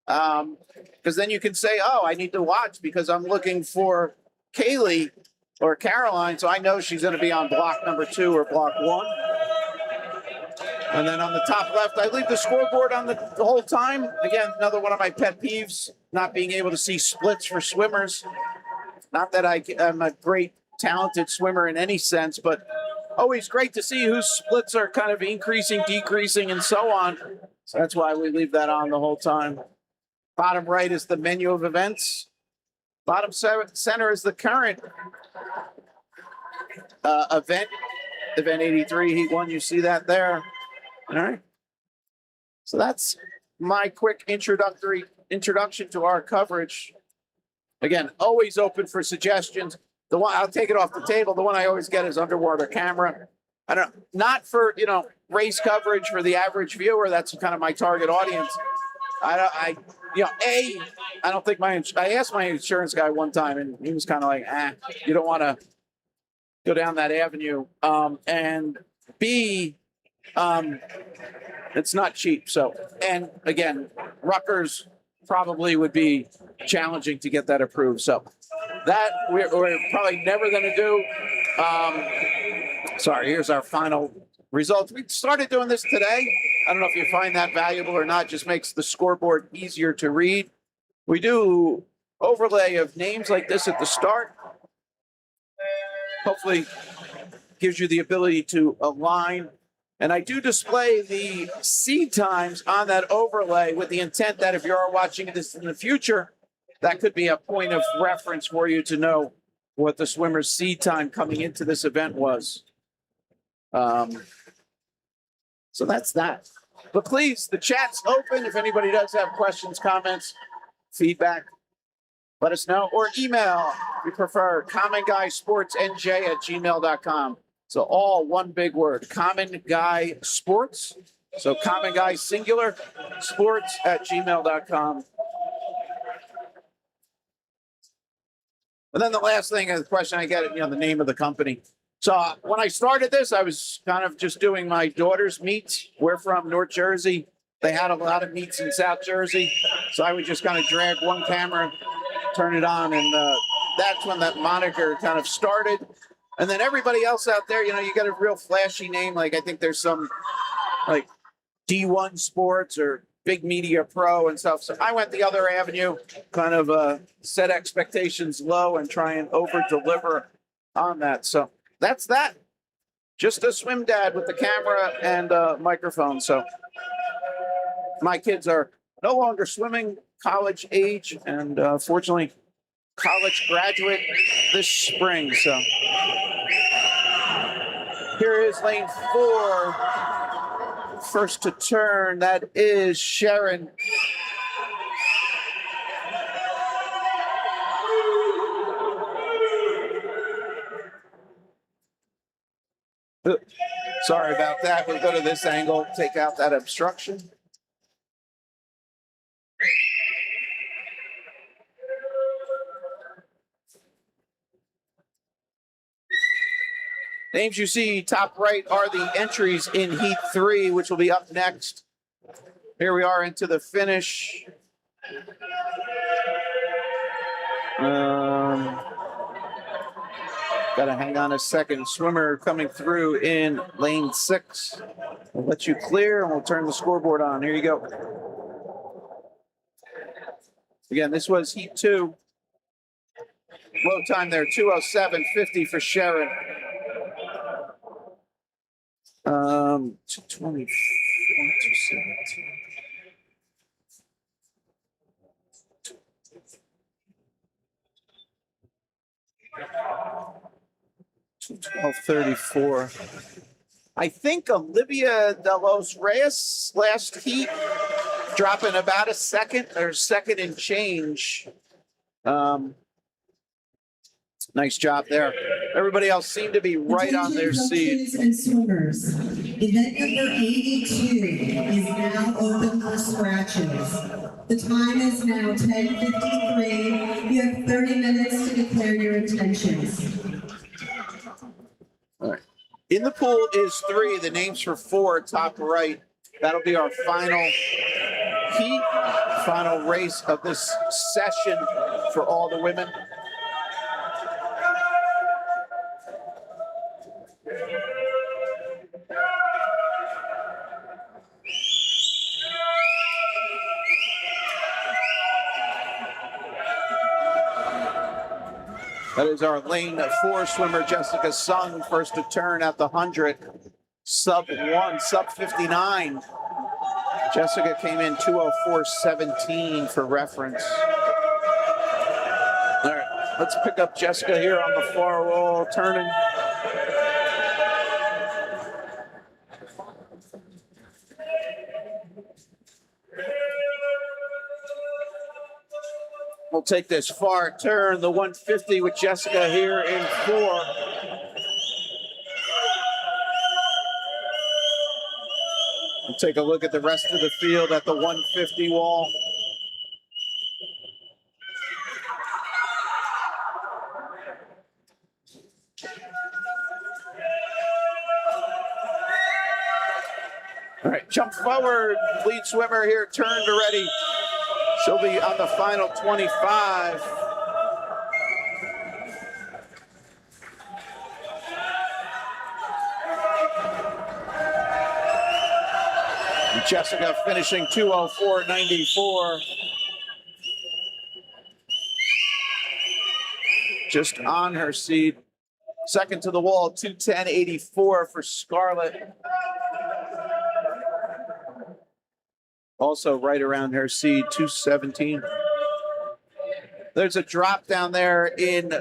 Because then you can say, oh, I need to watch because I'm looking for Kaylee or Caroline, so I know she's going to be on block number 2 or block 1. And then on the top left, I leave the scoreboard on the whole time. Again, another one of my pet peeves, not being able to see splits for swimmers. Not that I'm a great, talented swimmer in any sense, but always great to see whose splits are kind of increasing, decreasing, and so on. So that's why we leave that on the whole time. Bottom right is the menu of events. Bottom center is the current event 83, heat 1. You see that there. All right. So that's my quick introduction to our coverage. Again, always open for suggestions. The one I'll take it off the table. The one I always get is underwater camera. I don't, not for, race coverage for the average viewer. That's kind of my target audience. I don't think I asked my insurance guy one time and he was kind of like, you don't want to go down that avenue. And B, it's not cheap. So, and again, Rutgers probably would be challenging to get that approved. So that we're probably never going to do. Sorry, here's our final results. We started doing this today. I don't know if you find that valuable or not. Just makes the scoreboard easier to read. We do overlay of names like this at the start. Hopefully gives you the ability to align. And I do display the seed times on that overlay with the intent that if you are watching this in the future, that could be a point of reference for you to know what the swimmer's seed time coming into this event was. So that's that. But please, the chat's open. If anybody does have questions, comments, feedback, let us know. Or email, we prefer commonguysportsnj@gmail.com. So all one big word, Common Guy Sports. So Common Guy singular, sports@gmail.com. And then the last thing is the question I get, the name of the company. So when I started this, I was kind of just doing my daughter's meets. We're from North Jersey. They had a lot of meets in South Jersey. So I would just kind of drag one camera, turn it on, and that's when that moniker kind of started. And then everybody else out there, you got a real flashy name. Like I think there's some like D1 Sports or big media pro and stuff. So I went the other avenue, kind of set expectations low and try and over deliver on that. So that's that. Just a swim dad with the camera and microphone. So my kids are no longer swimming, college age, and fortunately, college graduate this spring. So here is lane 4. First to turn, that is Sharon. Sorry about that. We'll go to this angle, take out that obstruction. Names you see top right are the entries in Heat 3, which will be up next. Here we are into the finish. Gotta hang on a second. Swimmer coming through in lane 6. We'll let you clear and we'll turn the scoreboard on. Here you go. Again, this was Heat 2. Low time there, 2:07.50 for Sharon. 2:24, 2:17. 2:12.34. I think Olivia De Los Reyes last heat dropping about a second or second and change. Nice job there. Everybody else seemed to be right on their seat. Coaches and swimmers, event number 82 is now open for scratches. The time is now 10:53. You have 30 minutes to declare your intentions. All right. In the pool is 3. The names for 4, top right. That'll be our final heat, final race of this session for all the women. That is our lane 4 swimmer, Jessica Sung, first to turn at the 100. Sub 1, sub 59. Jessica came in 2:04.17 for reference. All right, let's pick up Jessica here on the far wall, turning. We'll take this far turn, the 150 with Jessica here in 4. We'll take a look at the rest of the field at the 150 wall. All right, jump forward, lead swimmer here, turned already. She'll be on the final 25. Jessica finishing 2:04.94. Just on her seat. Second to the wall, 2:10.84 for Scarlet. Also right around her seed, 2:17. There's a drop down there in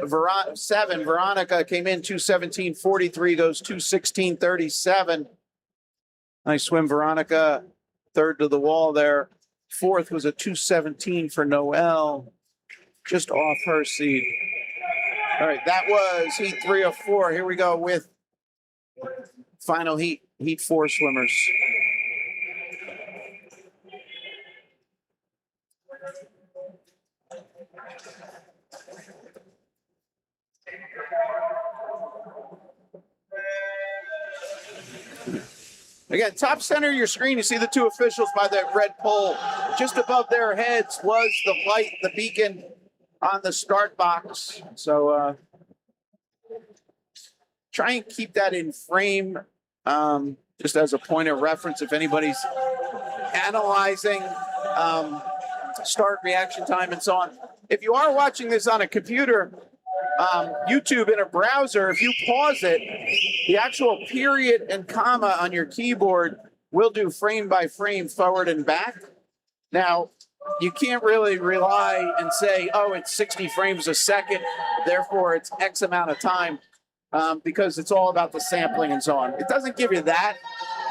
7. Veronica came in 2:17.43, goes 2:16.37. Nice swim, Veronica. Third to the wall there. Fourth was a 2:17 for Noelle, just off her seed. All right, that was heat 3 of 4. Here we go with final heat 4 swimmers. Again, top center of your screen, you see the 2 officials by that red pole. Just above their heads was the light, the beacon on the start box. So try and keep that in frame, just as a point of reference if anybody's analyzing start, reaction time, and so on. If you are watching this on a computer, YouTube in a browser, if you pause it, the actual period and comma on your keyboard will do frame by frame forward and back. Now, you can't really rely and say, oh, it's 60 frames a second, therefore it's X amount of time, because it's all about the sampling and so on. It doesn't give you that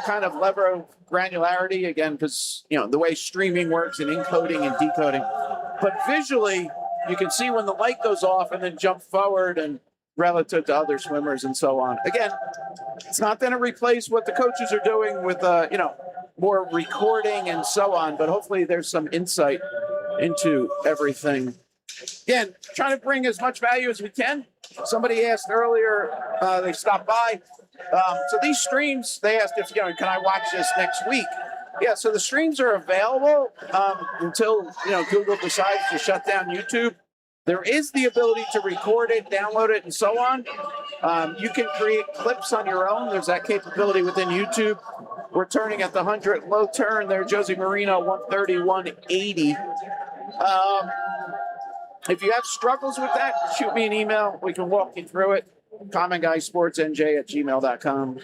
kind of level of granularity, again, because, you know, the way streaming works and encoding and decoding. But visually, you can see when the light goes off and then jump forward and relative to other swimmers and so on. Again, it's not going to replace what the coaches are doing with, you know, more recording and so on, but hopefully there's some insight into everything. Again, trying to bring as much value as we can. Somebody asked earlier, they stopped by. So these streams, they asked if, you know, can I watch this next week? Yeah, so the streams are available until, you know, Google decides to shut down YouTube. There is the ability to record it, download it, and so on. You can create clips on your own. There's that capability within YouTube. We're turning at the 100 low turn there, Josie Marino, 130, 180. If you have struggles with that, shoot me an email. We can walk you through it. commonguysportsnj@gmail.com.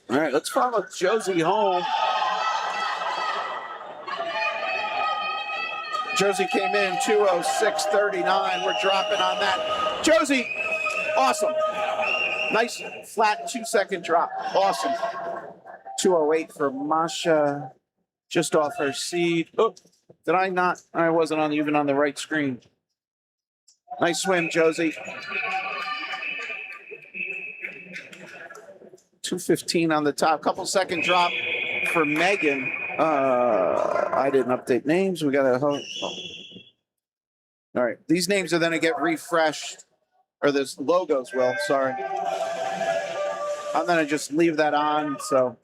All right, let's follow Josie home. Josie came in 2:06.39. We're dropping on that. Josie, awesome. Nice flat 2-second drop. Awesome. 2:08 for Masha, just off her seed. Oh, did I not? I wasn't even on the right screen. Nice swim, Josie. 2:15 on the top. Couple second drop for Megan. I didn't update names. We got to. Oh. All right. These names are going to get refreshed, or this logos will. Sorry. I'm going to just leave that on. So,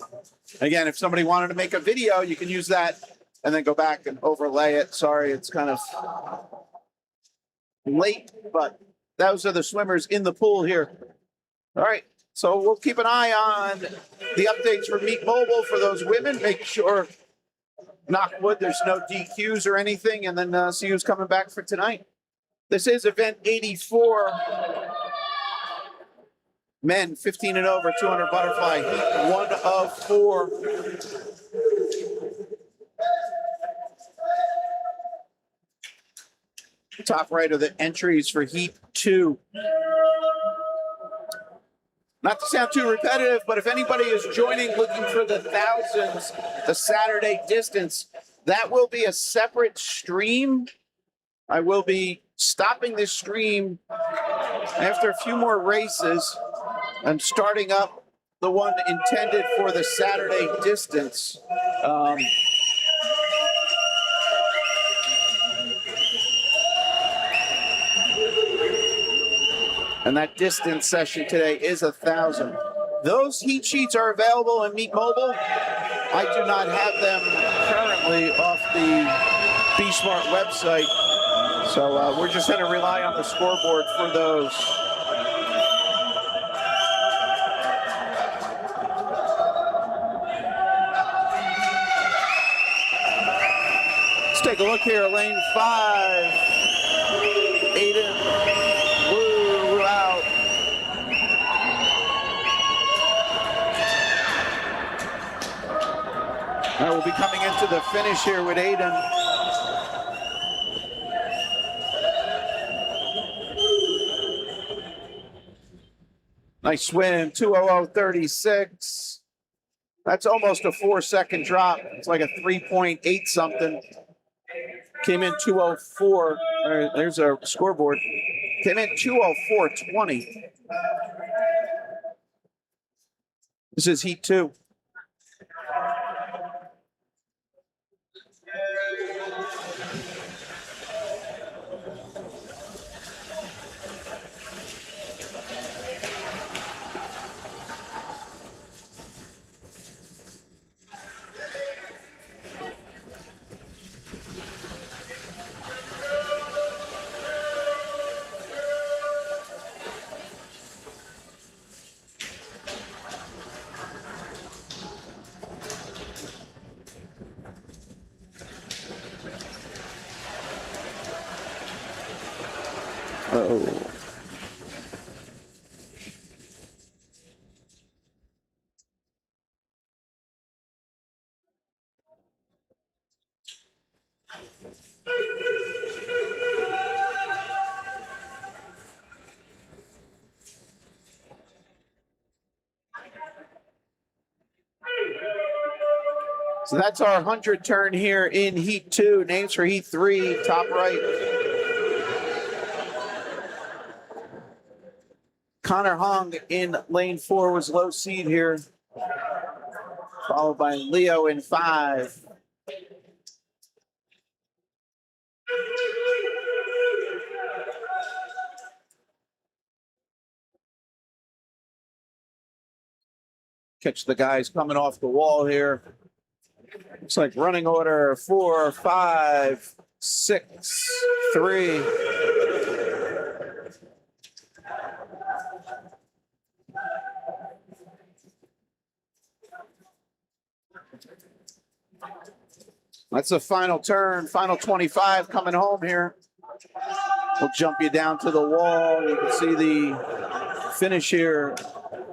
again, if somebody wanted to make a video, you can use that and then go back and overlay it. Sorry, it's kind of late, but those are the swimmers in the pool here. All right. So we'll keep an eye on the updates for Meet Mobile for those women. Make sure, knock wood, there's no DQs or anything, and then see who's coming back for tonight. This is event 84. Men 15 and over, 200 butterfly, heat 1 of 4. Top right are the entries for heat 2. Not to sound too repetitive, but if anybody is joining looking for the thousands, the Saturday distance, that will be a separate stream. I will be stopping this stream after a few more races and starting up the one intended for the Saturday distance. And that distance session today is 1,000. Those heat sheets are available in Meet Mobile. I do not have them currently off the Be Smart website. So we're just going to rely on the scoreboard for those. Let's take a look here. Lane 5. Aiden. Out. I will be coming into the finish here with Aiden. Nice swim, 2:00.36. That's almost a 4-second drop. It's like a 3.8 something. Came in 2:04. There's our scoreboard. Came in 2:04.20. This is heat 2. Uh-oh. So that's our 100 turn here in Heat 2. Names for Heat 3, top right. Connor Hong in lane 4 was low seed here, followed by Leo in 5. Catch the guys coming off the wall here. Looks like running order 4, 5, 6, 3. That's the final turn, final 25 coming home here. We'll jump you down to the wall. You can see the finish here.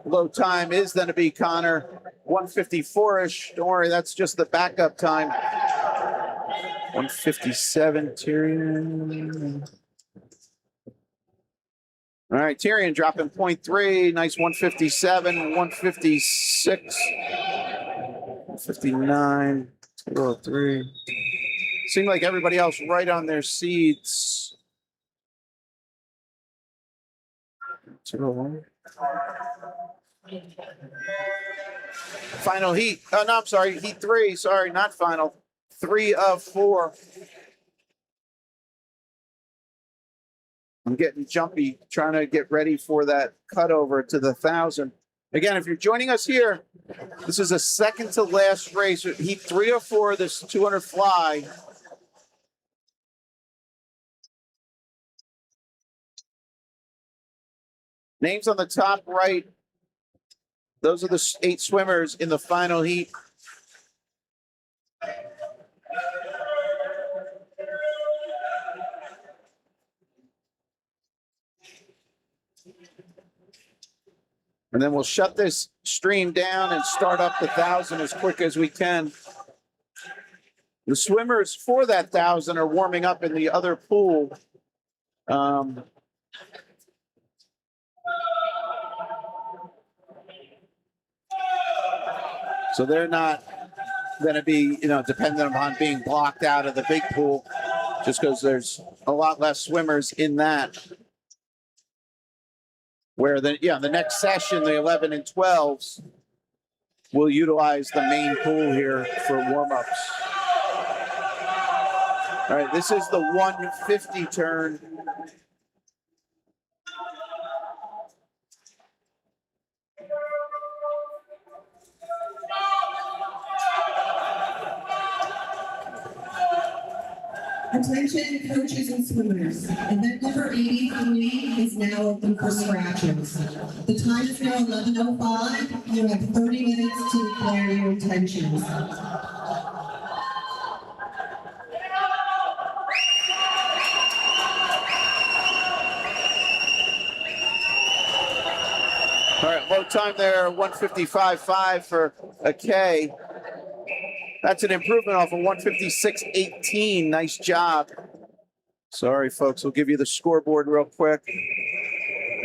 Low time is going to be Connor, 154-ish. Don't worry, that's just the backup time. 157, Tyrion. All right, Tyrion dropping 0.3. Nice 157, 156, 159, 203. Seemed like everybody else right on their seats. 201. Final heat. Oh, no, I'm sorry. Heat 3. Sorry, not final. 3 of 4. I'm getting jumpy, trying to get ready for that cutover to the 1,000. Again, if you're joining us here, this is a second to last race. Heat 3 of 4, this 200 fly. Names on the top right. Those are the 8 swimmers in the final heat. And then we'll shut this stream down and start up the 1,000 as quick as we can. The swimmers for that 1,000 are warming up in the other pool. So they're not going to be, dependent upon being blocked out of the big pool, just because there's a lot less swimmers in that. Where the next session, the 11 and 12s, will utilize the main pool here for warm-ups. All right, this is the 150 turn. Attention coaches and swimmers. Event number 83 is now open for scratches. The time is now 11:05. You have 30 minutes to declare your intentions. All right, low time there, 155.5 for a K. That's an improvement off of 156.18. Nice job. Sorry, folks. We'll give you the scoreboard real quick.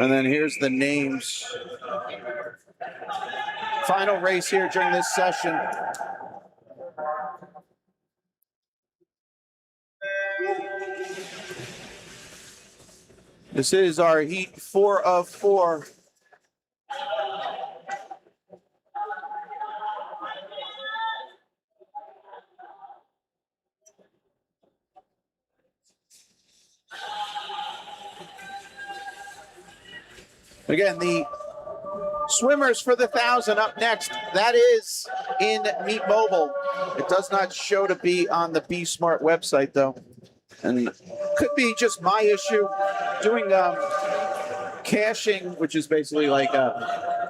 And then here's the names. Final race here during this session. This is our heat 4 of 4. Again, the swimmers for the 1,000 up next. That is in Meet Mobile. It does not show to be on the Be Smart website, though. And could be just my issue. Doing caching, which is basically like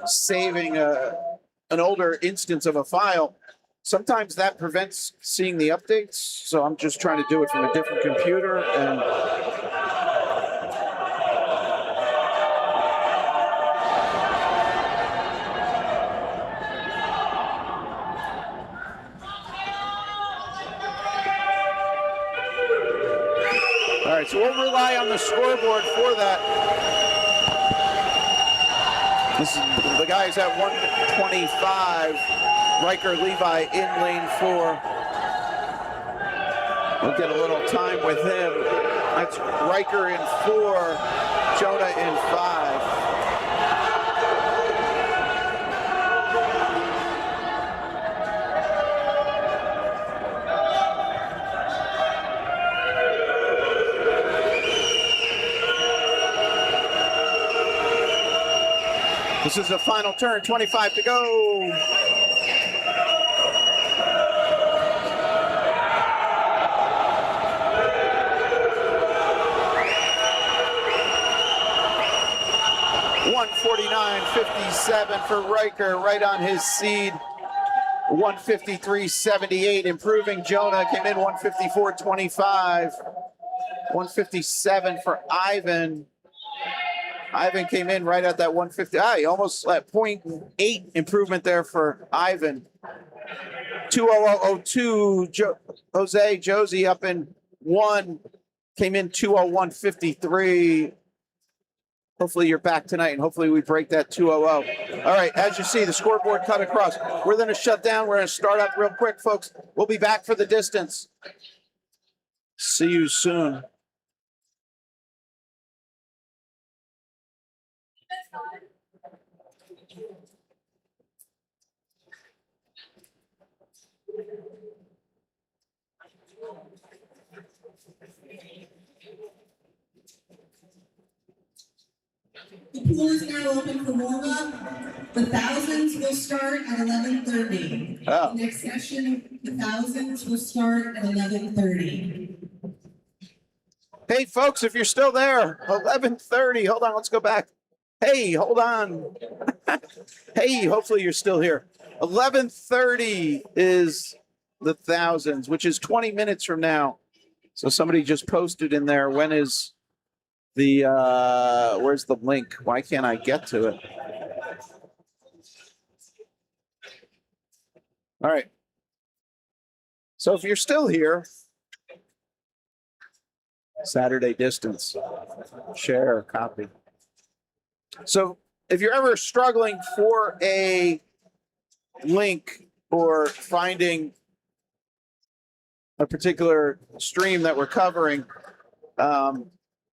saving an older instance of a file. Sometimes that prevents seeing the updates. So I'm just trying to do it from a different computer. And All right, so we'll rely on the scoreboard for that. This is the guys at 125. Riker Levi in lane 4. We'll get a little time with him. That's Riker in 4, Jonah in 5. This is the final turn, 25 to go. $149.57 for Riker, right on his seed. 153.78, improving Jonah, came in 154.25. 157 for Ivan. Ivan came in right at that 150. He almost at 0.8 improvement there for Ivan. 200.02. Jose Josie up in 1. Came in 201.53. Hopefully you're back tonight, and hopefully we break that 200. All right, as you see, the scoreboard cut across. We're going to shut down. We're going to start up real quick, folks. We'll be back for the distance. See you soon. The pool is now open for warm-up. The thousands will start at 11:30. Oh. The next session, the thousands will start at 11:30. Hey, folks, if you're still there, 11:30. Hold on, let's go back. Hey, hold on. Hey, hopefully you're still here. 11:30 is the thousands, which is 20 minutes from now. So somebody just posted in there, when is the, where's the link? Why can't I get to it? All right. So if you're still here, Saturday distance, share, copy. So if you're ever struggling for a link or finding a particular stream that we're covering,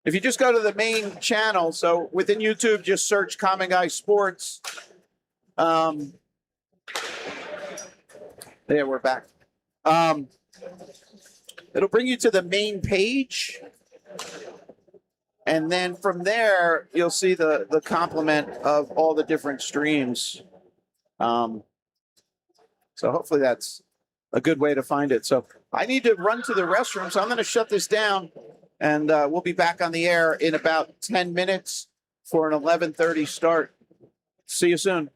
if you just go to the main channel, so within YouTube, just search Common Guy Sports. Yeah, we're back. It'll bring you to the main page. And then from there, you'll see the complement of all the different streams. So hopefully that's a good way to find it. So I need to run to the restroom, so I'm going to shut this down, and we'll be back on the air in about 10 minutes for an 11:30 start. See you soon.